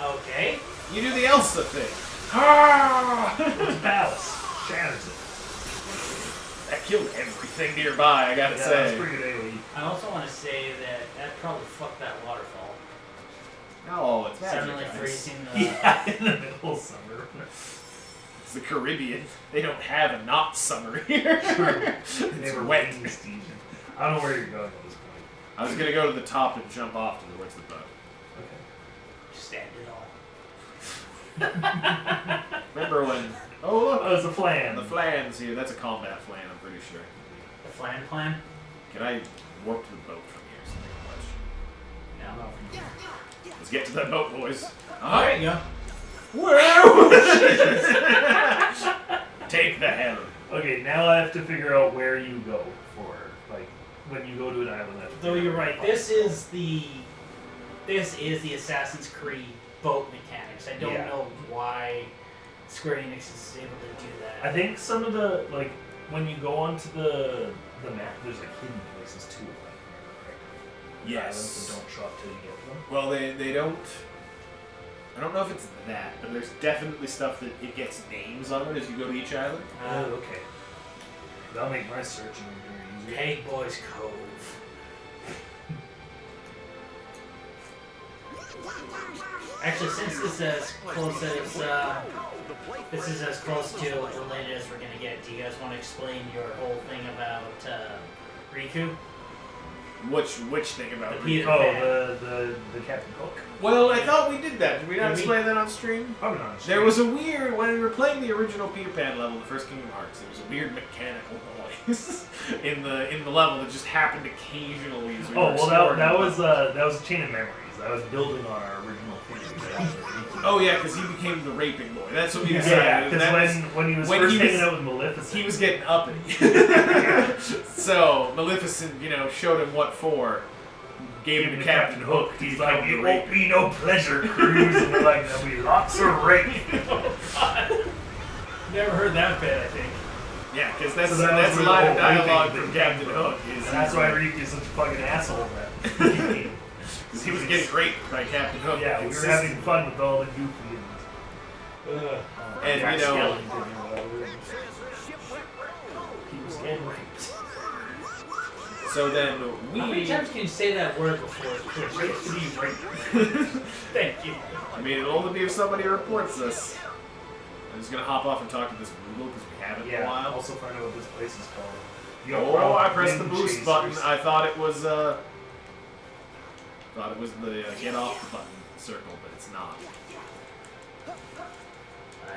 Okay. You do the Elsa thing. It's Palace. Shatters it. That killed everything nearby, I gotta Yeah, say. that's pretty good AoE. I also want to say that probably fucked that waterfall. No, it's magic. Suddenly guys. freezing the. Yeah, in the middle of summer. It's the Caribbean. They don't have a not summer here. It's Never wet. wet. I don't know where you're going at this point. I was gonna go to the top and jump off towards the boat. Okay. Stand it all. Remember when? Oh look, Oh, it's a flan. the flan's here. That's a combat flan, I'm pretty sure. The flan plan? Can I warp to the boat from here? Is the big question. No. Let's get to that boat, boys. There you go. Take the helm. Okay, now I have to figure out where you go for, like, when you go to an island. I have to Though figure you're out right, where this is the Assassin's Creed boat mechanics. I don't Yeah. know why Square Enix is able to do that. I think some of the, like, when you go onto the map, there's like hidden places too, if I remember correctly. Yes. Islands that don't show up till you get to them. Well, they don't. I don't know if it's that, but there's definitely stuff that it gets names on it as you go to each island. Oh, okay. That'll make my searching very easier. Peg Boys Cove. Actually, since this is as close as to the latest we're gonna get, do you guys want to explain your whole thing about Riku? Which thing about The Riku? Peter Oh, Pan. the Captain Hook. Well, I thought we did that. Did we not Did we? explain that on stream? Probably not. There was a weird, when we were playing the original Peter Pan level, the first Kingdom Hearts, there was a weird mechanical noise in the level that just happened occasionally as we were exploring. that was a chain of memories. I was building on our original theory. Oh yeah, because he became the raping boy. That's what we Yeah, decided. because when he was first hanging out with Maleficent, he was getting uppity. So Maleficent, showed him what for. Gave him to Captain Hook. He's like, it won't be no pleasure cruise, and we're like, there'll be lots of rape. Never heard that bit, I think. Yeah, because that's So that a was line the of whole dialogue raping from thing. Captain Hook. And that's why Riku's such a fucking asshole. He was getting raped by Captain Hook. Yeah, we were having fun with all the goofy And, Jack you know- Skellington or whatever. He was getting raped. So then How many times can you say that word before it quits? Thank you. I mean, it'll only be if somebody reports us. I'm just gonna hop off and talk to this Roogle because we haven't in a while. Also find out what this place is called. Oh, I pressed the boost Chasers. button. I thought it was the get off the button circle, but it's not.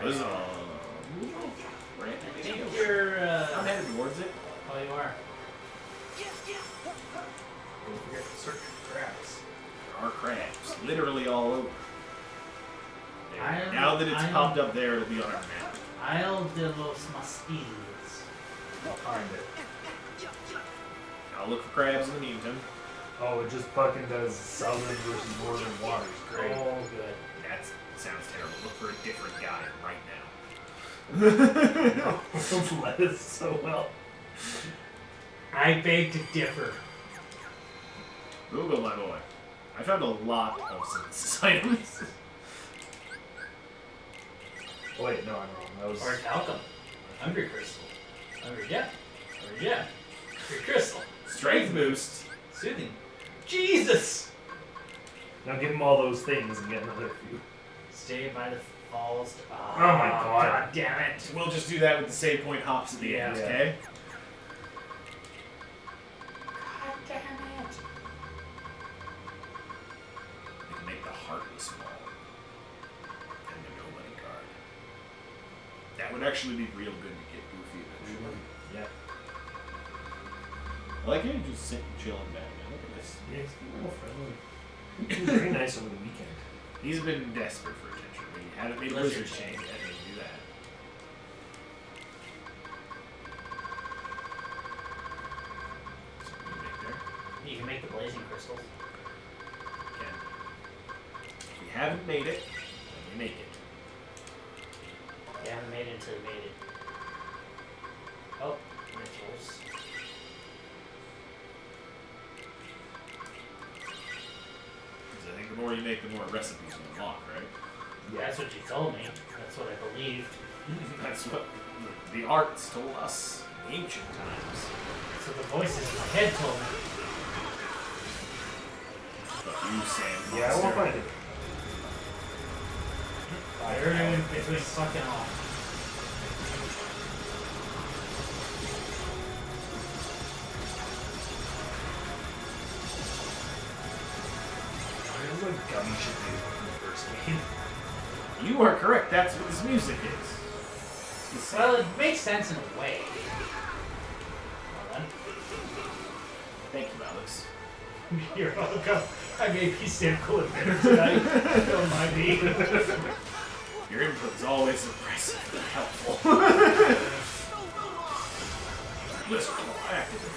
What is I think you're. I'm headed towards it. Oh, you are. Don't forget to search for crabs. There are crabs, literally all over. I'm- Now that it's I'm- popped up there, it'll be on our map. Isle de los Mosquitos. I'll find it. I'll look for crabs in the meantime. Oh, it just fucking does southern versus northern waters. Great. Oh, good. That sounds terrible. Look for a different guy right now. Lettuce so well. I beg to differ. Google, my boy. I found a lot of synthesis items. Oh, wait, no, I'm wrong. That was. Or talcum. Hungry crystal. Hungry gem. Hungry gem. Hungry crystal. Strength boost. Soothing. Jesus! Now give him all those things and get another few. Stay by the falls. Oh, my God. God damn it. We'll just do that with the save point hops at the end, Yeah. okay? God damn it. We can make the Hearties small. And the nobody card. That would actually be real good to get Goofy eventually. Yeah. I like how you just sit and chilling back now. Look at this. Yeah, he's real friendly. He was very nice over the weekend. He's been desperate for attention. He hadn't made a Blizzard Blizzard chain yet. He didn't do that. So what do you make there? You can make the blazing crystals. Can. If we haven't made it, then we make it. You haven't made it until you made it. Oh, rituals. Because I think the more you make, the more recipes you unlock, right? That's what you told me. That's what I believed. That's what the arts told us in ancient times. That's what the voices in my head told me. But you, Sam, Yeah, I won't find it. You're doing between fucking all. It was like gummy should do in the first game. You are correct. That's what this music is. It's the Well, same. it makes sense in a way. Well Thank you, Alex. then. You're welcome. I may be cynical and bitter tonight. Don't mind me. Your input is always impressive and helpful. Listen, active.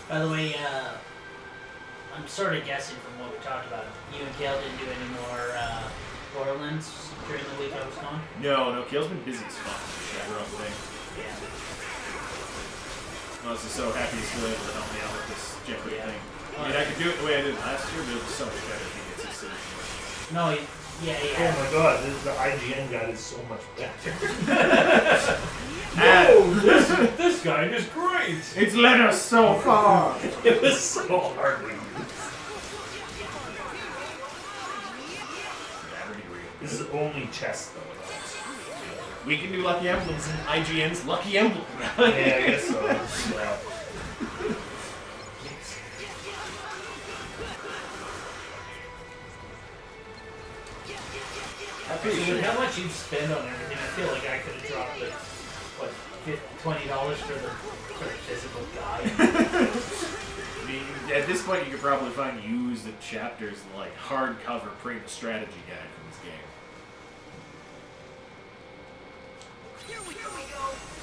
By the way, I'm sort of guessing from what we talked about. You and Kale didn't do any more Borderlands during the week I was gone? No, Kale's been busy as fuck. She had her own thing. Yeah. I was just so happy he's still able to help me out with this Jeffrey Yeah. thing. I mean, I could do it the way I did last year, but it was so much better if he gets his signature. No, Yeah, Oh yeah. my god, the IGN guide is so much better. This guy is great. It's led us so far. It was so hard to use. This is only chess though. We can do lucky emblems in IGN's lucky emblem. Yeah, I guess so. Yeah. With how much you spend on everything, I feel like I could have dropped like, what, $20 for the physical guide. I mean, at this point, you could probably find used chapters like hardcover print strategy guide from this game.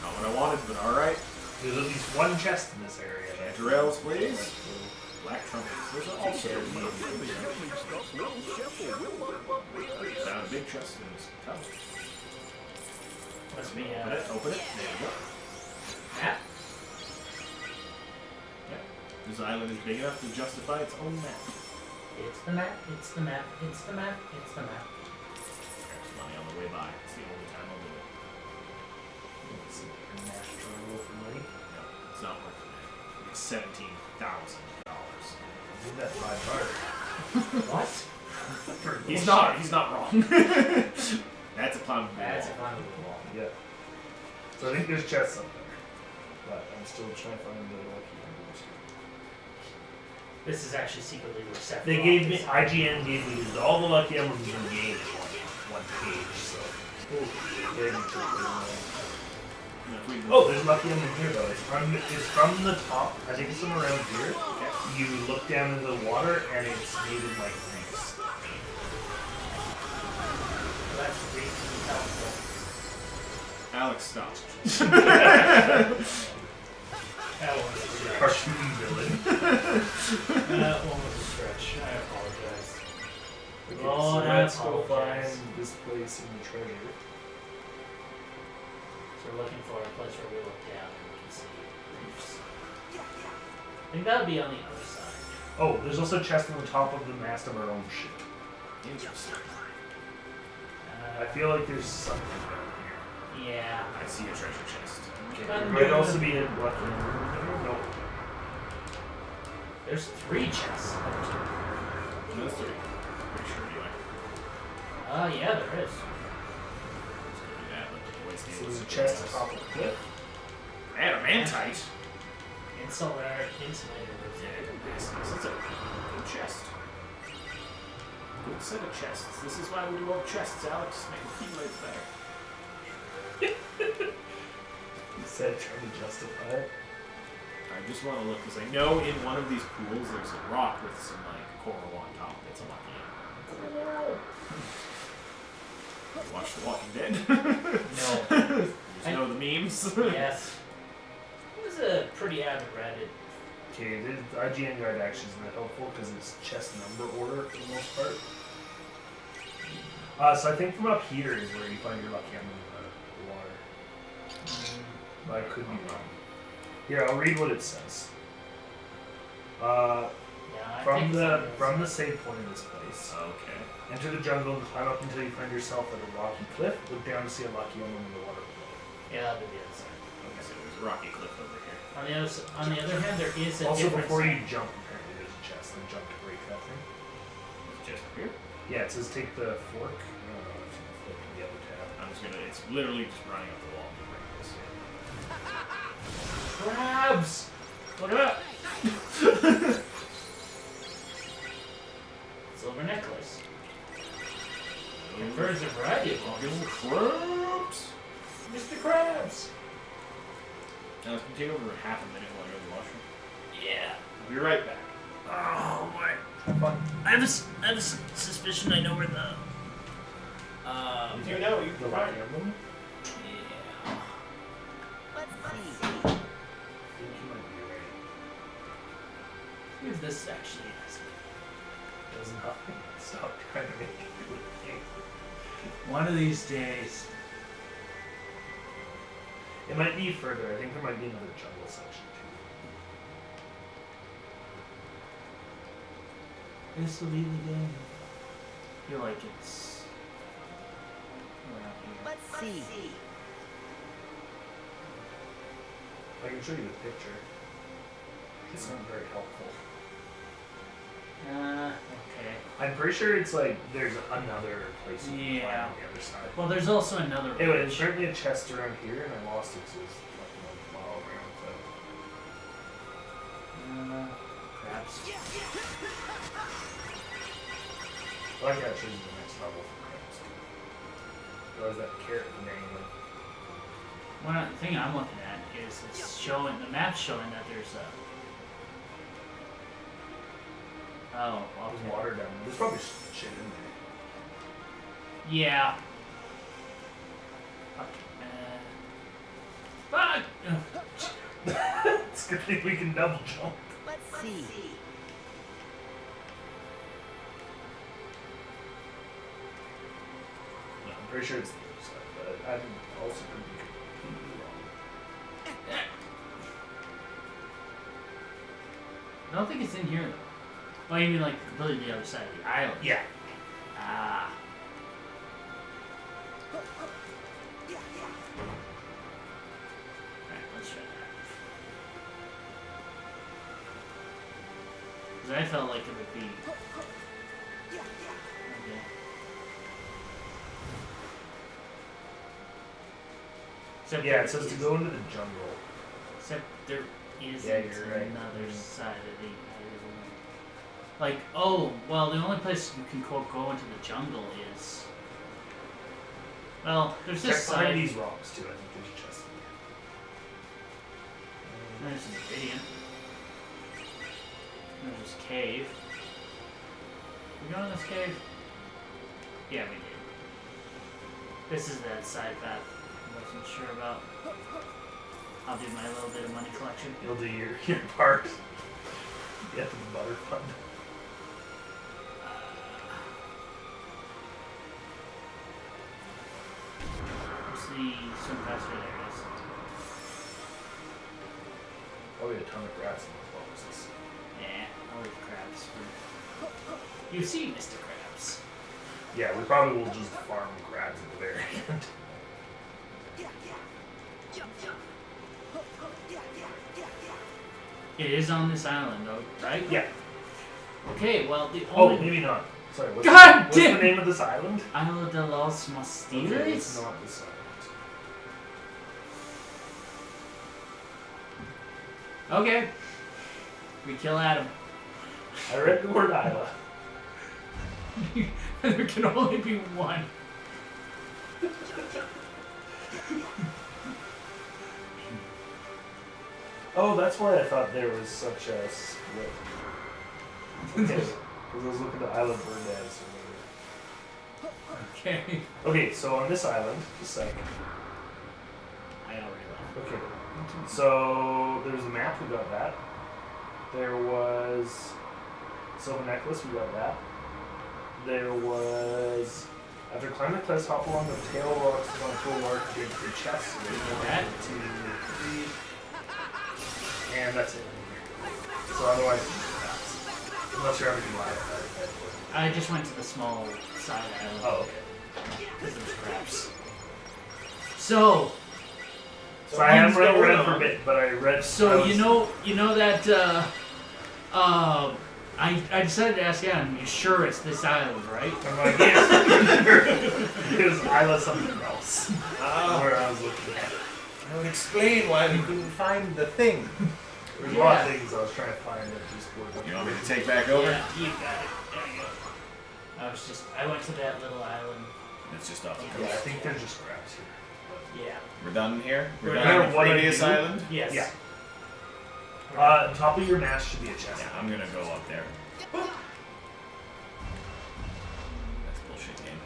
Not what I wanted, but alright. There's at least one chest in this area. Rails, please. Black trumpets. There's also found a big chest in this tower. Must be, Open it, open it. There you go. map. Yeah. This island is big enough to justify its own map. It's the map, it's the map, it's the map, it's the map. There's money on the way by. It's the only time I'll do it. It's international roll for money. No, it's not worth it. It's $17,000. Did that by barter. What? He's not wrong. That's a clown. That's a fun little wall. Yeah. So I think there's chests up there. But I'm still trying to find the lucky emblems here. This is actually secretly where Sephiroth They gave me, is. IGN gave me all the lucky emblems in the game in one page, so. Oh, there's a lucky emblem here though. It's from the top. I think it's from around here. You look down into the water and it's made in like reefs. That's really helpful. Alex, stop. That one was a stretch. Cartoon villain. That one was a stretch. I apologize. Okay, Lord, so I let's go apologize. find this place in the treasure. So we're looking for a place where we look down and we can see roofs. I think that would be on the other side. Oh, there's also a chest on the top of the mast of our own ship. Interesting. I feel like there's something down here. Yeah. I see a treasure chest. Okay, there might also be a lucky emblem. Nope. There's 3 chests. Those three. Pretty sure anyway. Yeah, there is. Let's go do that. Let the boys So deal there's a with chest something atop of the cliff. Adamantite. Insulator. Yeah, nice. That's a good chest. Good set of chests. This is why we do all chests, Alex. Make the keyblades better. He said trying to justify it. I just want to look because I know in one of these pools there's a rock with some like coral on top. It's a lucky emblem. Watch The Walking Dead. No. You know the memes. Yes. It was a pretty avid Reddit. Okay, the IGN guide actually isn't that helpful because it's chest number order for the most part. So I think from up here is where you find your lucky emblem in the water. But I could be wrong. Here, I'll read what it says. Yeah, I think From the save point of this place. Okay. Enter the jungle and climb up until you find yourself at a rocky cliff. Look down to see a lucky emblem in the water below. Yeah, that'll be the other side. Okay, so there's a rocky cliff over here. On the other hand, there is a Also, different before side. you jump, apparently there's a chest. Then jump to break that thing. Just up here. Yeah, it says take the fork. I don't know if you flip to the other tab. I'm just gonna. It's literally just running up the wall. Crabs! Look at that. Silver necklace. Confers a variety of Fucking forms. crabs. Mr. Krabs! Now, it's gonna take over half a minute while I go to the washroom. Yeah. I'll be right back. Oh boy. Have fun. I have a suspicion I know where the. If you know, you The can lucky find it. emblem? Yeah. I think you might be right. If this actually is. Doesn't nothing. Stop trying to make it. One of these days. It might be further. I think there might be another jungle section too. This will be the game. I feel like it's. see. I can show you the picture. It's not very helpful. Okay. I'm pretty sure it's like there's another place you can climb Yeah. on the other side. Well, there's also another Anyway, there's ridge. apparently a chest around here, and I lost it, so it's fucking like a mile around. Crabs. So I like how it shows you the next level for crabs too. Or is that carrot dangling? One thing I'm looking at is it's showing the map's showing that there's a. Oh, There's okay. water down there. There's probably shit in there. Yeah. Fuck. It's a good thing we can double jump. Let's see. No, I'm pretty sure it's the other side, but I'm also could be completely wrong. I don't think it's in here though. Oh, you mean like completely the other side of the island? Yeah. Ah. Alright, let's try that. Because I felt like it would be. Okay. Except Yeah, there it says to is- go into the jungle. Except there isn't Yeah, you're right. another side of the island. Like, oh, well, the only place you can quote go into the jungle is. Well, there's Check this behind side. these rocks too. I think there's a chest in There's an ingredient. There's this cave. We go in this cave? Yeah, we did. This is that side path I wasn't sure about. I'll do my little bit of money collection. there. You'll do your part. Get the butter fund. What's the swim faster? There it is. Probably a ton of grass in those boxes. Yeah, I'll leave crabs for. You see, Mr. Krabs. Yeah, we probably will just farm crabs at the very end. It is on this island, though, right? Yeah. Okay, well, the Oh, only. maybe not. Sorry, what's, God what's the damn- name of this island? Isla de los Okay, Mostillas? it's not this island. Okay. We kill Adam. I read the word Isla. There can only be one. Oh, that's why I thought there was such a split. Okay, because I was looking at Isla Verde. Okay. Okay, so on this island, just a second. I already left. Okay, so there's a map, we got that. There was Silver Necklace, we got that. There was, after climbing the cliffs, hop along the tail rocks onto a large dig for chests. So there's 1, That? 2, 3, and that's it. So otherwise, it's just crafts. Unless you're everything live. I just went to the small side island. Oh, okay. Because there's crabs. So, So I haven't what's read going Red for on? Bit, but I read. so I was- you know that, I decided to ask Adam, you sure it's this island, right? I'm like, yes. Because Isla something else. Where I was looking at. That would explain why we couldn't find the thing. There's a lot of things I was trying to find that just were. You want me to take back over? Yeah, you got it. There you go. I went to that little island. It's just off the Yeah, I coast. think there's just crabs here. Yeah. We're done here? We're We're done done. on the What I previous do- island? Yes. Yeah. Top of your mast should be a chest. Yeah, I'm gonna go up there. That's bullshit game.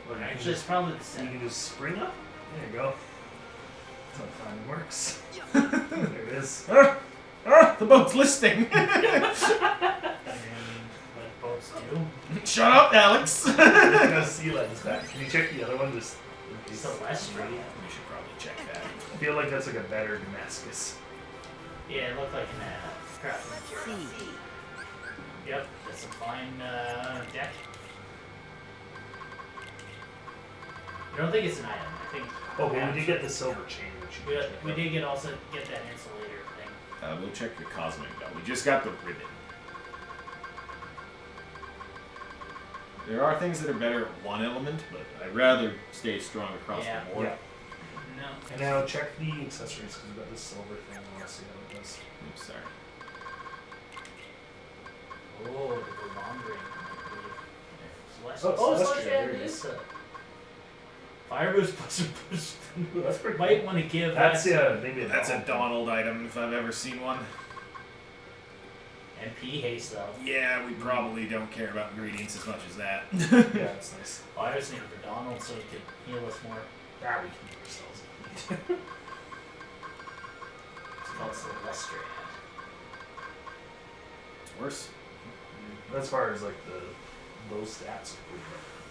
Well, you can Actually, it's just, probably the you same. can just spring up. There you go. That's how climbing works. There it is. The boat's listing! And like boats do. Shut up, Alex! There's no sea legs back. Can you check the other one just in case? Celestial. We should probably check that. I feel like that's like a better Damascus. Yeah, it looked like an crap. See. Yep, that's a fine deck. I don't think it's an item. I think. Oh, but we did get the silver chain, which you can check We out. did also get that insulator thing. We'll check the cosmic belt. We just got the ribbon. There are things that are better at one element, but I'd rather stay strong across Yeah. the board. Yeah. No. And now check the accessories because we got this silver thing. I want to see how it does. Oops, sorry. Oh, the Vermondring. Oh, Celestial. Celestial, there it is. Fire boost plus boost. Ooh, that's pretty Might cool. want to give That's that maybe a That's a Donald. Donald item if I've ever seen one. MP haste though. Yeah, we probably don't care about ingredients as much as that. Yeah, that's nice. Well, I was thinking for Donald so he could heal us more. That we can do ourselves. It's called Celestial. It's worse. As far as like the low stats.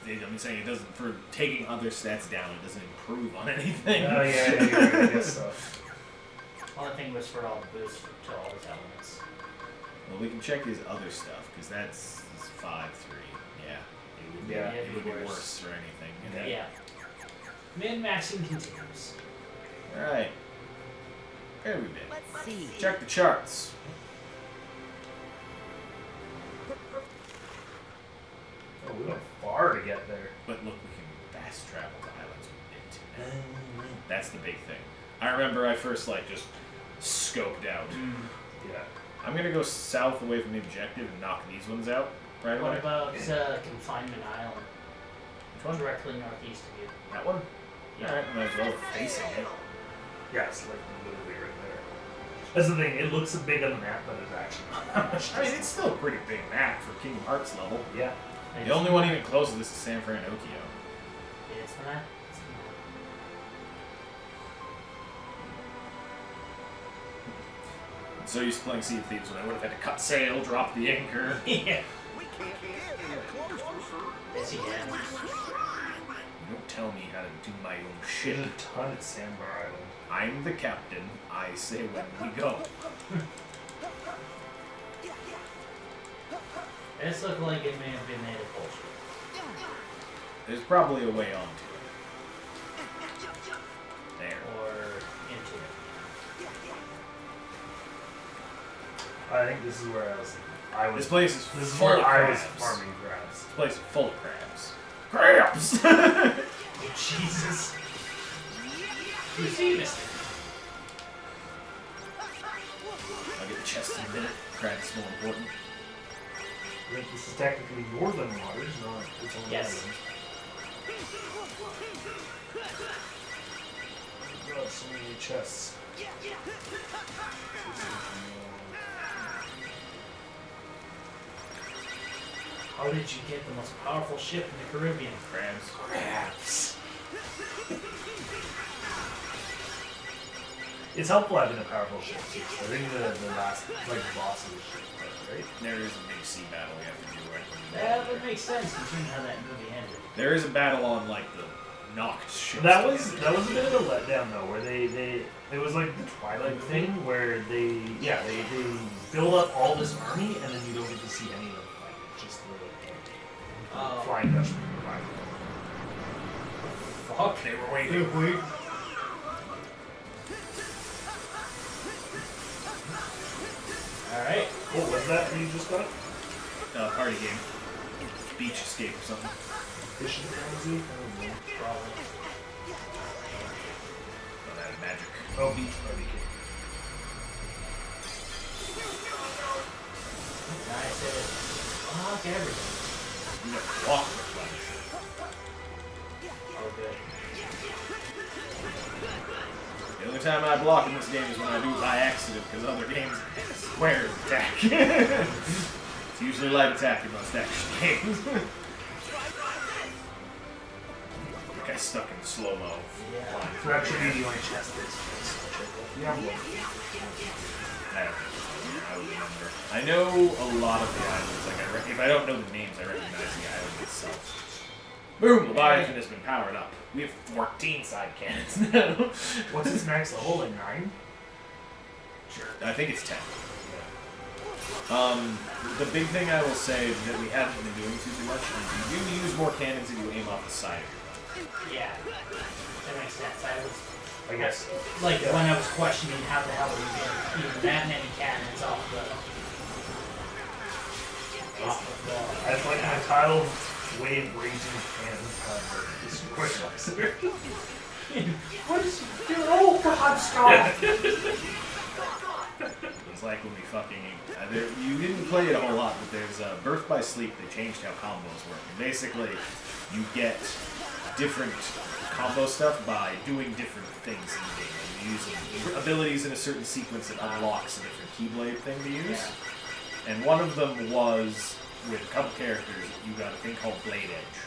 I'm saying it doesn't, for taking other stats down, it doesn't improve on anything. Oh yeah, you're right, I guess so. Well, the thing was for all the boosts to all his elements. Well, we can check his other stuff, because that's 5-3. Yeah. It would be worse for anything. You know? Yeah. Min-maxing continues. Alright. Where have we been? Let's see. Check the charts. Oh, we went far to get there. But look, we can fast travel to islands we've been to now. That's the big thing. I remember I first, just scoped out. Yeah. I'm gonna go south away from the objective and knock these ones out right away. What about Confinement Island? Which one? Directly northeast of you. That one? Yeah. Alright, might as well facing it. Yeah, it's like literally right there. That's the thing, it looks big on the map, but it's actually not that much. I mean, it's still a pretty big map for Kingdom Hearts level. Yeah. The only one even close to this is San Francisco. Yeah, it's not. It's not. So used to playing Sea of Thieves when I would have had to cut sail, drop the anchor. Yeah. We can't get any closer, sir. Yes, he can. Don't tell me how to do my own There's shit. a ton at Sandbar Island. I'm the captain. I say when we go. This looked like it may have been native culture. There's probably a way onto it. There. Or into it. I think this is where I was. This place is This is full where of I was crabs. farming crabs. This place is full of crabs. Crabs! Oh, Jesus. You see, mister. I'll get the chest in a minute. Crabs is more important. I think this is technically northern waters, not its own Yes. island. Oh, so many chests. How did you get the most powerful ship in the Caribbean? Crabs. Crabs. It's helpful having a powerful ship too. So I think the last boss of the ship, right? There is a big sea battle we have to do right when we Yeah, go. that makes sense considering how that movie ended. There is a battle on the knocked ship. That was a bit of a letdown though, where they it was like the Twilight thing where they build up all this army and then you don't get to see any of them fight. It's just the Flying Dutchman fight. Fuck, they were waiting. Alright. What was that you just got? Party game. Beach escape or something. Fishing frenzy? I don't know. Probably. Oh, that is magic. Oh, beach party game. I said, fuck everything. You gotta walk with flash. Oh, good. The only time I block in this game is when I do by accident, because other games square attack. It's usually light attack in most action games. The guy's stuck in slow-mo. Yeah. So that should be the only chest this. Yeah, well. I don't think I would remember. I know a lot of the islands. If I don't know the names, I recognize the island itself. Boom! Leviathan has been powered up. We have 14 side cannons now. What's its max level? Like 9? Sure. I think it's 10. The big thing I will say that we haven't been doing too much is you do use more cannons if you aim off the side of your boat. Yeah, that makes sense. I guess. Like when I was questioning how the hell are you getting even that many cannons off the I like my tile wave raging cannon destroy monster. What is oh god stop! It's like when we fucking you didn't play it a whole lot, but there's Birth by Sleep. They changed how combos work, and basically you get different combo stuff by doing different things in the game. And you use abilities in a certain sequence that unlocks a different Keyblade thing to use. And one of them was, with a couple characters, you got a thing called Blade Edge.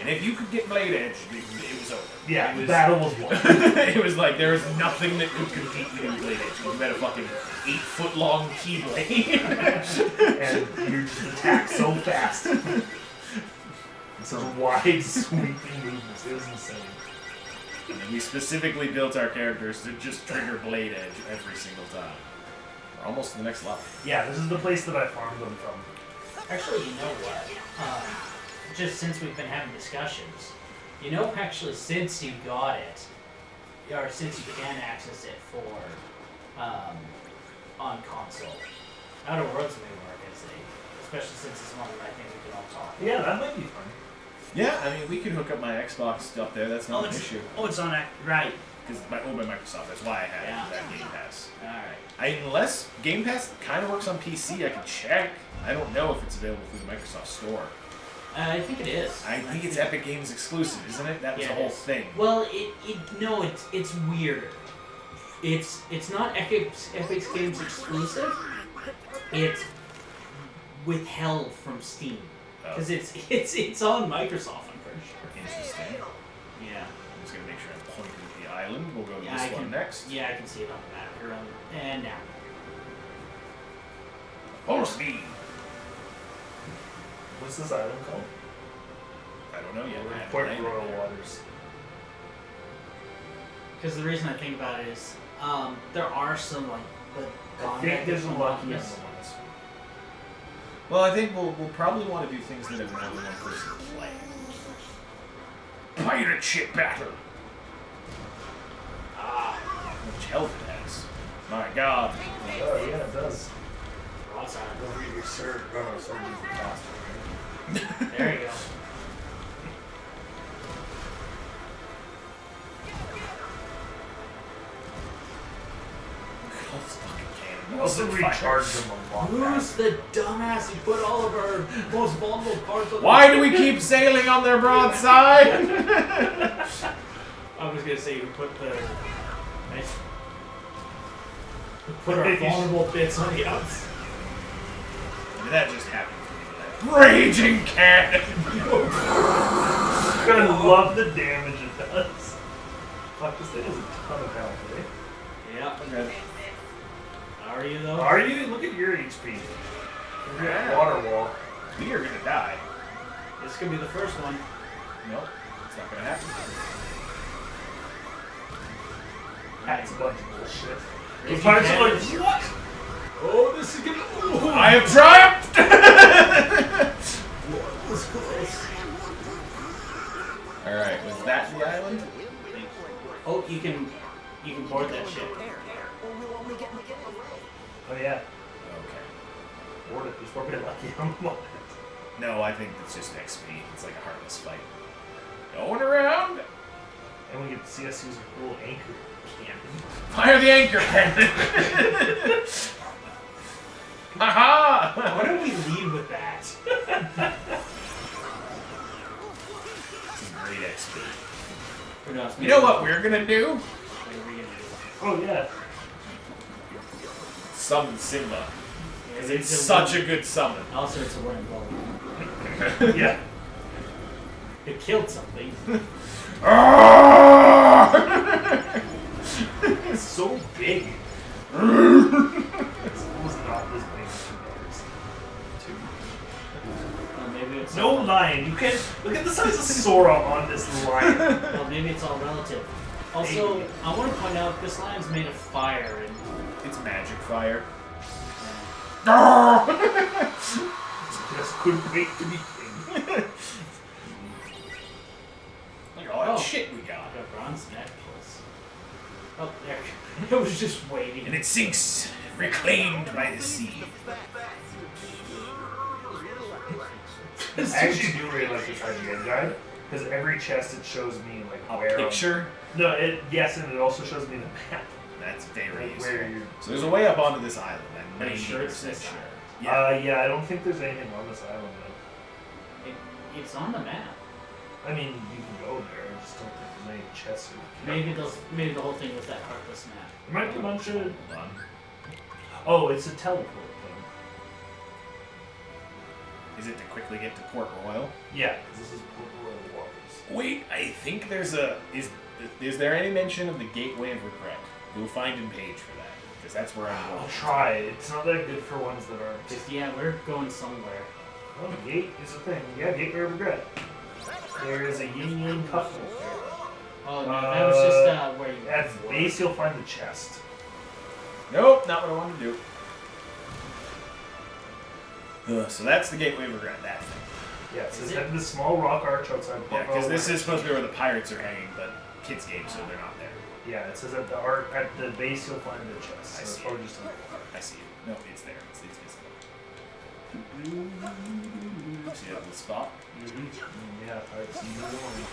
And if you could get Blade Edge, it was over. Yeah, it was, battle was won. It was like, there was nothing that could compete with Blade Edge. You had a fucking 8-foot-long Keyblade. And you just attack so fast. Such wide, sweeping movements. It was insane. And then we specifically built our characters to just trigger Blade Edge every single time. We're almost to the next level. Yeah, this is the place that I farmed them from. Actually, you know what? Just since we've been having discussions, you know, actually, since you got it, or since you can access it for on console, Outer Worlds may work as especially since it's one that I think we can all talk about. Yeah, that might be fun. Yeah, I mean, we could hook up my Xbox up there. That's not an issue. Oh, it's on right. Because by Microsoft, that's why I have that Game Pass. Alright. Unless Game Pass kind of works on PC, I can check. I don't know if it's available through the Microsoft Store. I think it is. I think it's Epic Games exclusive, isn't it? That was the whole thing. Well, no, it's weird. It's not Epic Games exclusive. It's withheld from Steam because it's on Microsoft. I'm pretty sure. Interesting. Yeah. I'm just gonna make sure I'm pointing at the island. We'll go to this one next. Yeah, I can see it on the map. You're on, and now. Full speed. What's this island called? I don't know yet. Port Royal Waters. Because the reason I think about it is, there are some like the I think there's a lucky on the ones. Well, I think we'll probably want to do things that have more than one person play. Pirate ship battle. Ah, much health it has. My God. Oh yeah, it does. Broadside. Your surge, surges are faster. There you go. Also recharge them a lot. Who's the dumbass who put all of our most vulnerable parts on Why do we keep sailing on their broadside? I was gonna say we put our vulnerable bits on the outs. I mean, that just happened to me. Raging cannon! I love the damage it does. Fuck, this thing has a ton of health, eh? Yeah. Okay. Are you though? Are you? Look at your HP. Look at that water wall. We are gonna die. This could be the first one. Nope, it's not gonna happen. That's a bunch of bullshit. Raging The pirates are like, cannons. what? Oh, this is gonna. Oh, I have triumphed! that was close. Alright, was that the island? Oh, you can board that ship. Oh yeah. Okay. Board it. Just we're pretty lucky on the moment. No, I think it's just XP. It's like a heartless fight. Going around! And we get to see us use a cool anchor cannon. Fire the anchor cannon! Haha! Why don't we lead with that? This is great XP. Who knows? You know what we're gonna do? What are we gonna do? Oh yeah. Summon Simba. Because Yeah, it's such a good summon. Also, it's a wooden ball. Yeah. It killed something. It's so big. It's almost not this big as 2 dollars. Maybe it's No lion. You can't look at the size of Sora on this lion. Well, maybe it's all relative. Also, Maybe. I want to point out this lion's made of fire, and It's magic fire. Just couldn't wait to be king. Like shit we got. Got bronze necklace. Oh, there. It was just waiting. And it sinks, reclaimed by the sea. I actually do really like this IGN guide because every chest it shows me like A where. picture? No, yes, and it also shows me the map. That's very Like useful. where you're. So there's a way up onto this island. I'm Are you sure it's 90% this sure. island? Yeah, I don't think there's anything on this island though. It's on the map. I mean, you can go there. I just don't think there's any chests. Maybe the whole thing was that Heartless map. There might be a bunch of. Hold on. Oh, it's a teleport thing. Is it to quickly get to Port Royal? Yeah, because this is Port Royal Waters. Wait, I think there's a... Is there any mention of the Gateway of Regret? Go find and page for that, because that's where I'm I'll going. try. It's not that good for ones that aren't. Just yeah, we're going somewhere. Oh, gate is a thing. Yeah, Gateway of Regret. There is a yin yang cuff right there. Oh no, that was just where you. At the base, you'll find the chest. Nope, not what I wanted to do. So that's the Gateway of Regret, that thing. Yeah, it says head to the small rock arch outside Port Yeah, because Royal this Waters. is supposed to be where the pirates are hanging, but kids' game, so they're not there. Yeah, it says at the base you'll find the chest. So I it's see probably it. just in the water. I see it. No, it's there. It's visible. See that little spot? Yeah, pirates in the morning.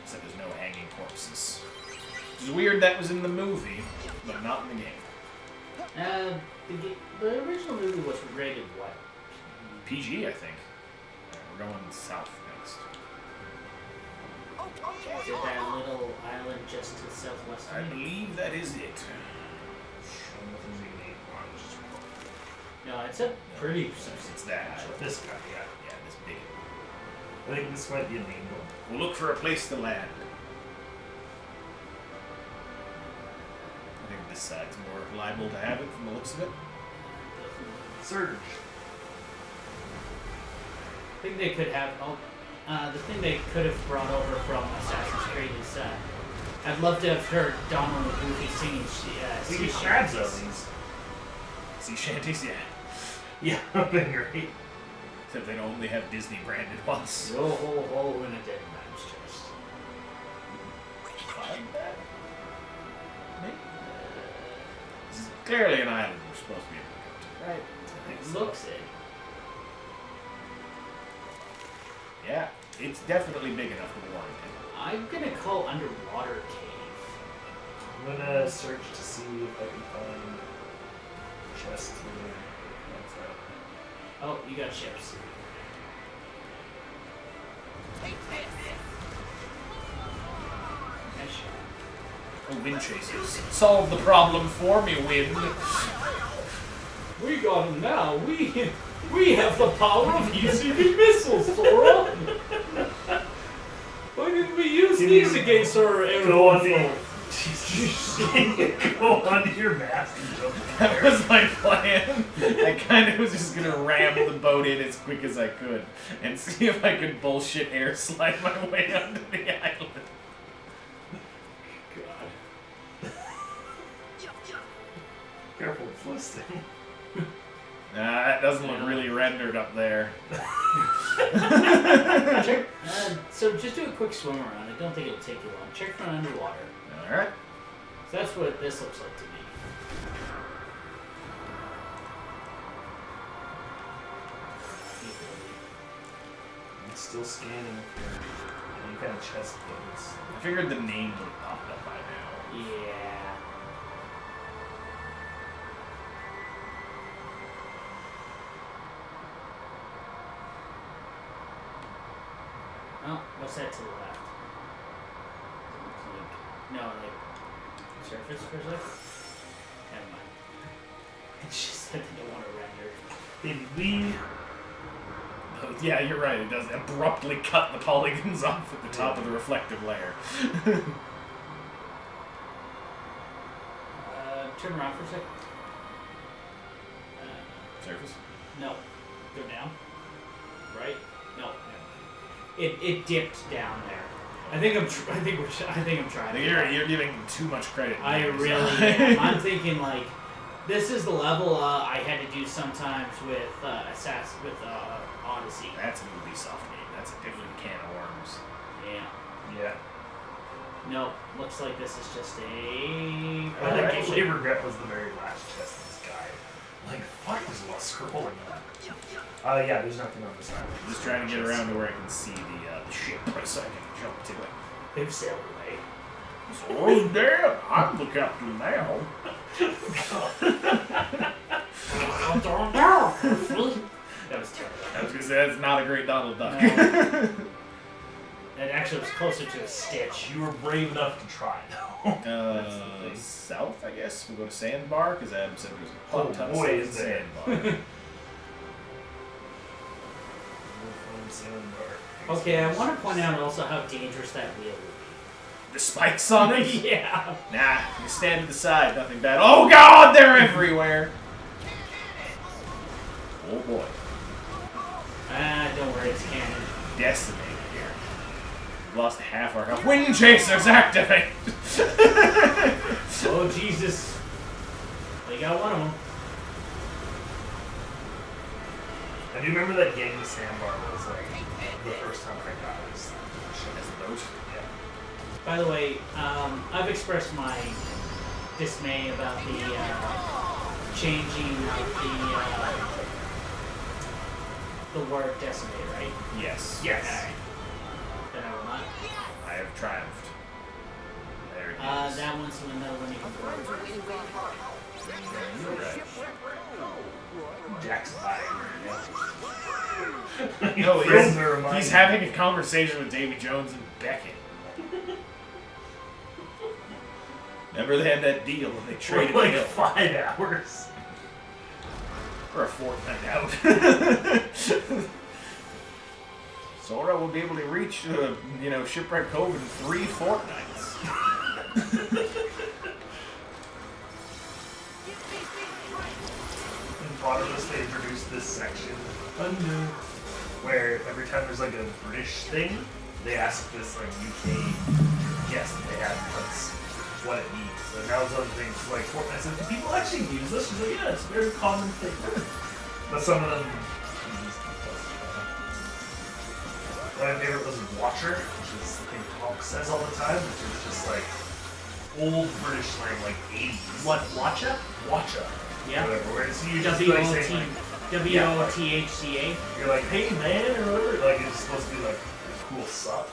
Except there's no hanging corpses. It's weird that was in the movie, but not in the game. The original movie was rated what? PG, I think. We're going south next. Is it that little island just to the southwest? I believe that is it. No, it's a pretty. It's that. This guy, yeah. Yeah, this big. I think this might be a name one. We'll look for a place to land. I think this side's more liable to have it from the looks of it. Surge. I think they could have. The thing they could have brought over from Assassin's Creed is. I'd love to have heard Donald and Goofy singing. We Sea get crabs out shanties. of these. Sea shanties, yeah. Yeah, that'd been great. Except they only have Disney branded ones. Yo ho ho in a dead man's chest. Find that? Maybe. This is clearly an island we're supposed to be able to go to. Right. I think It so. looks it. Yeah, it's definitely big enough to warrant it. I'm gonna call underwater cave. I'm gonna search to see if I can find chests within. Oh, you got chips. Nice shot. Oh, wind chasers. Solve the problem for me, wind. We got him now. We have the power of using missiles, Sora. Why didn't we use these against our Go on airborne the. Go onto your mast and jump in That there. was my plan. I kind of was just gonna ram the boat in as quick as I could and see if I could bullshit air slide my way onto the island. God. Careful, it's listing. Nah, that doesn't look really rendered up there. Check, so just do a quick swim around. I don't think it'll take you long. Check for underwater. Alright. So that's what this looks like to me. I'm still scanning for any kind of chest things. I figured the name would have popped up by now. Yeah. Oh, what's that to the left? No, like surface for a second? Never mind. It's just that they don't want to render. Did we? Oh, yeah, you're right. It does abruptly cut the polygons off at the top of the reflective layer. Turn around for a second. Surface? No. Go down. Right? No. It dipped down there. I think I'm trying. You're giving too much credit. I really am. I'm thinking like, this is the level I had to do sometimes with Odyssey. That's an Ubisoft game. That's a different can of worms. Yeah. Yeah. No, looks like this is just a. I think actually regret was the very last test of this guy. Like, fuck, there's a lot of scrolling. Yeah, there's nothing on this island. I'm just trying to get around to where I can see the ship so I can jump to it. They've sailed away. Oh, damn! I'm the captain now. That was terrible. I was gonna say, that's not a great Donald Duck. No. It actually was closer to a Stitch. You were brave enough to try, though. South, I guess. We'll go to Sandbar, because Adam said there's a Oh, ton boy, of is stuff there. in Sandbar. Okay, I want to point out also how dangerous that wheel would The spikes on be. it? Yeah. Nah, you stand to the side, nothing bad. Oh god, they're everywhere! Oh boy. Ah, don't worry, it's canon. Decimated here. We've lost half our health. Wind chasers activate! Oh, Jesus. They got one of them. I do remember that game Sandbar was like the first time I got it was As a boat? yeah. By the way, I've expressed my dismay about the changing of the word decimate, right? Yes. Yes. Okay. Then I will not. I have triumphed. There it is. That one's another one you can forward. You're right. Jack's body. No, Friends are he's reminded. having a conversation with Davy Jones and Beckett. Remember they had that deal when they For traded like Bill 5 hours. for a fortnight out. Sora will be able to reach, Shipwreck Cove in 3 fortnights. In Potterless, they introduced this section where every time there's like a British thing, they ask this like UK guest that they have what's what it means. And that was other things like Fortnite. I said, do people actually use this? She's like, yeah, it's a very common thing. But some of them. My favorite was Watcher, which is the thing Hawk says all the time, which is just like old British slang, like 80s. What, Watcha? Watcha. Yeah. Whatever. Where it's you just like saying like, W-O-T-H-C-A. you're like, hey man, or whatever. Like it's supposed to be like cool sup.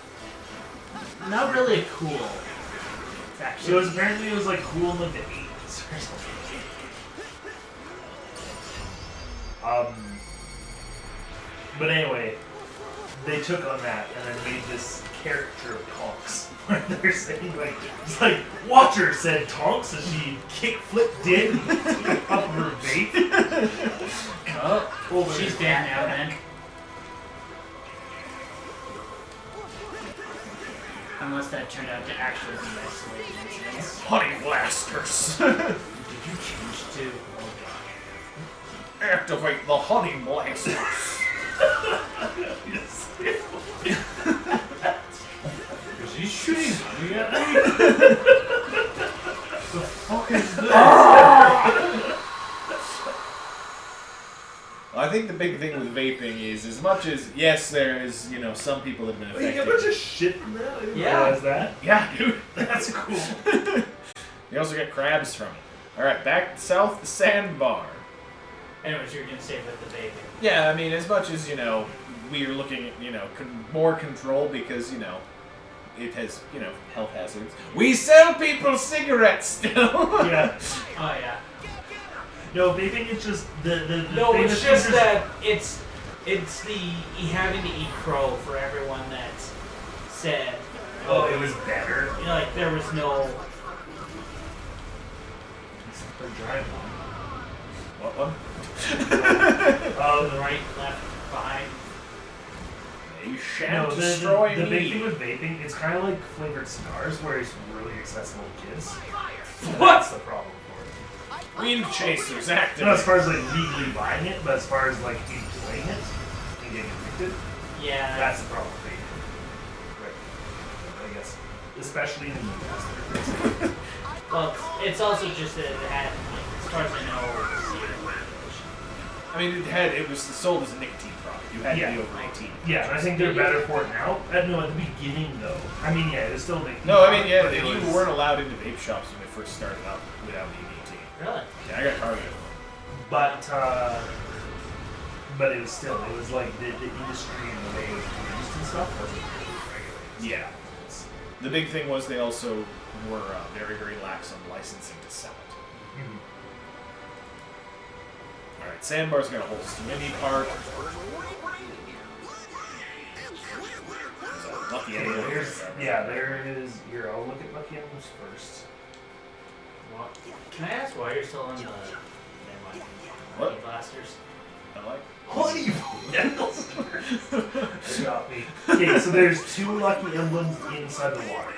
Not really cool. It's So actually. it was apparently it was like cool in like the 80s or something. But anyway, they took on that and then made this caricature of Tonks. Where they're saying like, it's like, Watcher said Tonks as she kick-flipped in and took a puff of her vape. Oh, she's dead now, then. Unless that turned out to actually be isolated incidents. Honey blasters! Did you change to? Activate the honey blasters! Is he shooting honey at me? The fuck is this? I think the big thing with vaping is, as much as, yes, there is, some people that have been Wait, you get a affected. bunch of shit from that? I didn't Yeah. realize that. Yeah, dude. That's cool. You also get crabs from it. Alright, back south to Sandbar. Anyways, you were gonna say with the vaping. Yeah, I mean, as much as, we are looking at, more control because, it has, health hazards. We sell people cigarettes still! Yeah. Oh yeah. No, vaping is just the No, famous it's just features- that it's the having to eat crow for everyone that said. Oh, it was better. Like there was no. The giant one. What one? Oh, the right, left, behind. You shan't No, destroy the me. big thing with vaping, it's kind of like flavored cigars, where it's really accessible to kids. And What? That's the problem for it. Wind chasers Not as activate. far as like legally buying it, but as far as like enjoying it and getting addicted, Yeah. that's the problem with vaping. Right. I guess. Especially in the US. Well, it's also just that it had, like, as far as I know, zero regulation. I mean, it was sold as a nicotine product. You had to be over 18. Yeah, and I think they're better for it now. No, at the beginning though. I mean, yeah, it's still nicotine. No, I mean, yeah, but you it was- weren't allowed into vape shops when they first started out without being 18. Really? Yeah, I got targeted. But it was still, it was like the industry and the way it was produced and stuff wasn't really regulated. Yeah. The big thing was they also were very, very lax on licensing to sell it. Mhm. All right, Sandbar's got a whole mini part. There's a Lucky Emblem. There is. Here, I'll look at Lucky Emblems first. Well, can I ask why you're still on the... Never mind. What? Honey blasters. I like. Honey They got me. Okay, so there's 2 Lucky Emblems inside the water.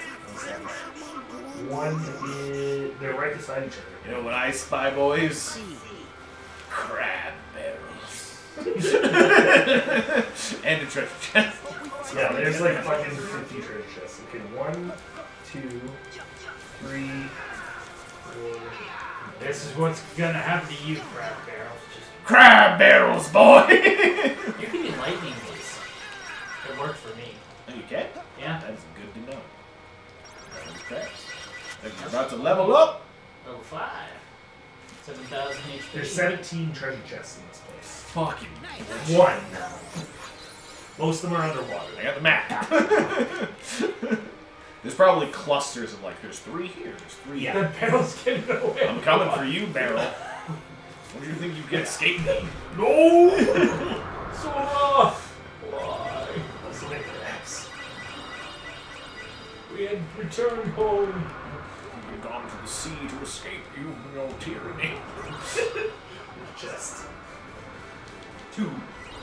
One is... They're right beside each other. You know what I spy, boys? Crab barrels. And a treasure chest. Yeah, there's like fucking 50 treasure chests. Okay, 1, 2, 3, 4. This is what's gonna happen to you, crab barrels. Just Crab barrels, boy! you can do lightning these. It worked for me. Oh, you can? Yeah. That's good to know. Okay. You're about to level up. Level 5. 7,000 HP. There's 17 treasure chests in this place. Fucking 1. Most of them are underwater. I got the map. There's probably clusters of like, there's 3 here, there's 3 Yeah. here. The barrel's getting away. I'm coming for you, Barrel. What do you think you can escape me? No! Sora! Why? That's the way crabs. We had returned home. You've gone to the sea to escape you from your tyranny. Just. 2.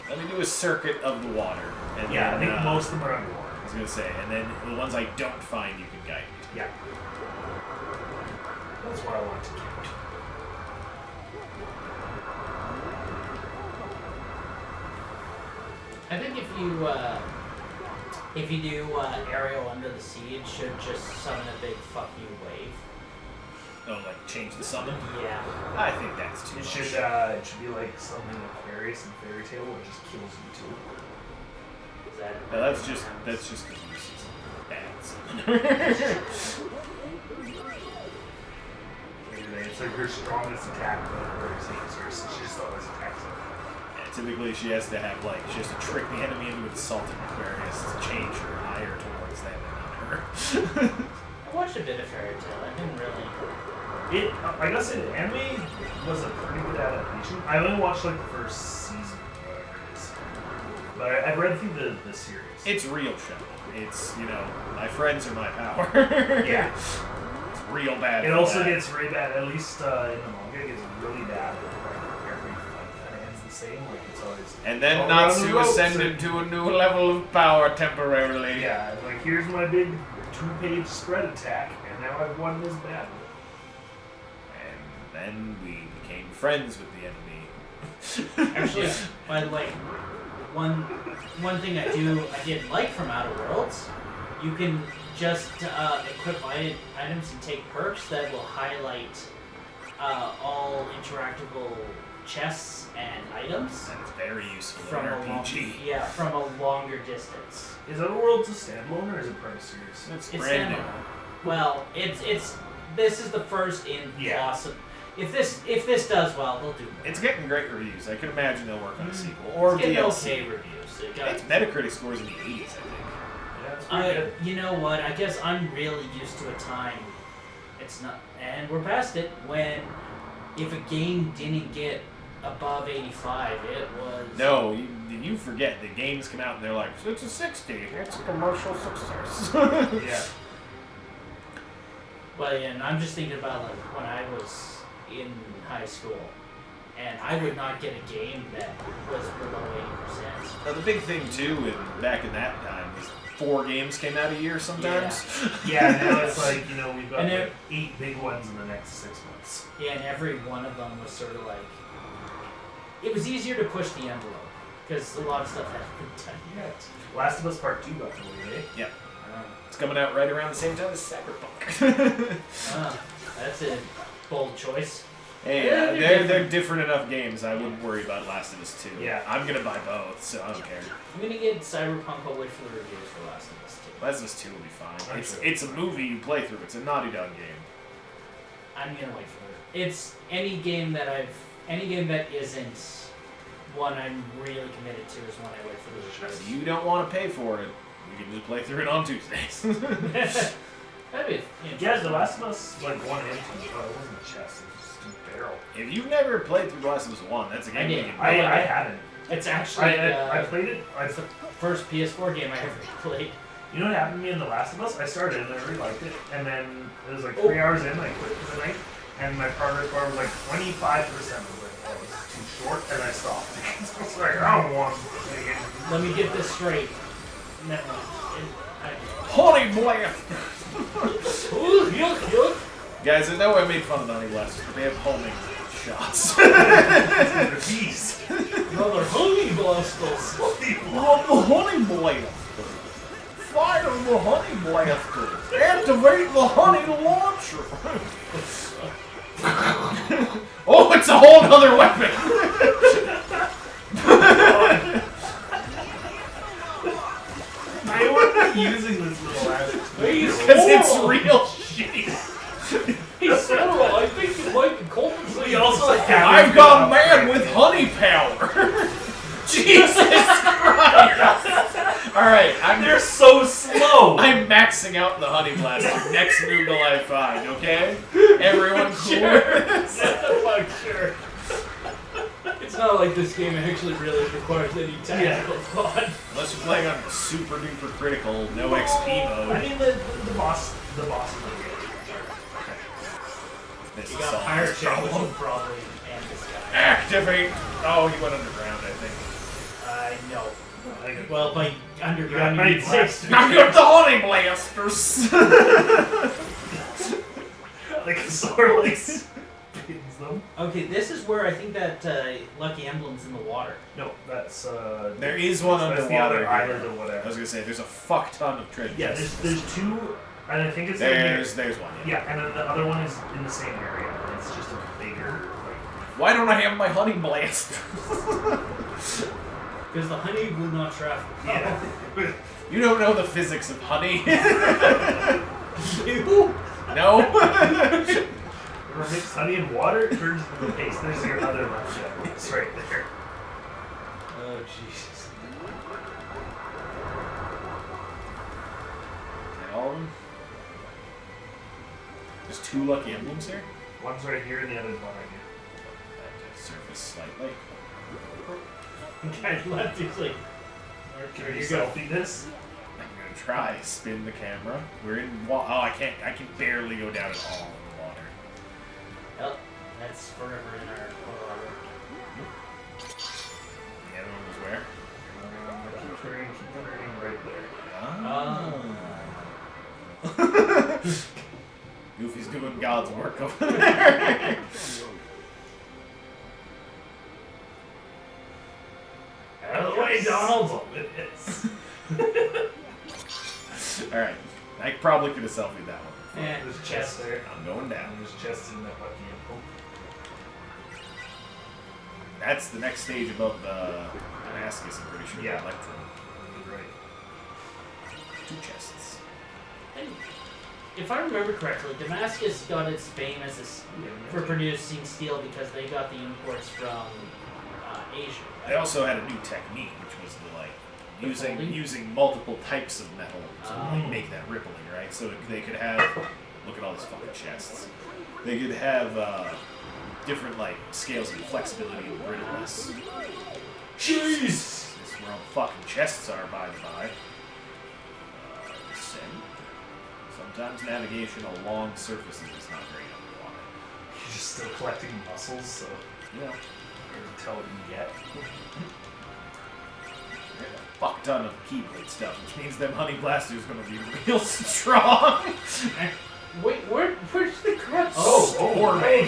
Let me do a circuit of the water. And Yeah, I then, think most of them are underwater. I was gonna say, and then the ones I don't find, you can guide me to. Yeah. That's what I want to count. I think if you do aerial under the sea, it should just summon a big fuck you wave. Oh, like change the summon? Yeah. I think that's too It much. should be like something Aquarius and Fairy Tale where it just kills you too. Is that? No, that's just because you see some bad summon. It's like her strongest attack with Aquarius answers. She just always attacks it. Yeah, typically she has to have she has to trick the enemy into insulting Aquarius to change her higher towards them and not her. I watched a bit of Fairy Tale. I didn't really. I guess the anime was a pretty good adaptation. I only watched like the first season, whatever it is. But I've read through the series. It's real show. It's, my friends are my power. Yeah. It's real bad. It for also that. gets really bad, at least in the manga, it gets really bad. Like, every fight kind of ends the same. Like, it's always. And then all around the Natsu ropes ascended and- to a new level of power temporarily. Yeah, it's like, here's my big 2-page spread attack, and now I've won this battle. And then we became friends with the enemy. Actually, by the way, one thing I did like from Outer Worlds, you can just equip items and take perks that will highlight all interactable chests and items That is very useful from in a RPG. from a longer distance. Is Outer Worlds a standalone, or is it part of the series? It's It's brand new. standalone. Well, it's this is the first in Yeah. awesome. If this does well, they'll do more. It's getting great reviews. I can imagine they'll work on a sequel or It's getting DLC. okay reviews. It got- Its Metacritic scores in the 80s, I think. Yeah, it's pretty good. You know what? I guess I'm really used to a time. It's not, and we're past it. When if a game didn't get above 85, it was No, you forget the games come out and they're like, it's a 60. It's a commercial success. Yeah. But yeah, and I'm just thinking about like when I was in high school, and I would not get a game that was below 80%. Now, the big thing too, back in that time, was 4 games came out a year sometimes. Yeah, now it's like, we've got And like 8 big ones in the next 6 months. Yeah, and every one of them was sort of like it was easier to push the envelope because a lot of stuff hadn't been done yet. Last of Us Part 2 got delayed, eh? Yep. It's coming out right around the same time as Cyberpunk. That's a bold choice. Hey, they're different enough games. I wouldn't worry about Last of Us 2. Yeah. I'm gonna buy both, so I don't care. I'm gonna get Cyberpunk. I'll wait for the reviews for Last of Us 2. Last of Us 2 will be fine. I'm It's sure. it's a movie you play through. It's a Naughty Dog game. I'm gonna wait for it. It's any game that isn't one I'm really committed to is one I wait for the If reviews. you don't want to pay for it, we can just play through it on Tuesdays. That'd be Yeah, The Last of Us, like, 1 and 2, it wasn't a chest, it was just a barrel. If you've never played through The Last of Us 1, that's a game I you did. can I hadn't. It's actually I played it. it's the first PS4 game I ever played. You know what happened to me in The Last of Us? I started and I really liked it, and then it was like 3 hours in, I quit for the night, and my progress bar was like 25%. I was like, oh, this is too short, and I stopped. I was like, I don't want to play it. Let me get this straight. No, Honey Blast! Ooh, yuck, yuck. Guys, I know I made fun of the Honey Blasters, but they have homing shots. They're bees. Another honey blasters. Love the Honey Blaster! Fire the Honey Blaster! Activate the Honey Launcher! Oh, it's a whole other weapon! I wouldn't be using this little ass. Because it's real shit. He's literal. I think you might be compensating. We also have. I've got a man with honey power! Jesus Christ! Alright, They're so slow. I'm maxing out the Honey Blaster. Next Google I find, okay? Everyone cool? Fuck sure. It's not like this game actually really requires any tactical thought. Unless you're playing on super duper critical, no XP I mode. mean the boss is really good. This You is got a all higher this chance problem. of probably and this guy. Activate! Oh, he went underground, I think. No. Like, Well, by underground, Yeah, you mean Honey six. I got the Honey Blasters! like a sword like spins them. Okay, this is where I think that Lucky Emblem's in the water. No, that's There is one that's the underwater. other island here. or I whatever. was gonna say, there's a fuck ton of treasure Yeah, chests. there's two, and I think it's There's one, yeah, and then the other one is in the same area. And it's just a bigger. Like, Why don't I have my Honey Blaster? Because the honey will not travel. yeah. You don't know the physics of honey. You? No? Remember, mix honey and water, it turns into paste. There's your other lunch. It's right there. Oh, Jesus. All of them? There's 2 Lucky Emblems here? One's right here and the other's behind you. Surface slightly. Guy left, he's like, Can there you you go. selfie this? I'm gonna try spin the camera. We're in oh, I can't. I can barely go down at all in the water. Yep, that's forever in our Colorado. The other one was where? Keep turning right there. Oh. Goofy's doing God's work over there. Out of the way, Donald! It is. Alright. I probably could have selfied that one. Yeah, There's a chest there. I'm going down. And there's chests in that lucky emblem. That's the next stage above Damascus, I'm pretty sure. Yeah. Electrum. You're right. 2 chests. And if I remember correctly, Damascus got its fame as for producing steel because they got the imports from Asia. They also had a new technique, which was the folding? using multiple types of metal to Oh. make that rippling, right? So they could have, look at all these fucking chests. They could have different scales of flexibility and brittleness. Jeez! This is where all the fucking chests are, by the by. Descend. Sometimes navigation along surfaces is not great underwater. You're just still collecting muscles, so You know, you can tell what you get. there's a fuck ton of keyblade stuff, which means them honey blasters gonna be real strong. Wait, where's the crap? Poor man.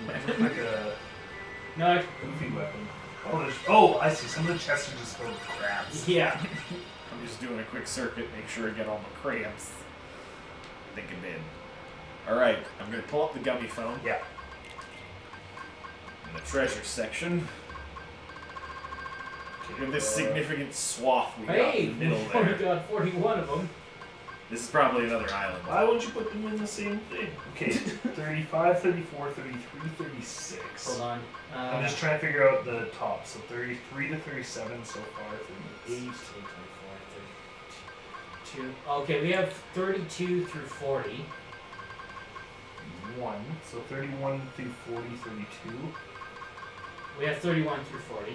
Like a No, goofy weapon. I see. Some of the chests are just filled with crabs. yeah. I'm just doing a quick circuit, make sure I get all my crayons. I think I'm in. Alright, I'm gonna pull up the gummy phone. Yeah. In the treasure section. Look at this significant swath we got Hey, in the middle we've already there. got 41 of them. This is probably another island. Why would you put them in the same thing? Okay, 35, 34, 33, 36. Hold on. I'm just trying to figure out the top. So 33 to 37 so far, 38, 24, 32. Okay, we have 32 through 40. 1. So 31 through 40, 32. We have 31 through 40.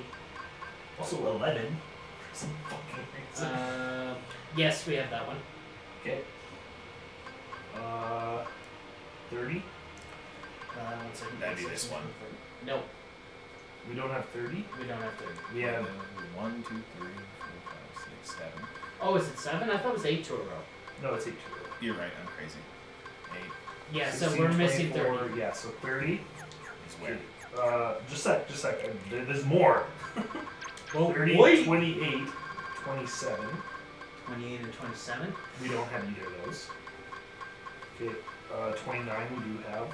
Also 11. For some fucking reason. Yes, we have that one. Okay. 30? One second. That'd be this one. Nope, We don't have 30? we don't have 30. We have 1, 2, 3, 4, 5, 6, 7. Oh, is it 7? I thought it was 8 to a row. no, it's 8 to You're right, I'm crazy. 8 Yeah, so 16, we're missing 24, 30. Yeah, so 30. is where? Just a sec. There's more. Well, 30, wait. 28, 27. 28 and 27. We don't have either of those. Okay, 29 we do have.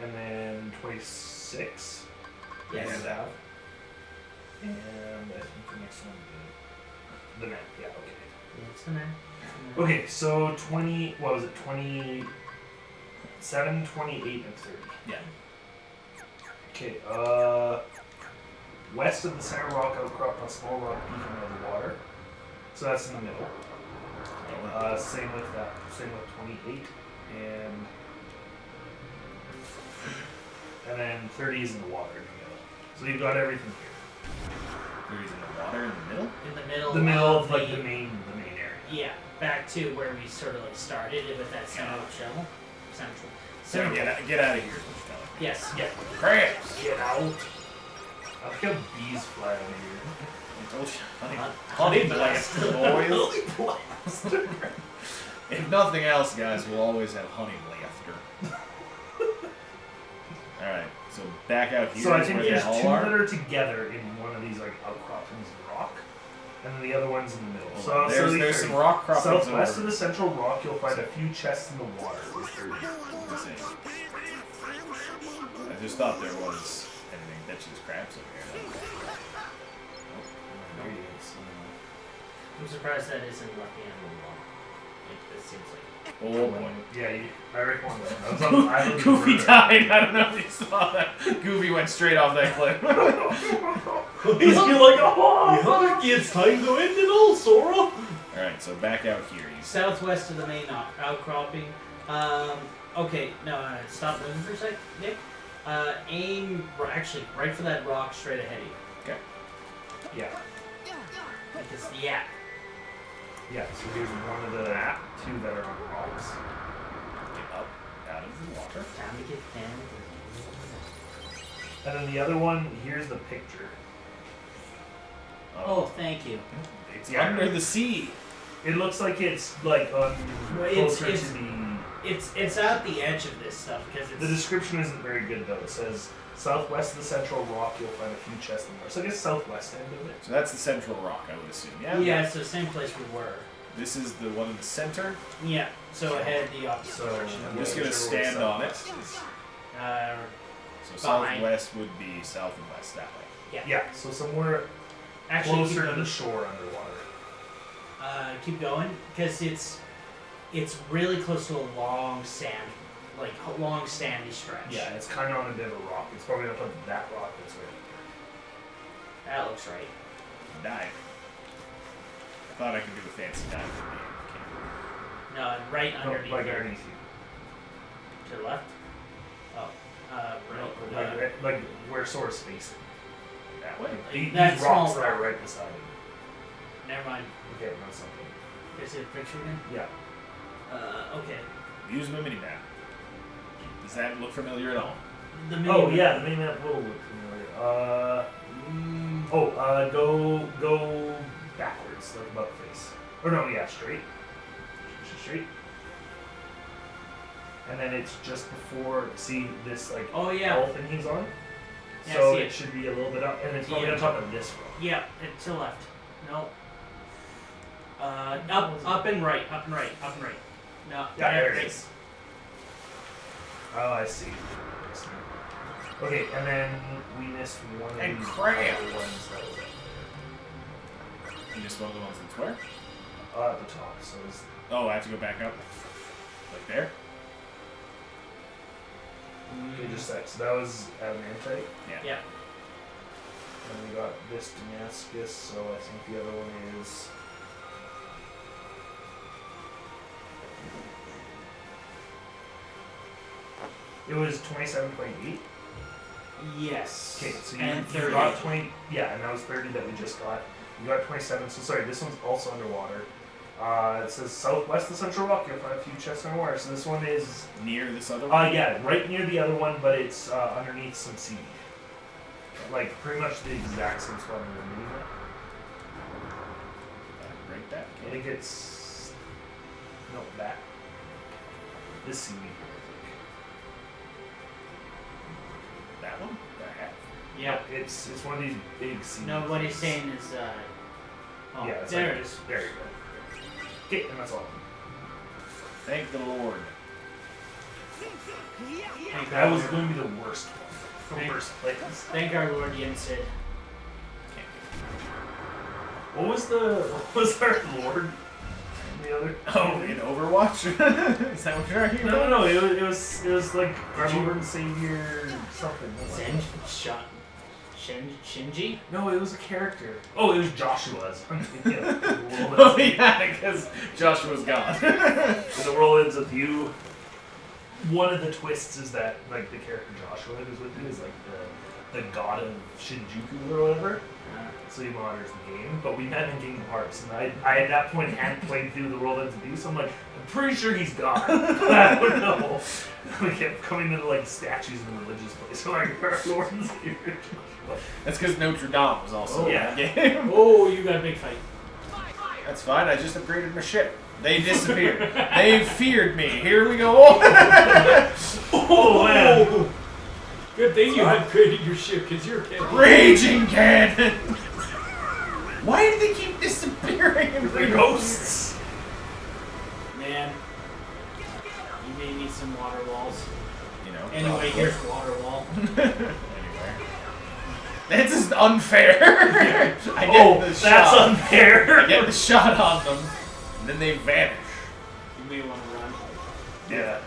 And then 26 we Yes. do have. And I think the next one is the map. Yeah, okay. It's the man. Okay, so 20, what was it? 27, 28, and 30. Yeah. Okay, west of the center rock outcrop, a small rock peak under the water. So that's in the middle. Same with that. Same with 28 and then 30 is in the water in the middle. So you've got everything here. 30 is in the water in the middle? In the middle. The middle of like the the main area. Yeah, back to where we sort of like started it with that central shell. Central. So Central. get out of here, is what you're telling me. Yes. Yeah. Crabs! Get out. I like how bees fly over here. I told you. Honey blast, boys. If nothing else, guys, we'll always have honey laughter. Alright, so back out here So I is think where there's they all two are. that are together in one of these like outcroppings of rock, and then the other one's in the middle. Hold So on, there's some rock croppings southwest over. of the central rock, you'll find a few chests in the water. Insane. I just thought there was anything. Bet you there's crabs over here. Oh, there he is. I'm surprised that isn't Lucky Animal Law. Like, this seems like. Oh boy. Yeah, I reckon one. I was on the island of Goofy Murder. died. I don't know if you saw that. Goofy went straight off that cliff. He's like, oh! It's time to end it all, Sora! Alright, so back out here. Southwest of the main outcropping. Okay, no, stop moving for a sec, Nick. Aim, actually, right for that rock straight ahead of you. Okay. Yeah. Because, yeah. Yeah, so here's one of the two that are on rocks. Get up out of the water. Time to get down. And then the other one, here's the picture. Oh, thank you. It's under the sea. It looks like it's like on It's- closer it's- to the... It's at the edge of this stuff because The it's. description isn't very good though. It says, southwest of the central rock, you'll find a few chests in there. So I guess southwest end of it. So that's the central rock, I would assume. Yeah. Yeah, so same place we were. This is the one in the center. Yeah, so ahead the opposite So direction. I'm just gonna whichever way stand on it. southwest is. So Behind. southwest would be south and west that way. Yeah, so somewhere Actually, keep closer to going. the shore underwater. Keep going because it's really close to a long sand, like a long sandy stretch. Yeah, it's kind of on a bit of a rock. It's probably up on that rock that's right there. That looks right. Dive. I thought I could do a fancy dive from the camera. No, right No, underneath. like you. underneath you. To the left. Oh, No, right. like where Sora's facing. That way. These That rocks small that are rock. right beside him. Never mind. Okay, not something. Can I see the picture again? Yeah. Okay. Use my mini map. Does that look familiar at all? The Oh mini- yeah, the mini map will look familiar. Go backwards, like about face. Or no, yeah, straight. Straight. And then it's just before. See this like Oh yeah. L thing he's on. Yeah, I So see it it. should be a little bit up, and it's probably Yeah. on top of this rock. Yeah, to the left. No. Up and right. Up and right. Up and right. No. Yeah, there it right. is. Oh, I see. Okay, and then we missed one of And these crap. other ones that was You just one of the ones that's where? at the top. So it's Oh, I have to go back up. Like there? okay, just that. So that was Adamantite. Yeah. And we got this Damascus, so I think the other one is. It was 27.8. Yes. Okay, so and you 30. got 20. Yeah, and that was 30 that we just got. You got 27. So sorry, this one's also underwater. It says southwest of Central Rock. You'll find a few chests underwater. So this one is. Near this other one? Yeah, right near the other one, but it's underneath some seaweed. Like pretty much the exact same spot underneath it. Right that. I think it's no that. This seaweed. That one? That hat. Yeah. It's one of these big seaweeds. No, what he's saying is, oh, Yeah, it's there like- it is. There you go. Okay, and that's all. Thank the Lord. Thank That our was Lord. going to be the worst one. The Thank- worst place. Thank our Lord Yensid. What was our Lord? The other. Oh, in Overwatch? Is that what you're talking about? No. It was like our Lord and Savior something. Zen? Shinji? No, it was a character. Oh, it was Joshua's. Oh, yeah, because Joshua's gone. The world ends with you. One of the twists is that like the character Joshua who's with you is like the god of Shinjuku or whatever. So he monitors the game. But we met in Kingdom Hearts, and I at that point hadn't played through the world ends with you, so I'm like, I'm pretty sure he's gone. But I don't know. We kept coming into like statues in a religious place. So like our Lord and Savior Joshua. That's because Notre Dame was also in that game. Oh, you got a big fight. That's fine, I just upgraded my ship. They disappeared. They feared me. Here we go. Oh man! Good thing you upgraded your ship, because you're kidding. Raging cannon! Why do they keep disappearing? The ghosts! Man, you may need some water walls. You know. Anyway, here's water wall. Anyway. That's just unfair. I get the that's shot. unfair! I get the shot on them, and then they vanish. You may want to run. Yeah.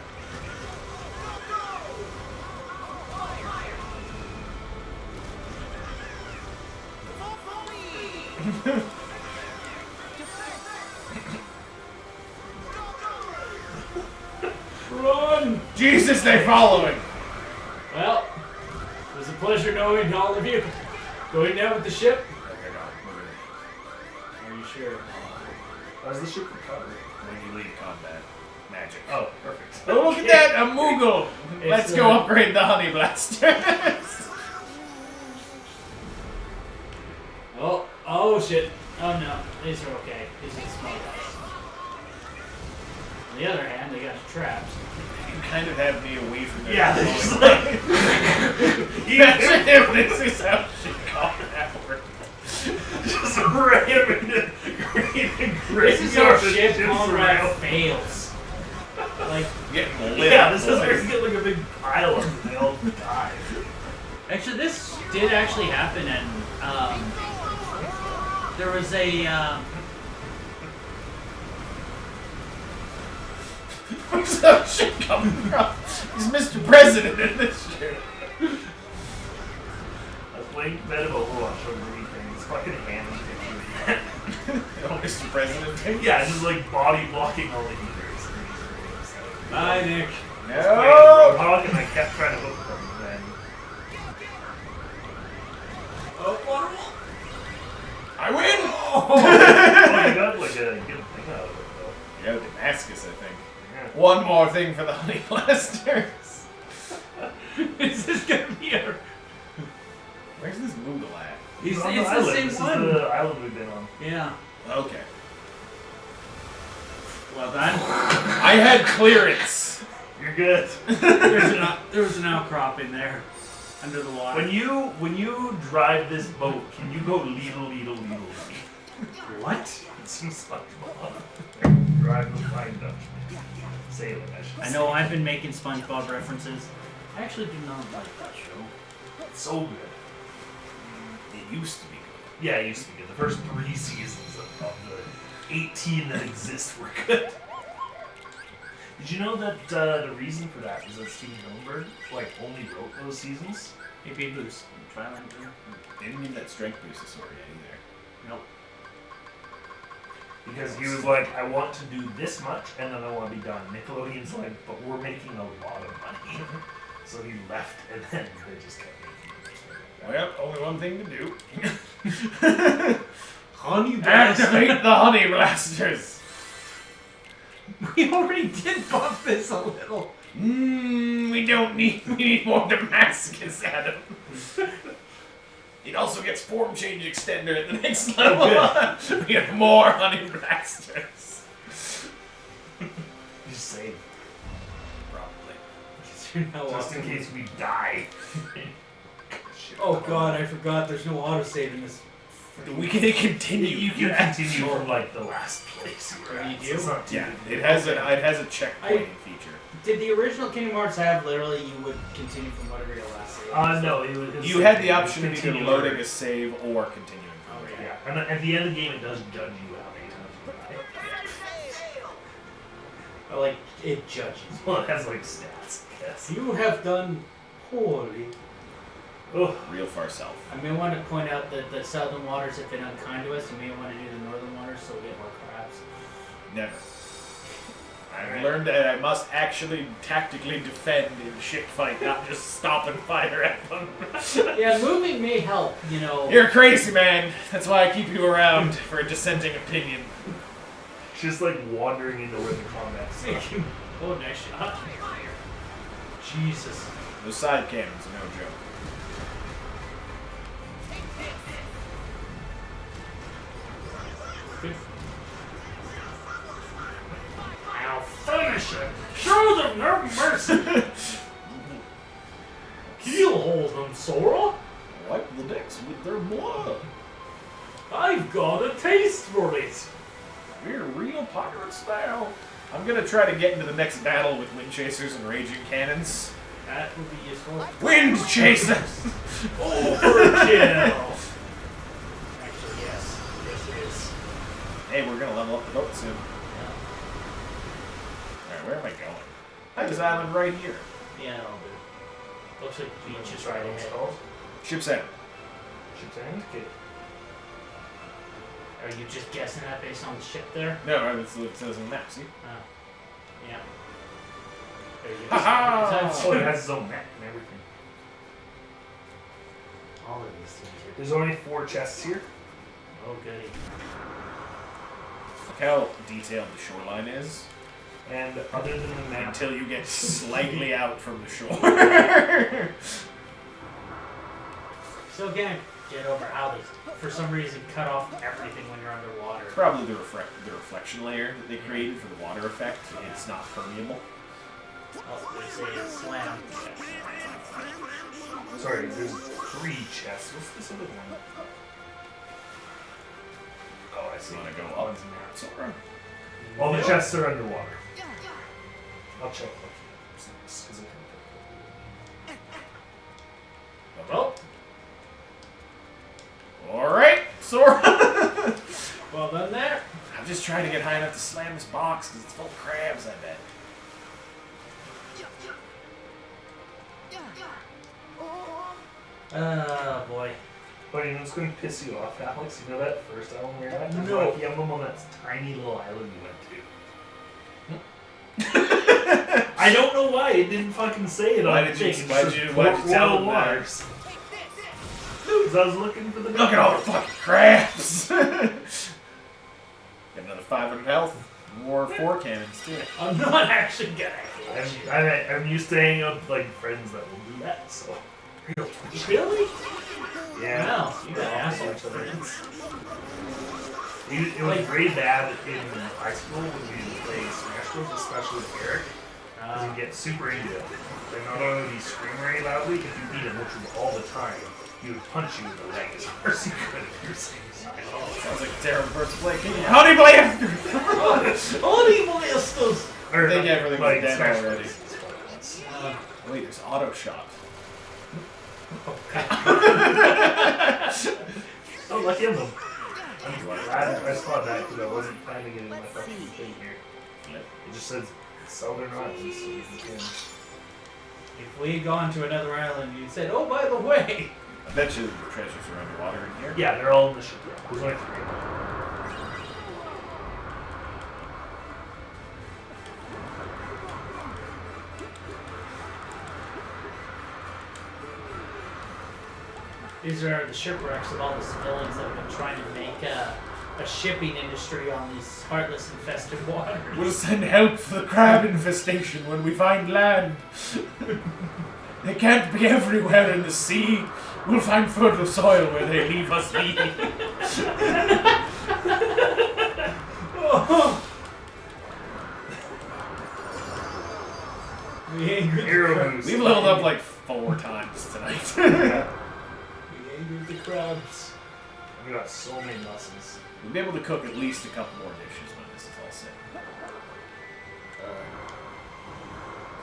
Run! Jesus, they following! Well, it was a pleasure knowing all of you. Going down with the ship? Are you sure? How's the ship recovered? When you leave combat. Magic. Oh, perfect. Oh, look at that! A Moogle! Let's It's, go upgrade the Honey Blasters! Oh shit. Oh no, these are okay. These are the small guys. On the other hand, they got trapped. You kind of have me away from their Yeah, control. there's like. Imagine if this is how shit combat works. Just ram into This is how ship combat fails. Like, Getting lit Yeah, up, this is where boys. you get like a big pile of them. They all die. actually, this did actually happen, and there was a. Where's that shit coming from? He's Mr. President in this shit. I was playing bed of Overwatch over the weekend. It's fucking hammy picture. Oh, Mr. President. Yeah, just like body blocking all the heaters. Bye, Nick. No! Roadhog, and I kept trying to hook them, and then. Oh, water wall. I win! Oh, you got like a good thing out of it, though. Yeah, Damascus, I think. Yeah. One more thing for the Honey Blasters. Is this gonna be a? Where's this Moogle at? It's on the island. same This one. is the island we've been on. Yeah. Okay. Well done. I had clearance. You're good. There was an outcropping there, under the water. When you drive this boat, can you go leedle? What? It's some SpongeBob. Drive the Flying Dutchman. Sailing, I should I say. know I've been making SpongeBob references. I actually do not like that show. It's so good. It used to be good. Yeah, it used to be good. The first 3 seasons of the 18 that exist were good. Did you know that the reason for that is that Steven Hillenburg only wrote those seasons? AP Boost. Twilight. They didn't need that strength boost sword yet either. Nope. Because he was like, I want to do this much, and then I want to be done. Nickelodeon's like, but we're making a lot of money. So he left, and then they just kept making it. Well, only one thing to do. Honey Blasters. Activate the honey blasters. We already did buff this a little. We need more Damascus, Adam. It also gets form change extender at the next level. We have more honey blasters. Just save. Probably. Just in case we die. Oh god, I forgot there's no autosave in this. We can continue. You can continue from the last place you were at. You do? It's not too Yeah, big. it has a checkpointing feature. Did the original Kingdom Hearts have literally you would continue from whatever your last save? No, it was. You had the option of either continue loading a save or continuing. Oh, yeah. Yeah, and at the end of the game, it does judge you how many times you die. Or, it judges. Well, it has stats. Yes. You have done poorly. Oh, Real far south. I may want to point out that the southern waters have been unkind to us. You may want to do the northern waters so we get more crabs. Never. I've learned that I must actually tactically defend in a ship fight, not just stop and fire at them. Yeah, moving may help, You're crazy, man. That's why I keep you around for a dissenting opinion. just wandering into where the combat's at. Oh, nice shot. Jesus. Those side cannons are no joke. I'll finish it. Show them no mercy. Keelhold them, Sora. Wipe the decks with their blood. I've got a taste for it. We're real pirates now. I'm gonna try to get into the next battle with wind chasers and raging cannons. That would be useful. Wind chasers! Overkill. Actually, yes. Yes, it is. Hey, we're gonna level up the boat soon. Alright, where am I going? I have this island right here. Yeah, that'll do. Looks like the beach is right ahead. Ship's end. Ship's end? Okay. Are you just guessing that based on the ship there? No, that's what it says on the map, see? Oh. Yeah. There you go. Ha-ha! Oh, it has its own map and everything. All of these things here. There's only 4 chests here. Oh, goody. Look how detailed the shoreline is. And other than the map, Until you get slightly out from the shore. Still can't get over how they, for some reason, cut off everything when you're underwater. Probably the reflection layer that they created for the water effect. It's not permeable. Oh, they say it's slam. sorry, there's 3 chests. What's this other one? Oh, I see. You want to go Oh, up? it's map. Sorry. All the chests are underwater. I'll check. Well, Alright, Sora. well done there. I'm just trying to get high enough to slam this box because it's full of crabs, I bet. Oh boy. But you know what's going to piss you off, Alex? You know that first island we were at? No. The emblem on that tiny little island you went to. I don't know why. It didn't fucking say it Why on did the you- thing. why'd It's you- just why'd you tell Royal them that? Waters. Because I was looking for the Look at all the fucking crabs! Got another 500 health. More 4 cannons, too. I'm not actually gonna hit you. I'm used to hanging out with like friends that will do that, so. Really? Yeah. Wow, you got assholes for friends. It was very bad in high school when we would play Smash Bros, especially with Eric, because you get super into it. And not only would he scream very loudly, if you beat him, which was all the time, he would punch you in the leg as hard as he could if you're saying Smash Bros. Sounds like a terrible person to play. Honey Blasters! Honey blasters! I think everything was dead Smash already. Bros is what it was. Wait, there's auto shot. Oh, lucky I'm them. I'm glad I saw that because I wasn't finding it in my fucking thing here. Yep. It just says Southern Islands, so you can. If we had gone to another island, you'd said, "Oh, by the way." I bet you the treasures are underwater in here. Yeah, they're all in the ship. There's only 3. These are the shipwrecks of all the civilians that have been trying to make a shipping industry on these heartless infested waters. We'll send help for the crab infestation when we find land. They can't be everywhere in the sea. We'll find fertile soil where they leave us be. We angered Hero the moves. We've leveled up like 4 times tonight. Yeah. We angered the crabs. We got so many muscles. We'll be able to cook at least a couple more dishes when this is all set.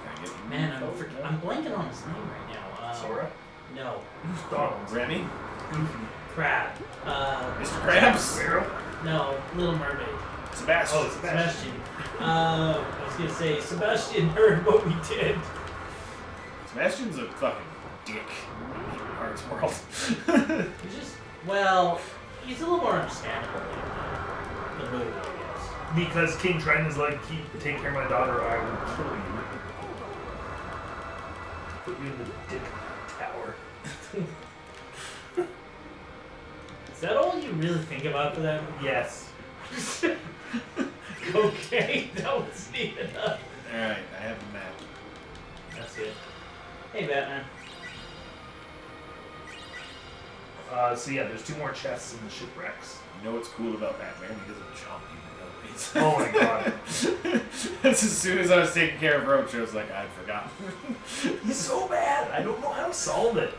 Can I get you? Man, I'm blanking on his name right now. Sora? No. Donald. Remy? Crab. Mr. Krabs? Sparrow? No, Little Mermaid. Sebastian. Oh, Sebastian. Sebastian. I was gonna say, Sebastian heard what we did. Sebastian's a fucking dick in Hearts World. He's just, well, he's a little more understandable in the movie, I guess. Because King Triton is like, take care of my daughter, I will kill you. Put you in the dick tower. Is that all you really think about for them? Yes. Okay, that was neat enough. Alright, I have the map. That's it. Hey, Batman. So yeah, there's 2 more chests in the shipwrecks. You know what's cool about Batman? He doesn't jump even though he's... Oh my god. That's as soon as I was taking care of Roach, I was like, I'd forgotten. He's so bad. I don't know how to solve it.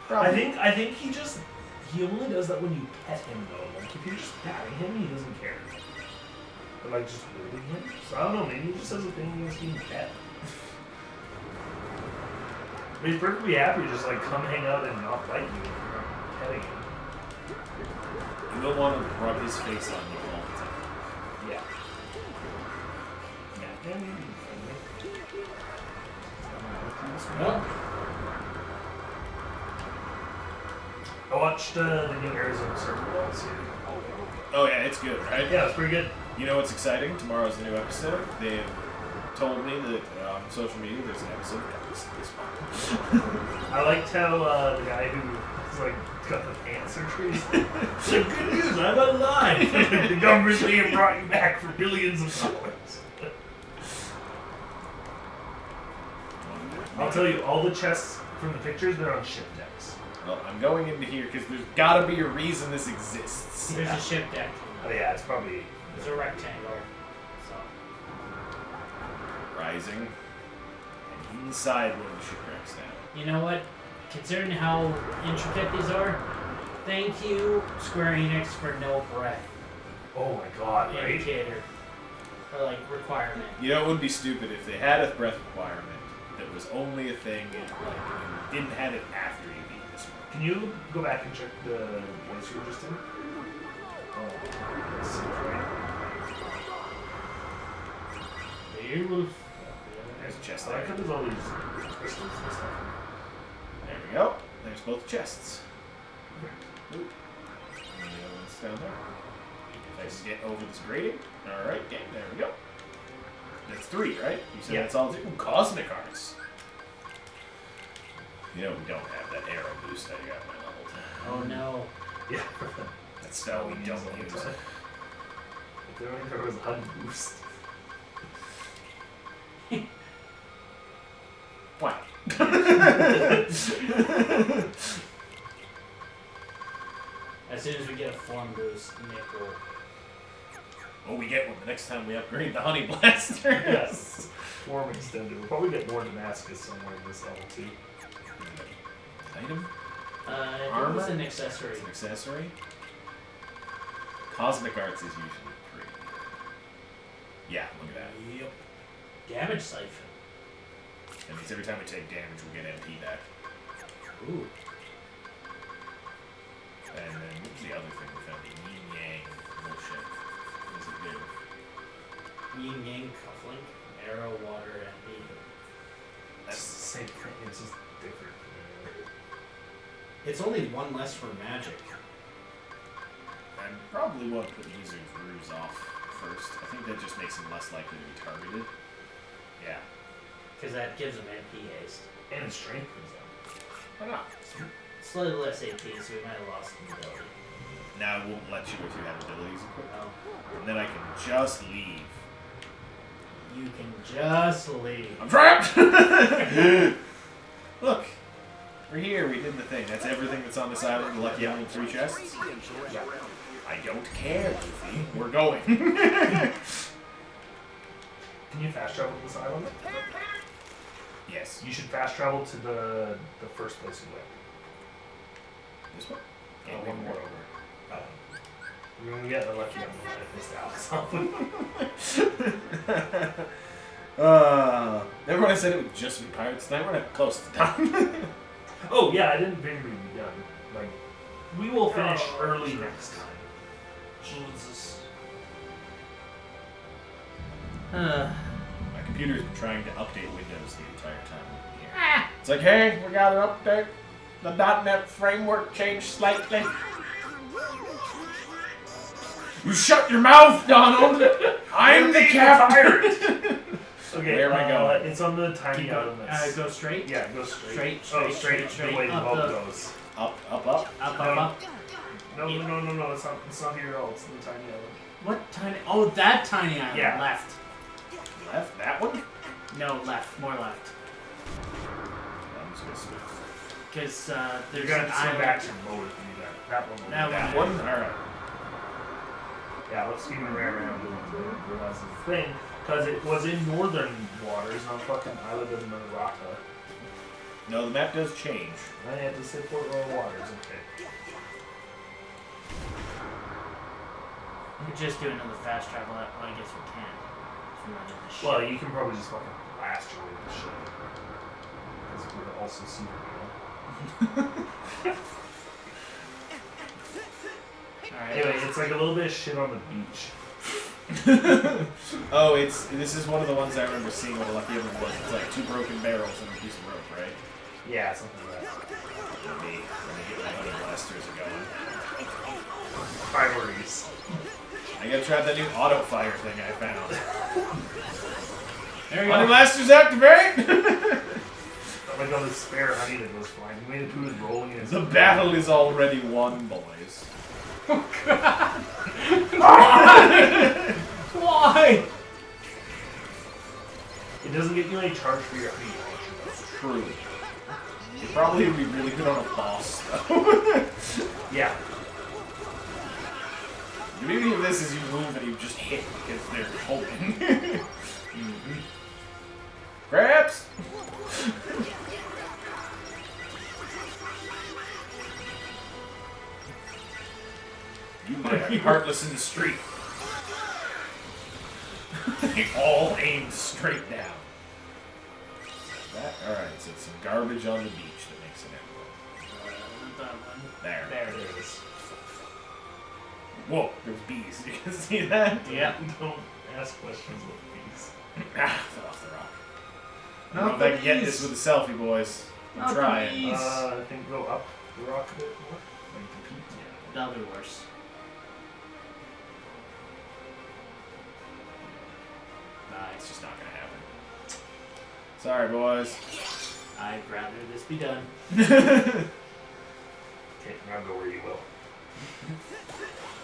I think he only does that when you pet him though. Like if you're just patting him, he doesn't care. But like just holding him. So I don't know, maybe he just has a thing against being pet. But he's perfectly happy to just like come hang out and not bite you if you're not petting him. You don't want to rub his face on you all the time. Yeah. Yeah, maybe he's friendly. Well, I watched the new Arizona Circle Balls here. Oh yeah, it's good, right? Yeah, it's pretty good. You know what's exciting? Tomorrow's the new episode. They've told me that on social media there's an episode this month. I liked how the guy who's like got the pants surgery. It's like, good news, I'm alive. The government may have brought you back for billions of dollars. I'll tell you, all the chests from the pictures, they're on ship decks. Well, I'm going into here because there's gotta be a reason this exists. there's a ship deck. Oh yeah, it's probably... There's a rectangle. So. Rising. And inside one of the shipwrecks now. You know what? Considering how intricate these are, thank you, Square Enix, for no breath Oh my god, right? indicator. Or like requirement. You know, it would be stupid if they had a breath requirement that was only a thing and like you didn't have it after you beat this one. Can you go back and check the place you were just in? Oh, let's see, right? You will. There's a chest I like there. how there's all these crystals and stuff. There we go. There's both chests. Ooh. And the other one's down there. If I just get over this grating. Alright, yeah, there we go. That's 3, right? You said Yeah. that's all 2? Ooh, Cosmic Hearts. You know we don't have that arrow boost I got my level 10. Oh no. Yeah. That spell we don't use. If there was a boost. Wow. As soon as we get a form boost, Nick will. Oh, we get one the next time we upgrade the Honey Blaster. Yes. Form extender. We'll probably get more Damascus somewhere in this level too. Item? I think Armor? it's an accessory. It's an accessory. Cosmic Arts is usually pretty. Yeah, look at that. Yep. Damage siphon. That means every time we take damage, we'll get MP back. Ooh. And then what was the other thing we found? The yin yang bullshit. What does it do? Yin Yang Cufflink, Arrow, Water, and Beam. That's the same thing, it's just different. It's only one less for magic. I probably want to put Wizard's Ruse off first. I think that just makes him less likely to be targeted. Yeah. Because that gives him MP haste. And strength comes out. Why not? Slightly less AP, so we might have lost an ability. Now it won't let you if you have abilities equipped. No. And then I can just leave. You can just leave. I'm trapped! Look. We're here. We did the thing. That's everything that's on this island. The Lucky Island 3 chests. Yeah. I don't care, Goofy. We're going. Can you fast travel to this island? Yes. You should fast travel to the first place you went. This one? One more over. We're gonna get a lucky one this Alex. Everyone said it would just be pirates tonight. We're not close to done. Oh yeah, I didn't figure we'd be done. Like, we will finish early next time. Jesus. My computer's been trying to update Windows the entire time we've been here. It's like, hey, we got an update. The .NET framework changed slightly. You shut your mouth, Donald! I'm the captain! Okay, where am I going? It's on the tiny Keep island. going. Go straight? Yeah, go straight. Straight, The way the up boat the- goes. Up. Up. No, it's not here at all. It's on the tiny island. What tiny? Oh, that tiny island. Yeah. Left. Left? That one? No, left. More left. I'm just gonna switch. Because You're there's gonna an have to swim island. back to the boat if you do that. That one. will That do That one? Alright. Yeah, let's keep it around doing realize it's a thing. Because it was in northern waters on fucking island of Morata. No, the map does change. I had to say Port Royal Waters, okay. We could just do another fast travel. Well, I guess we can. If we're not in the ship. Well, you can probably just fucking blast your way to the ship. Because it would also see the Alright. Anyway, it's like a little bit of shit on the beach. Oh, this is one of the ones I remember seeing what a Lucky Ever was. It's like 2 broken barrels and a piece of rope, right? Yeah, something like that. Let me get my honey blasters going. Priorities. I gotta try that new auto fire thing I found. There you Honey go. blasters activate! Like on the spare honey that goes flying. The way the poo is rolling in. The battle is already won, boys. Why? It doesn't get you any charge for your honey. True. It probably would be really good on a boss, though. Yeah. The beauty of this is you move and you just hit because they're hoping. Grabs! You are heartless in the street. They all aimed straight down. That, alright, so it's some garbage on the beach that makes it end. There. There it is. Whoa, there's bees. You can see that? Yep. Don't ask questions with bees. Ah, fell off the rock. I don't know Not if I the can get bees. this with a selfie, boys. I'm Not the trying. bees. I think go up the rock a bit more. Like the peak. That'll be worse. Nah, it's just not gonna happen. Sorry, boys. I'd rather this be done. Okay, now go where you will.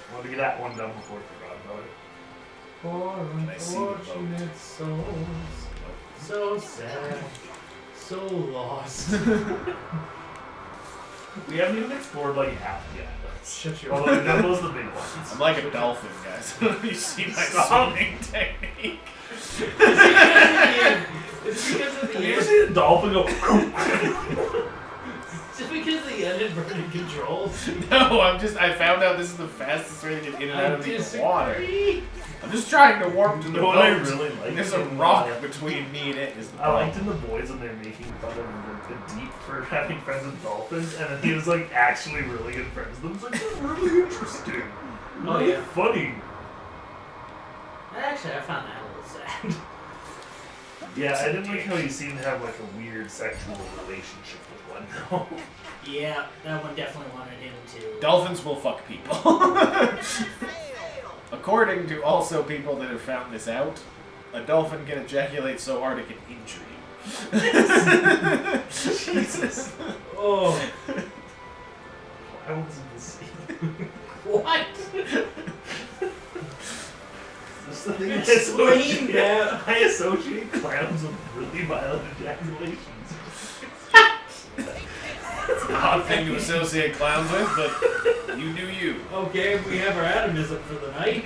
I want to get that one done before I forgot about it. Can I see the boat? Unfortunate souls, so sad, so lost. We haven't even explored like half yet. Shut your Although that was the big ones. I'm like a dolphin, guys. You see my Stop. swimming technique? It's because of the You ever end. see a dolphin go? Just because of the uninverted controls. No, I found out this is the fastest way to get in and out of the water. Disagree. I'm just trying to warp to the What I boat. really liked There's a in, rock between me and it. Is the I liked problem. in the boys when they're making fun of the deep for having friends with dolphins, and then he was like actually really good friends with them. It's like, this is really interesting. Oh, Really yeah. funny. Actually, I found that a little sad. Yeah, I didn't like how he seemed to have like a weird sexual relationship with one though. Yeah, that one definitely wanted him to. Dolphins will fuck people. According to also people that have found this out, a dolphin can ejaculate so hard it can injure you. Jesus. Oh, I wasn't the scene. what? This is the thing Explain that. I associate clowns with really violent ejaculations. It's an odd thing to associate clowns with, but you do you. Okay, we have our atomism for the night.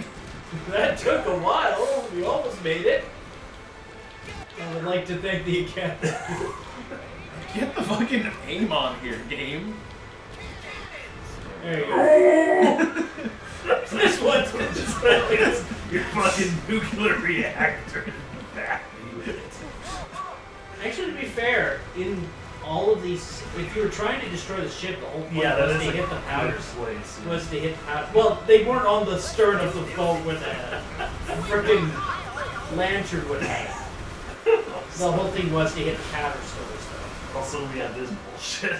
That took a while. We almost made it. I would like to thank the Academy. Get the fucking aim on here, game. There you go. This one's just It's your fucking nuclear reactor in the back. Actually, to be fair, in all of these, if you were trying to destroy the ship, the whole point Yeah, was that to is hit like the a powder. good place. Was to hit the powder. Well, they weren't on the stern of the boat with a freaking lantern would have. The whole thing was to hit the powder stores, though. Also, we had this bullshit.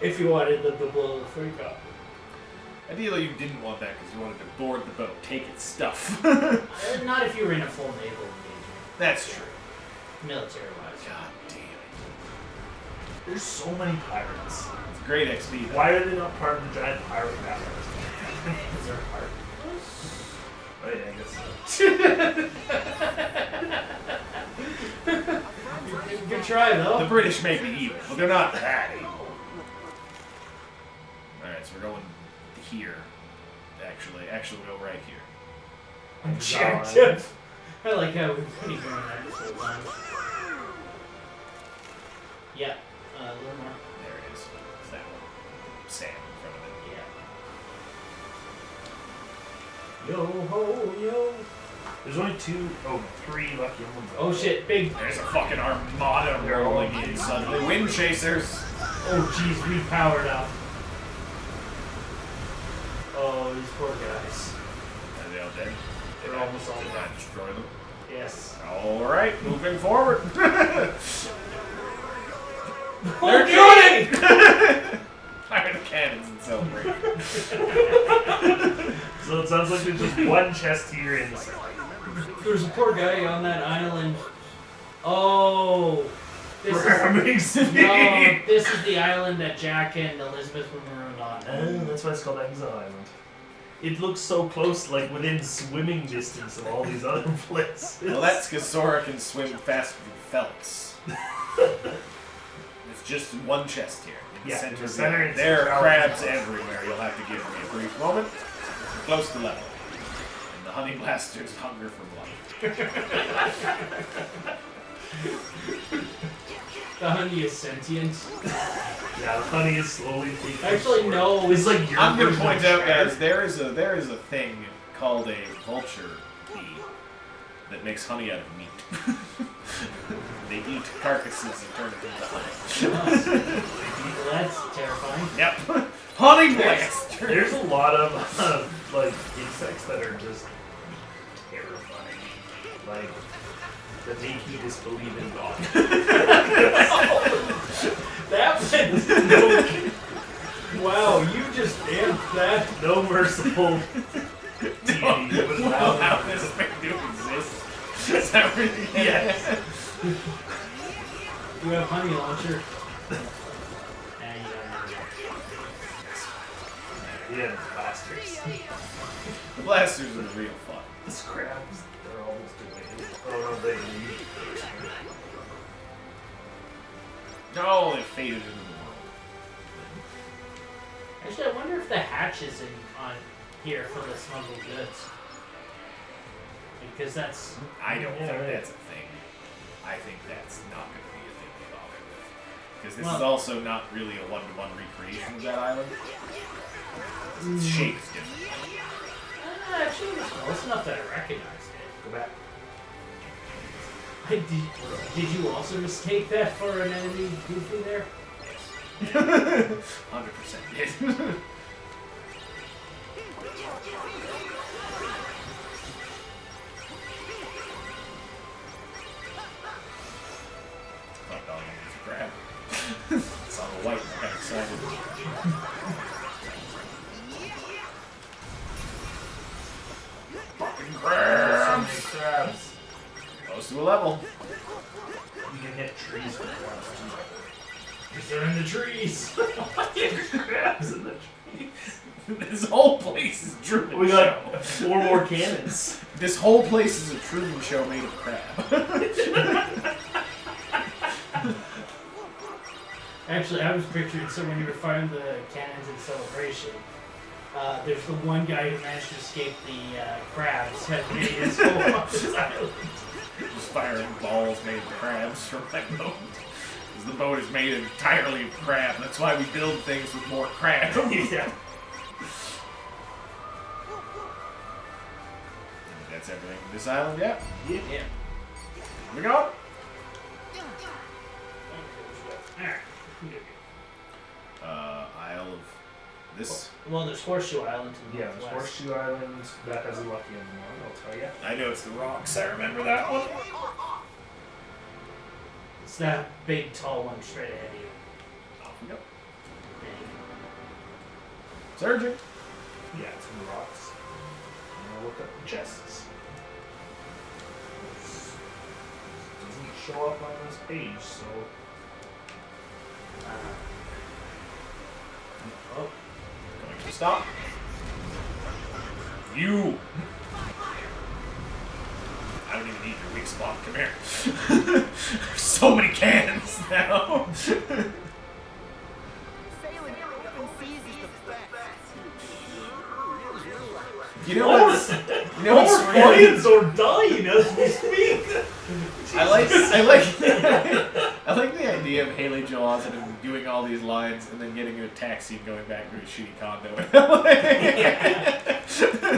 If you wanted them to blow the freak up. Ideally, you didn't want that because you wanted to board the boat, take its stuff. Not if you were in a full naval engagement, That's true. military-wise. God damn it. There's so many pirates. It's great XP. though. Why are they not part of the giant pirate battle? Is there a part? Oh yeah, I guess so. Good try, The though. British may be evil, but they're not that evil. Alright, so we're going here. Actually, we'll go right here. Objective. I like how we've been doing that this whole time. Yeah, a little more. There it is. It's that one. Sand in front of it. Yeah. Yo ho yo. There's only three lucky ones. Oh shit, big. There's a fucking armada rolling in suddenly. Wind chasers. Oh jeez, we powered up. Oh, these poor guys. Are they all dead? They're almost all Did I dead. destroy them? Yes. Alright, moving forward. They're shooting! Fire the cannons and celebrate. So it sounds like there's just one chest here in the center. There's a poor guy on that island. Oh. This is, Ramming speed. no, this is the island that Jack and Elizabeth were marooned on. Oh, that's why it's called Exile Island. It looks so close, like within swimming distance of all these other places. Well, that's because Sora can swim faster than Phelps. There's just one chest here. In the Yeah, center in the of the center island. it's There are about- crabs everywhere. You'll have to give me a brief moment. Close to level. And the honey blasters hunger for blood. The honey is sentient. Yeah, the honey is slowly taking. Actually, no. It's like your I'm gonna version point of out, Shatter. guys, there is a thing called a vulture bee that makes honey out of meat. They eat carcasses and turn it into honey. Well, that's terrifying. Yep. Honey blast! There's a lot of like insects that are just terrifying. Like that make you disbelieve in God. That was wow, you just amped that. No merciful deity would Wow, allow how this. this thing do exist? Is that really? Yes. You have honey launcher. And you don't have it. Yeah, blasters. The blasters are real fun. The crabs, they're almost doing it. Oh no, they leave. Oh, they faded into the world. Actually, I wonder if the hatch is on here for the smuggled goods. Because that's. I don't Yeah, think right. that's a thing. I think that's not going to be a thing to bother with. Because this Well- is also not really a one-to-one recreation of that island. Its shape is different. actually, it was close enough that I recognized it. Go back. Did you also mistake that for an enemy Goofy there? 100% did. My dog needs a grab. It's on the white, I got excited. Fucking So crabs! many crabs. Close to a level. You can hit trees with crabs too. Because they're in the trees. Crabs in the trees. This whole place is Truman We Show. got 4 more cannons. This whole place is a Truman Show made of crab. Actually, I was picturing, so when you were firing the cannons in Celebration, there's the one guy who managed to escape the crabs had made his whole off his island. Just firing balls made of crabs from my boat. Because the boat is made entirely of crab. That's why we build things with more crab. Yeah. That's everything for this island, yeah. Yeah. Here we go. Alright. Isle of this. Well, there's Horseshoe Island. To the Yeah, there's northwest. Horseshoe Island. That has a lucky in one, I'll tell you. I know it's the rocks. I remember that one. It's that big, tall one straight ahead of you. Off we go. And Surgeon. Yeah, it's in the rocks. And I'll look up the chests. Doesn't show up on this page, so oh, Going to stop. You. I don't even need your weak spot. Come here. So many cannons now. Sailing open seas is the best. You know what's More funny? aliens are dying as we speak. I like the idea of Haley Joel Osment doing all these lines and then getting in a taxi and going back to his shitty condo in LA.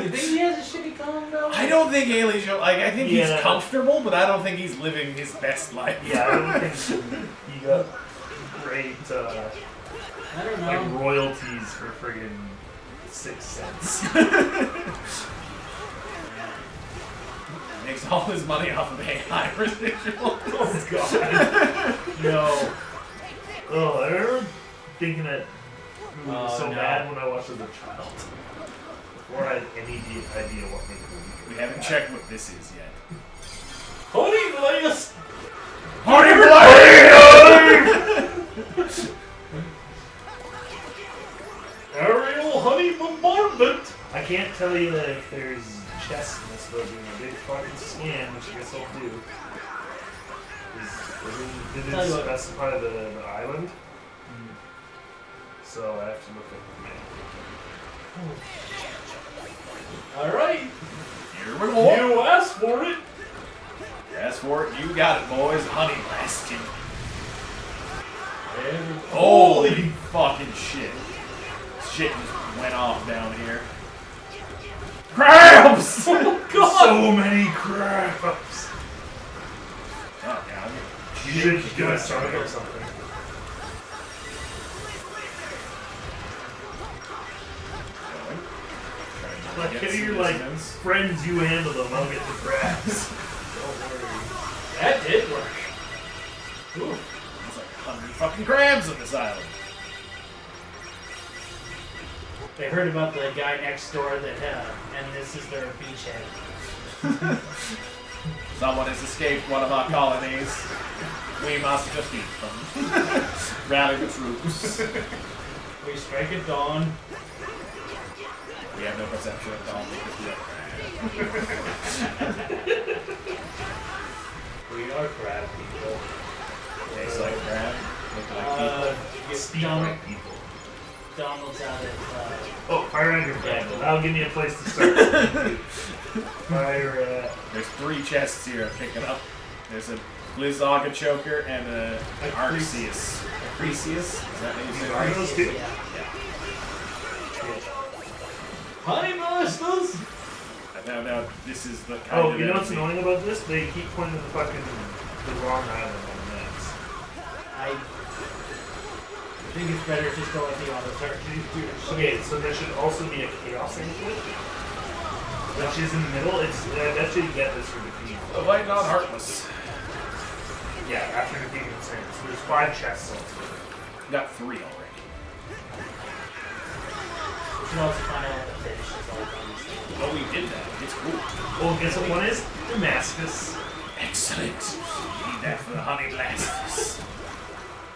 you think he has a shitty condo? I don't think Haley Joel. I think Yeah. he's comfortable, but I don't think he's living his best life. Yeah, I don't think you got great I don't know. like royalties for friggin' 6 cents. Makes all his money off of AI residual. Oh god. No. Oh, I remember thinking that movie was so no. bad when I watched it as a child. Before I had any idea what made the movie. We haven't checked what this is yet. Honey, Elias! Honey Aerial honey bombardment! I can't tell you if there's chests in this without doing a big fucking scan, which I guess I'll do. Did Tell it you what. specify the island? So I have to look at the map. Alright! Here we go. You asked for it! As for it, you got it, boys. Honey blasting. Holy fucking shit. Shit just went off down here. Crabs! Oh god! So many crabs! Oh god. You should do a stomach or something. Like, if you're like, friends, you handle them, I'll get the crabs. Don't worry. That did work. Ooh. There's like 100 fucking crabs on this island. They heard about the guy next door that, and this is their beachhead. Someone has escaped one of our colonies. We must defeat them. Rally the troops. We strike at dawn. We have no perception of dawn because we are crab. We are crab people. Tastes like crab. Look like people. Speak Donald, like people. Donald's out at, Oh, fire at your bed. That'll give me a place to start. Fire at... There's 3 chests here. Pick it up. There's a Blizzaga choker and a Arceus. Arceus? Is that what you say? Are those two? yeah. Honey monsters! Now this is the kind Oh, of you know what's enemy- annoying about this? They keep pointing to the wrong island on the maps. I think it's better just go with the auto target. Okay, so there should also be a chaos anklet, which is in the middle. It's I bet you get this for defeating. The light not heartless. Yeah, after defeating the same. So there's 5 chests also. Got 3 already. We should also find out what the finish is like on this thing. Oh, we did that. It's cool. Oh, guess what one is? Damascus. Excellent. Need that for the honey blasters.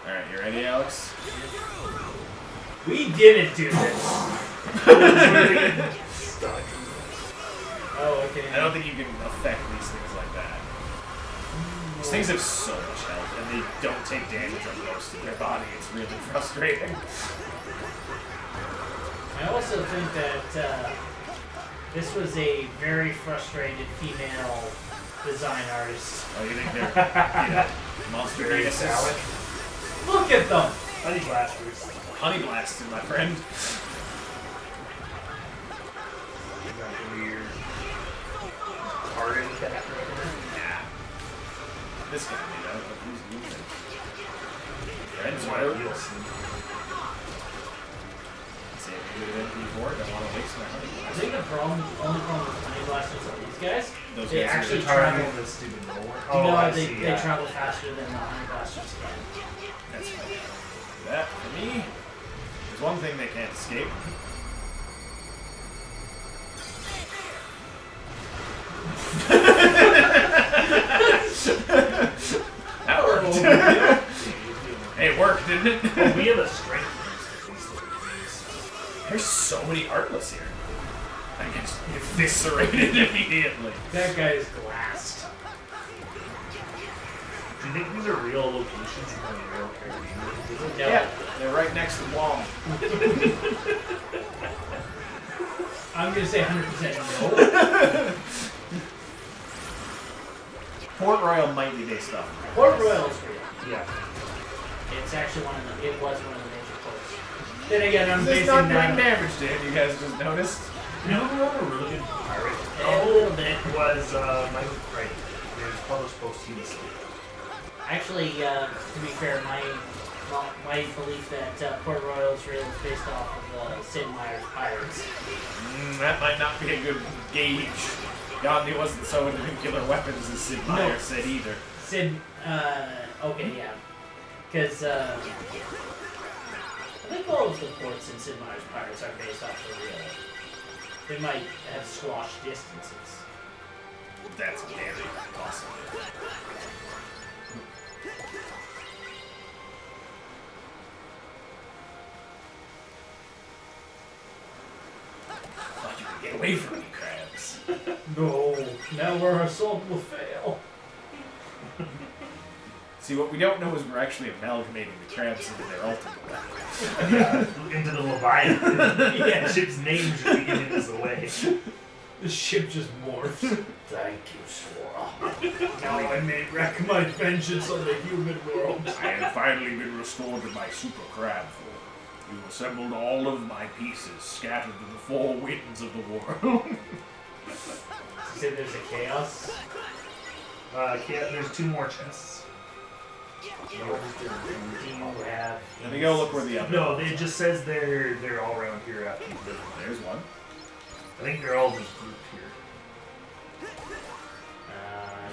Alright, you ready, Alex? We didn't do this. Oh, okay. I don't think you can affect these things like that. These things have so much health, and they don't take damage on most of their body. It's really frustrating. I also think that this was a very frustrated female design artist. Oh, you think they're, monster Very races? salad. Look at them! Honey blasters. Honey blasted, my friend. Weird. Hardened back. Nah. This guy made out of these moving. Friends, Why whatever. you'll see. Say if you would have been before, don't want to waste my honey I blaster. think the only problem with honey blasters are these guys. Those They guys are actually Targeting travel. the stupid nowhere. You know, I they, see, they yeah. travel faster than the honey blasters can. That's fine. Do that for me. There's one thing they can't escape. That worked. Hey, it worked, didn't it? Oh, we have a strength boost. There's so many Artless here. I get eviscerated immediately. That guy is glassed. Do you think these are real locations in the real Caribbean? No. Yeah, they're right next to Guam. I'm gonna say 100% no. Port Royal might be based off. Port Royal's real. Yeah. It's actually it was one of the major ports. Then again, I'm Is this basing not doing that damage to him? You guys just noticed? You know who had a really good pirate? a little bit. Was Michael Crichton. He was published posthumously. Actually, to be fair, my belief that Port Royal is real is based off of Sid Meier's Pirates. That might not be a good gauge. Gandhi wasn't so into nuclear weapons as Sid Meier said either. Sid, okay, yeah. Because, I think all of the ports in Sid Meier's Pirates are based off of real. They might have squashed distances. That's very possible. Thought you could get away from me, crabs. No, now our assault will fail. See, what we don't know is we're actually amalgamating the crabs into their ultimate weapon. Yeah, into the Leviathan. Yeah. The ship's name should be given us away. The ship just morphs. Thank you, Sora. Now I may wreak my vengeance on the human world. I have finally been restored to my super crab form. You assembled all of my pieces, scattered to the four winds of the world. You said there's a chaos? There's 2 more chests. Do you have... Let me go look where the other No, it just says they're all around here after you did. There's one. I think they're all just grouped here.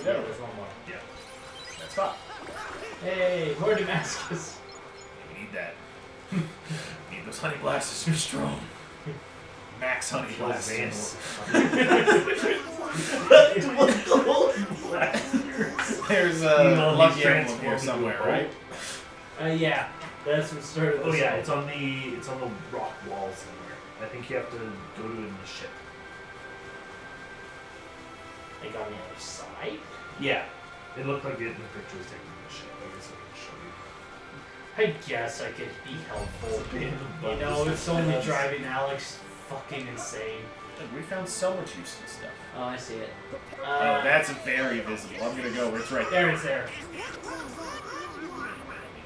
Yeah, there's one more. Yeah. That's fine. Hey, more Damascus. We need that. Need those honey blasters to be strong. Max honey blasters. There's a lucky emblem here somewhere, right? Yeah. That's what started Oh this yeah, all. it's on the rock wall somewhere. I think you have to go to it in the ship. Like on the other side? Yeah. It looked like it in the pictures taken in the ship. I guess I can show you. I guess I could be helpful. You know, it's only driving Alex fucking insane. Look, we found so much useful stuff. Oh, I see it. Oh, that's very visible. I'm gonna go. It's right there. There, it's there.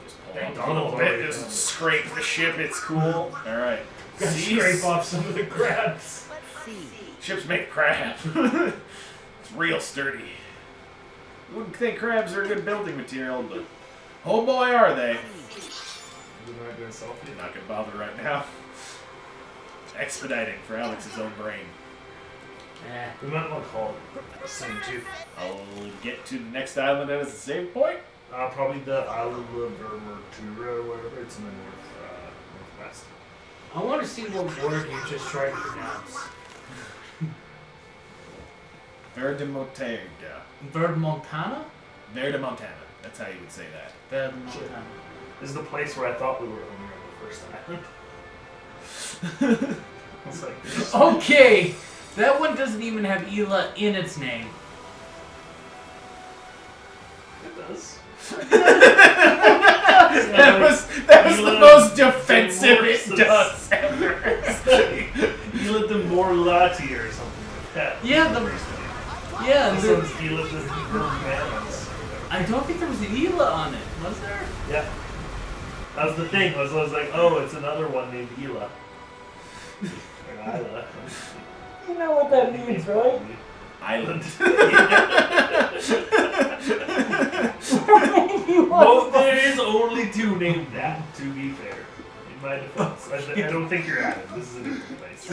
Just pull Thank up a little you. bit. Just scrape the ship. It's cool. All right. Gotta See? scrape off some of the crabs. Let's see. Ship's made of crab. It's real sturdy. You wouldn't think crabs are a good building material, but oh boy are they. You're not doing selfie? You're not gonna bother right now. Expediting for Alex's own brain. We might want to call it same too. I'll get to the next island as a save point. Probably the Isle of Vermertura or whatever. It's in the northwest. I want to see what word you just tried to pronounce. Verdemontega. Verdemontana? Verdemontana. That's how you would say that. Verdemontana. This is the place where I thought we were when we were on the first island. It's like, Okay! That one doesn't even have Ela in its name. it does. That was the most defensive it does ever. Ela de Morlati or something like that. Yeah, yeah. This one's Ela de Vermanis. I don't think there was an Ela on it, was there? Yeah. That was the thing. I was like, oh, it's another one named Ela. Or Isla. You know what that means, right? Island. Well, there is only two named that, to be fair. In my defense. I don't think you're at it. This is a different place.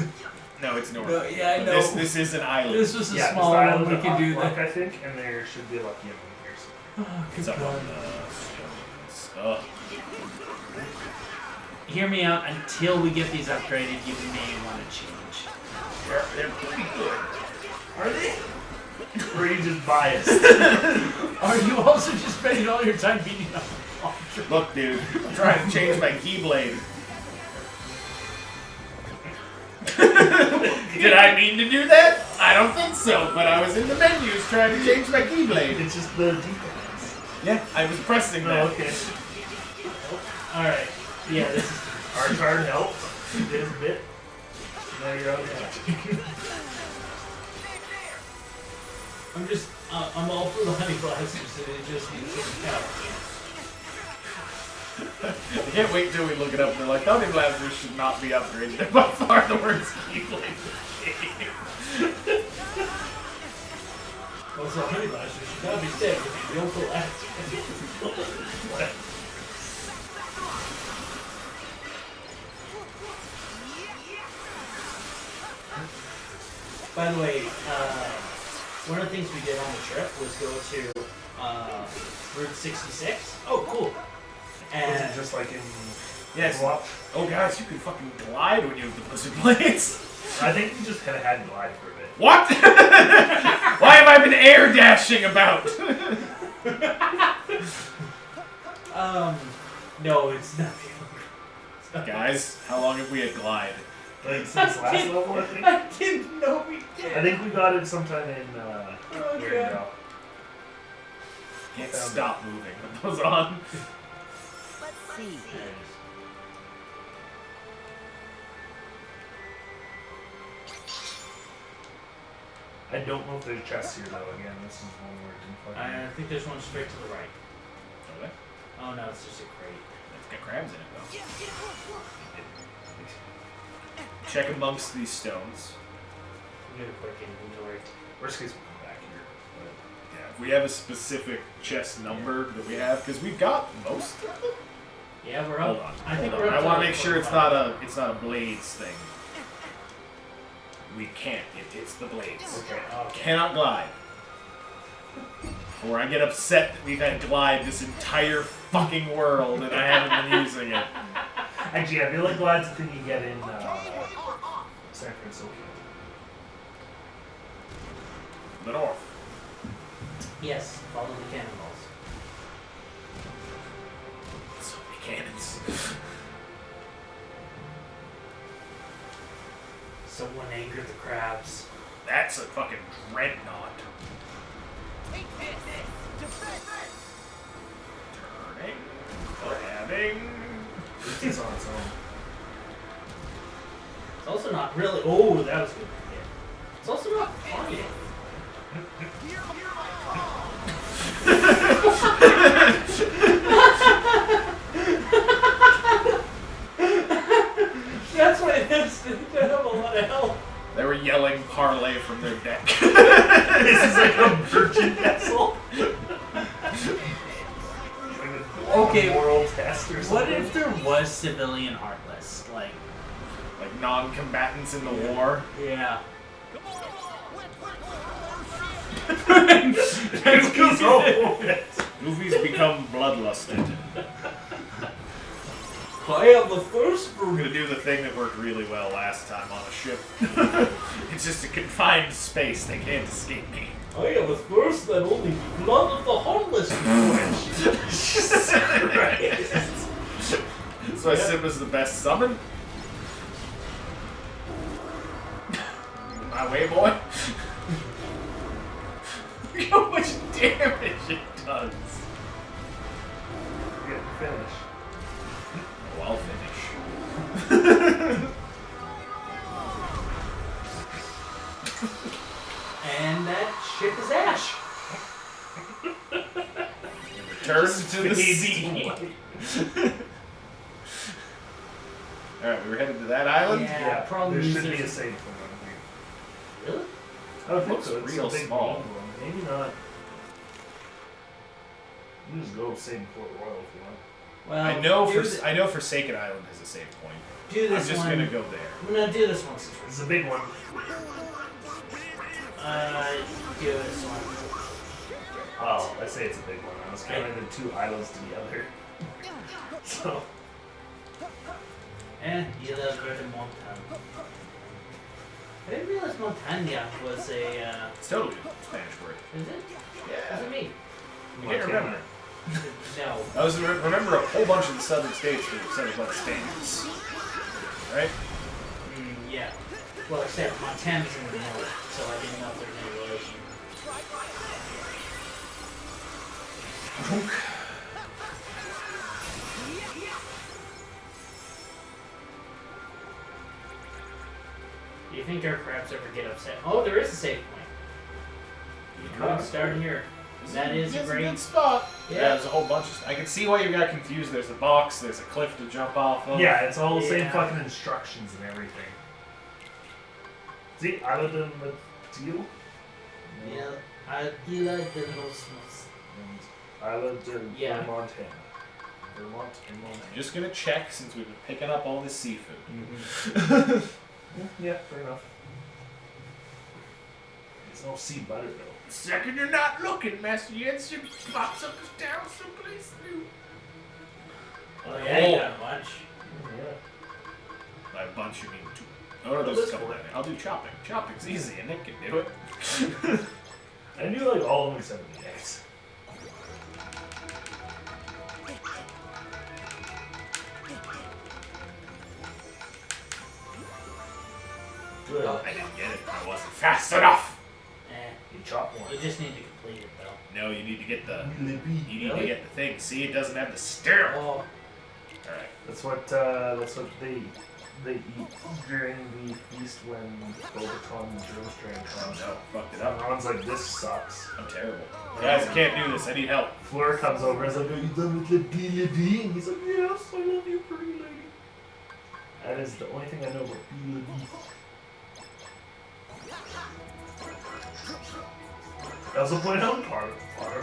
No, it's north. No, yeah, I know. This is an island. This was a Yeah, small this one. We island can do Luck, that. I think, and there should be a lucky one here. Oh, It's good up God. on the stones. Oh. Hear me out. Until we get these upgraded, you may want to change. They're pretty good. Are they? Or are you just biased? Are you also just spending all your time beating up the launcher? Look, dude, I'm trying to change my keyblade. Did I mean to do that? I don't think so, but I was in the menus trying to change my keyblade. It's just the defense. Yeah, I was pressing that. Oh, okay. Alright. Yeah, this is... Our card helped. You did a bit. Now you're out of I'm all for the honey blasters, and it just needs to count. I can't wait till we look it up. They're like, honey blasters should not be upgraded. They're by far the worst keyblade in the game. Also, honey blasters should not be said to be real collect. By the way, one of the things we did on the trip was go to Route 66. Oh, cool. Was And it just like in Yes. Overwatch? Oh, guys, you can fucking glide when you have the blizzard blades. I think we just kind of had glide for a bit. What? Why have I been air dashing about? no, it's not. Guys, how long have we had glide? Like since last level, I think. I didn't know we did. I think we got it sometime in here we go. Can't stop moving with those on. Let's see. I don't know if there's chests here though. Again, this is one where it didn't fucking. I think there's one straight to the right. Okay. Oh no, it's just a crate. It's got crabs in it though. Check amongst these stones. We do a quick inventory. Worst case, we'll come back here. Yeah, if we have a specific chest number that we have, because we've got most of them. Yeah, we're Hold up. on. I think hold we're on. up. I want to make sure it's not a blades thing. We can't. It's the blades. Okay. Cannot glide. Or I get upset that we've had glide this entire fucking world and I haven't been using it. Actually, I feel like glide's the thing you get in San Francisco. The north. Yes. Follow the cannonballs. So many cannons. Someone angered the crabs. That's a fucking dreadnought. Turning. Grabbing. It's on its own. It's also not really. Oh, that was good. Yeah. It's also not funny. That's what it is. They have a lot of help. They were yelling parlay from their deck. This is like a merchant vessel. Okay, moral test or something. What if there was civilian Heartless? Like non-combatants in the war? Yeah. Goofy's become bloodlusted. I have the thirst for We're gonna do the thing that worked really well last time on a ship. It's just a confined space. They can't escape me. I have a thirst that only blood of the Heartless can quench. So I said was the best summon. My way, boy. Look how much damage it does. You get to finish. Oh, I'll finish. And that ship is ash. Return to the sea. Alright, we were headed to that island? Yeah, probably. There should be a save point on here. Really? I don't think Looks so. It's real a big small. green one. Maybe not. You just go save Port Royal if you want. Well, I know Forsaken Island has a save point. Do this I'm just one. gonna go there. I'm gonna do this one since It's a big one. do this one. Oh, I say it's a big one. I was counting the two islands together. So. You love Virgin Montagne. I didn't realize Montagna was a. It's totally a Spanish word. Is it? Yeah. Is it me? You can't remember. No. I was remember a whole bunch of the southern states were settled by the Spaniards. Right? Yeah. Well, except Montana's in the north, so I didn't know if there's any relation. Do you think our crabs ever get upset? Oh, there is a save point. You can start here. That is That's a great good spot. Yeah. Yeah, there's a whole bunch of. I can see why you got confused. There's a box. There's a cliff to jump off of. Yeah, it's all the same Yeah. fucking instructions and everything. See, Island in the deal. Yeah, I do like the little smiths. Island in Yeah. Montana. Vermont and Montana. I'm just gonna check since we've been picking up all this seafood. Yeah, fair enough. There's no sea butter though. The second you're not looking, Master Jensen pops up down someplace new. Oh yeah, you got a bunch. Yeah. By a bunch, you mean two. Oh, no, there's a couple down there. I'll do chopping. Chopping's easy, and Nick can do it. I knew like all of them except for the eggs. Good. I didn't get it. I wasn't fast enough. You chop one. You just need to complete it though. No, you need to get the. You need to Really? get the thing. See, it doesn't have the stir. Oh, All right. That's what they eat during the feast when Bobaton and Germstrand Oh comes. no, fucked it And up. Ron's like, this sucks. I'm terrible. Guys, I can't do this. I need help. Fleur comes over and is like, are you done with the Bee? And he's like, yes, I love you, pretty lady. That is the only thing I know about Bee. I also point out part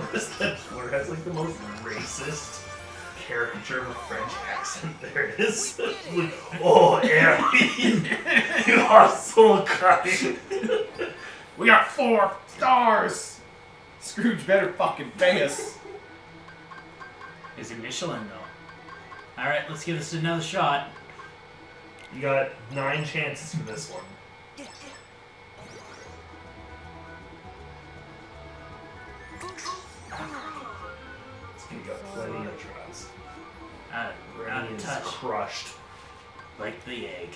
of this that Fleur has like the most racist caricature of a French accent there is. Like, oh, Harry, you are so kind. We got 4 stars. Scrooge better fucking pay us. is it Michelin though? All right, let's give this another shot. You got 9 chances for this one. You got plenty of tries. Out of Randy is touch, crushed. like the egg.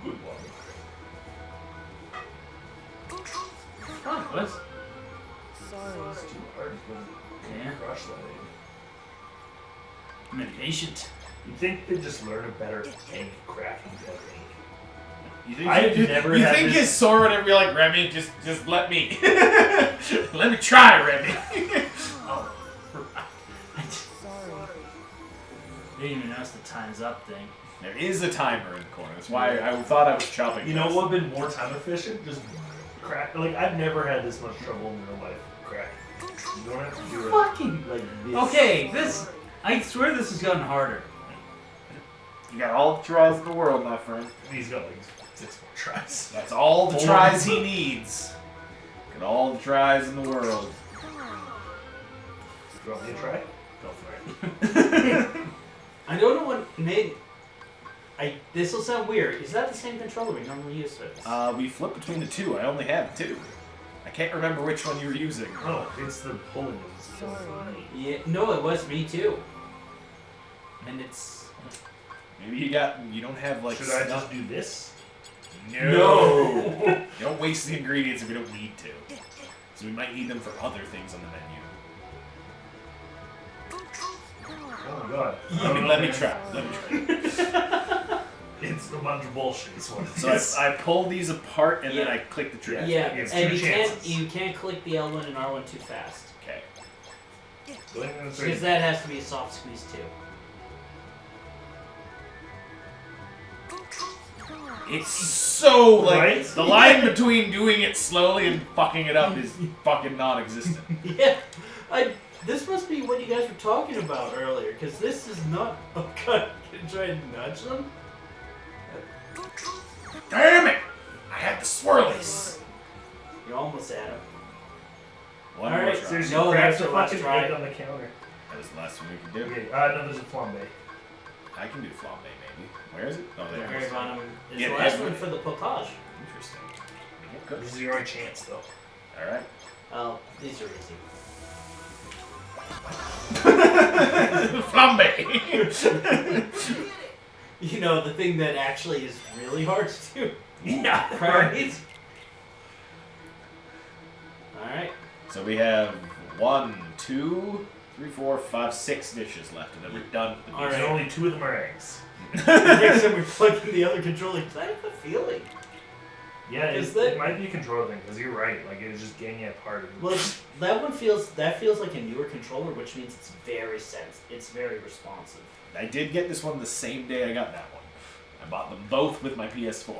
Good one. Come on, Liz. Sorry. It's too hard to Yeah. crush that egg. I'm impatient. You'd think they'd just learn a better egg crafting technique. You think I've you, never you had think this- his sword would be like, Remy, just let me. Let me try, Remy. Oh, right. Sorry. Didn't even notice the time's up thing. There is a timer in the corner. That's why I thought I was chopping. You know what would have been more time efficient? Just crack. Like, I've never had this much trouble in real life. Crack. You don't have to do it Fucking. like this. Okay, this. I swear this has gotten harder. You got all the tries in the world, my friend. He's got like 6 more tries. That's all the tries he needs. Got all the tries in the world. You want me to try? Go for it. I don't know what made. This will sound weird. Is that the same controller we normally use for this? We flipped between the two. I only have 2. I can't remember which one you were using. Oh, it's the pulling. Yeah. No, it was me too. And it's. Maybe you don't have like. Should I just do this? No. You don't waste the ingredients if we don't need to. So we might need them for other things on the menu. Oh my god. Let me try. It's a bunch of bullshit. Is what it So is. I pull these apart and then Yeah. I click the trigger. Yeah, it's and 2 you chances. can't click the L1 and R1 too fast. Okay. Because that has to be a soft squeeze too. It's so like Right? the line between doing it slowly and fucking it up is fucking non-existent. Yeah, this must be what you guys were talking about earlier, because this is not. Oh god, can I try and nudge them? Damn it! I had the swirlies. You're almost at him. One All more right, try. Seriously, No, grab that's the the last fucking try. egg on the counter. That was the last one we could do. Okay, no, there's a flambe. I can do flambe maybe. Where is it? Oh, The there very it is. bottom is Yeah, the last every- one for the potage. Interesting. This is your only chance, though. All right. Oh, these are easy. Flambe. You know, the thing that actually is really hard to do. Yeah, Right? Alright. So we have 1, 2, 3, 4, 5, 6 dishes left, and then we're done. With the All And right. only 2 of them are eggs. Next time we're plugging the other controller, because I have a feeling. Yeah, Is it that- might be a controller thing, because you're right. Like, it was just getting it apart. Well, that feels like a newer controller, which means it's very it's very responsive. I did get this one the same day I got that one. I bought them both with my PS4.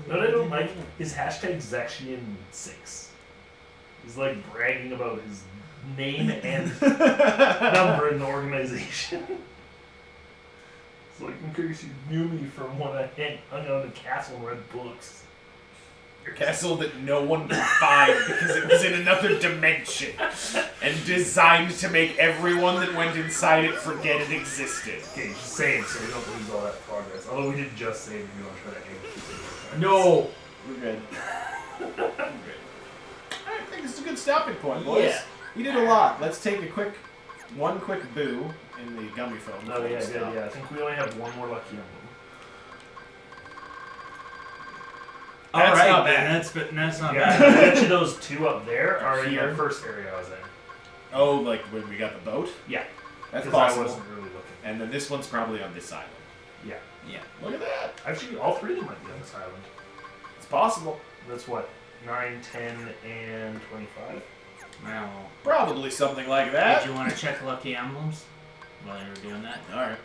What I don't like is hashtag Zaxian 6. He's like bragging about his name and number in the organization. It's like, in case you knew me from when I hung out in a castle and read books. Your castle that no one could find because it was in another dimension and designed to make everyone that went inside it forget it existed. Okay, just save so we don't lose all that progress. Although we did just save if you want to try to egg. No! We're good. We're good. I think this is a good stopping point, boys. Yeah. We did a lot. Let's take one quick boo in the gummy foam. Oh before we yeah, stop. yeah. I think we only have one more lucky emblem. That's Alright, not then bad. that's not Yeah, bad. I bet you those 2 up there are in Here. the first area I was in. Oh, like when we got the boat? Yeah, That's because I possible. wasn't really looking. And then this one's probably on this island. Yeah. Yeah. Look at that. Actually, all 3 of them might be on this island. It's possible. That's what, 9, 10, and 25? Now, Probably something like that. did you want to check lucky emblems while you were doing that? Alright.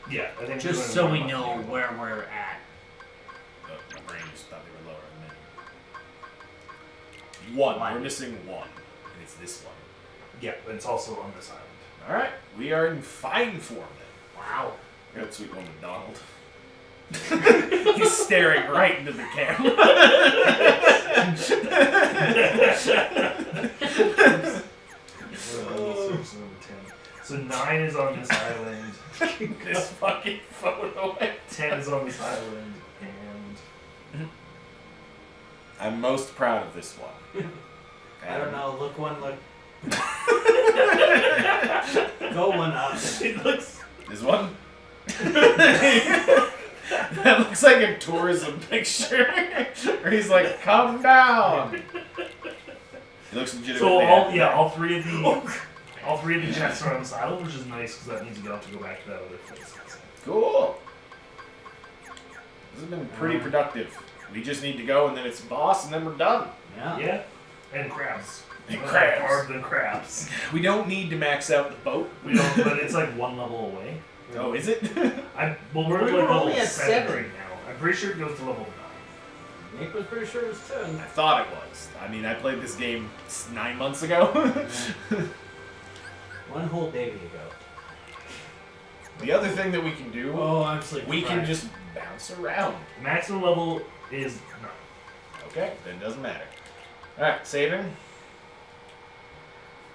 Yeah, I think Just so we know where we're at. Oh, my brain just thought they were lower than 1. One. We're missing 1. And it's this one. Yeah, but it's also on this island. Alright. We are in fine form then. Wow. Good sweet one, Donald. He's staring right into the camera. So 9 is on this island, This fucking photo. 10 is on this island, and I'm most proud of this one. I don't know. Look one, look. Go one up. It looks. This one? That looks like a tourism picture. Where he's like, come down. It looks legitimately. so all 3 of the chests are on this island, which is nice because that means you don't have to go back to that other place. Cool. This has been pretty productive. We just need to go and then it's boss and then we're done. Yeah. Yeah, and crabs. And Not crabs. Hard than crabs. We don't need to max out the boat. We don't, but it's like 1 level away. Oh, is it? Well, we're We like were level only at 7 7. right now. I'm pretty sure it goes to level 9. Nick was pretty sure it was 10. I thought it was. I mean, I played this game 9 months ago. One whole baby ago. The other thing that we can do, Oh, I'm sleeping. we can just bounce around. Maximum level is 9. Okay, then it doesn't matter. Alright, saving.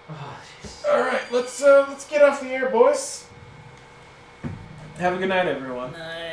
Oh, jeez. Alright, let's get off the air, boys. Have a good night, everyone. Night.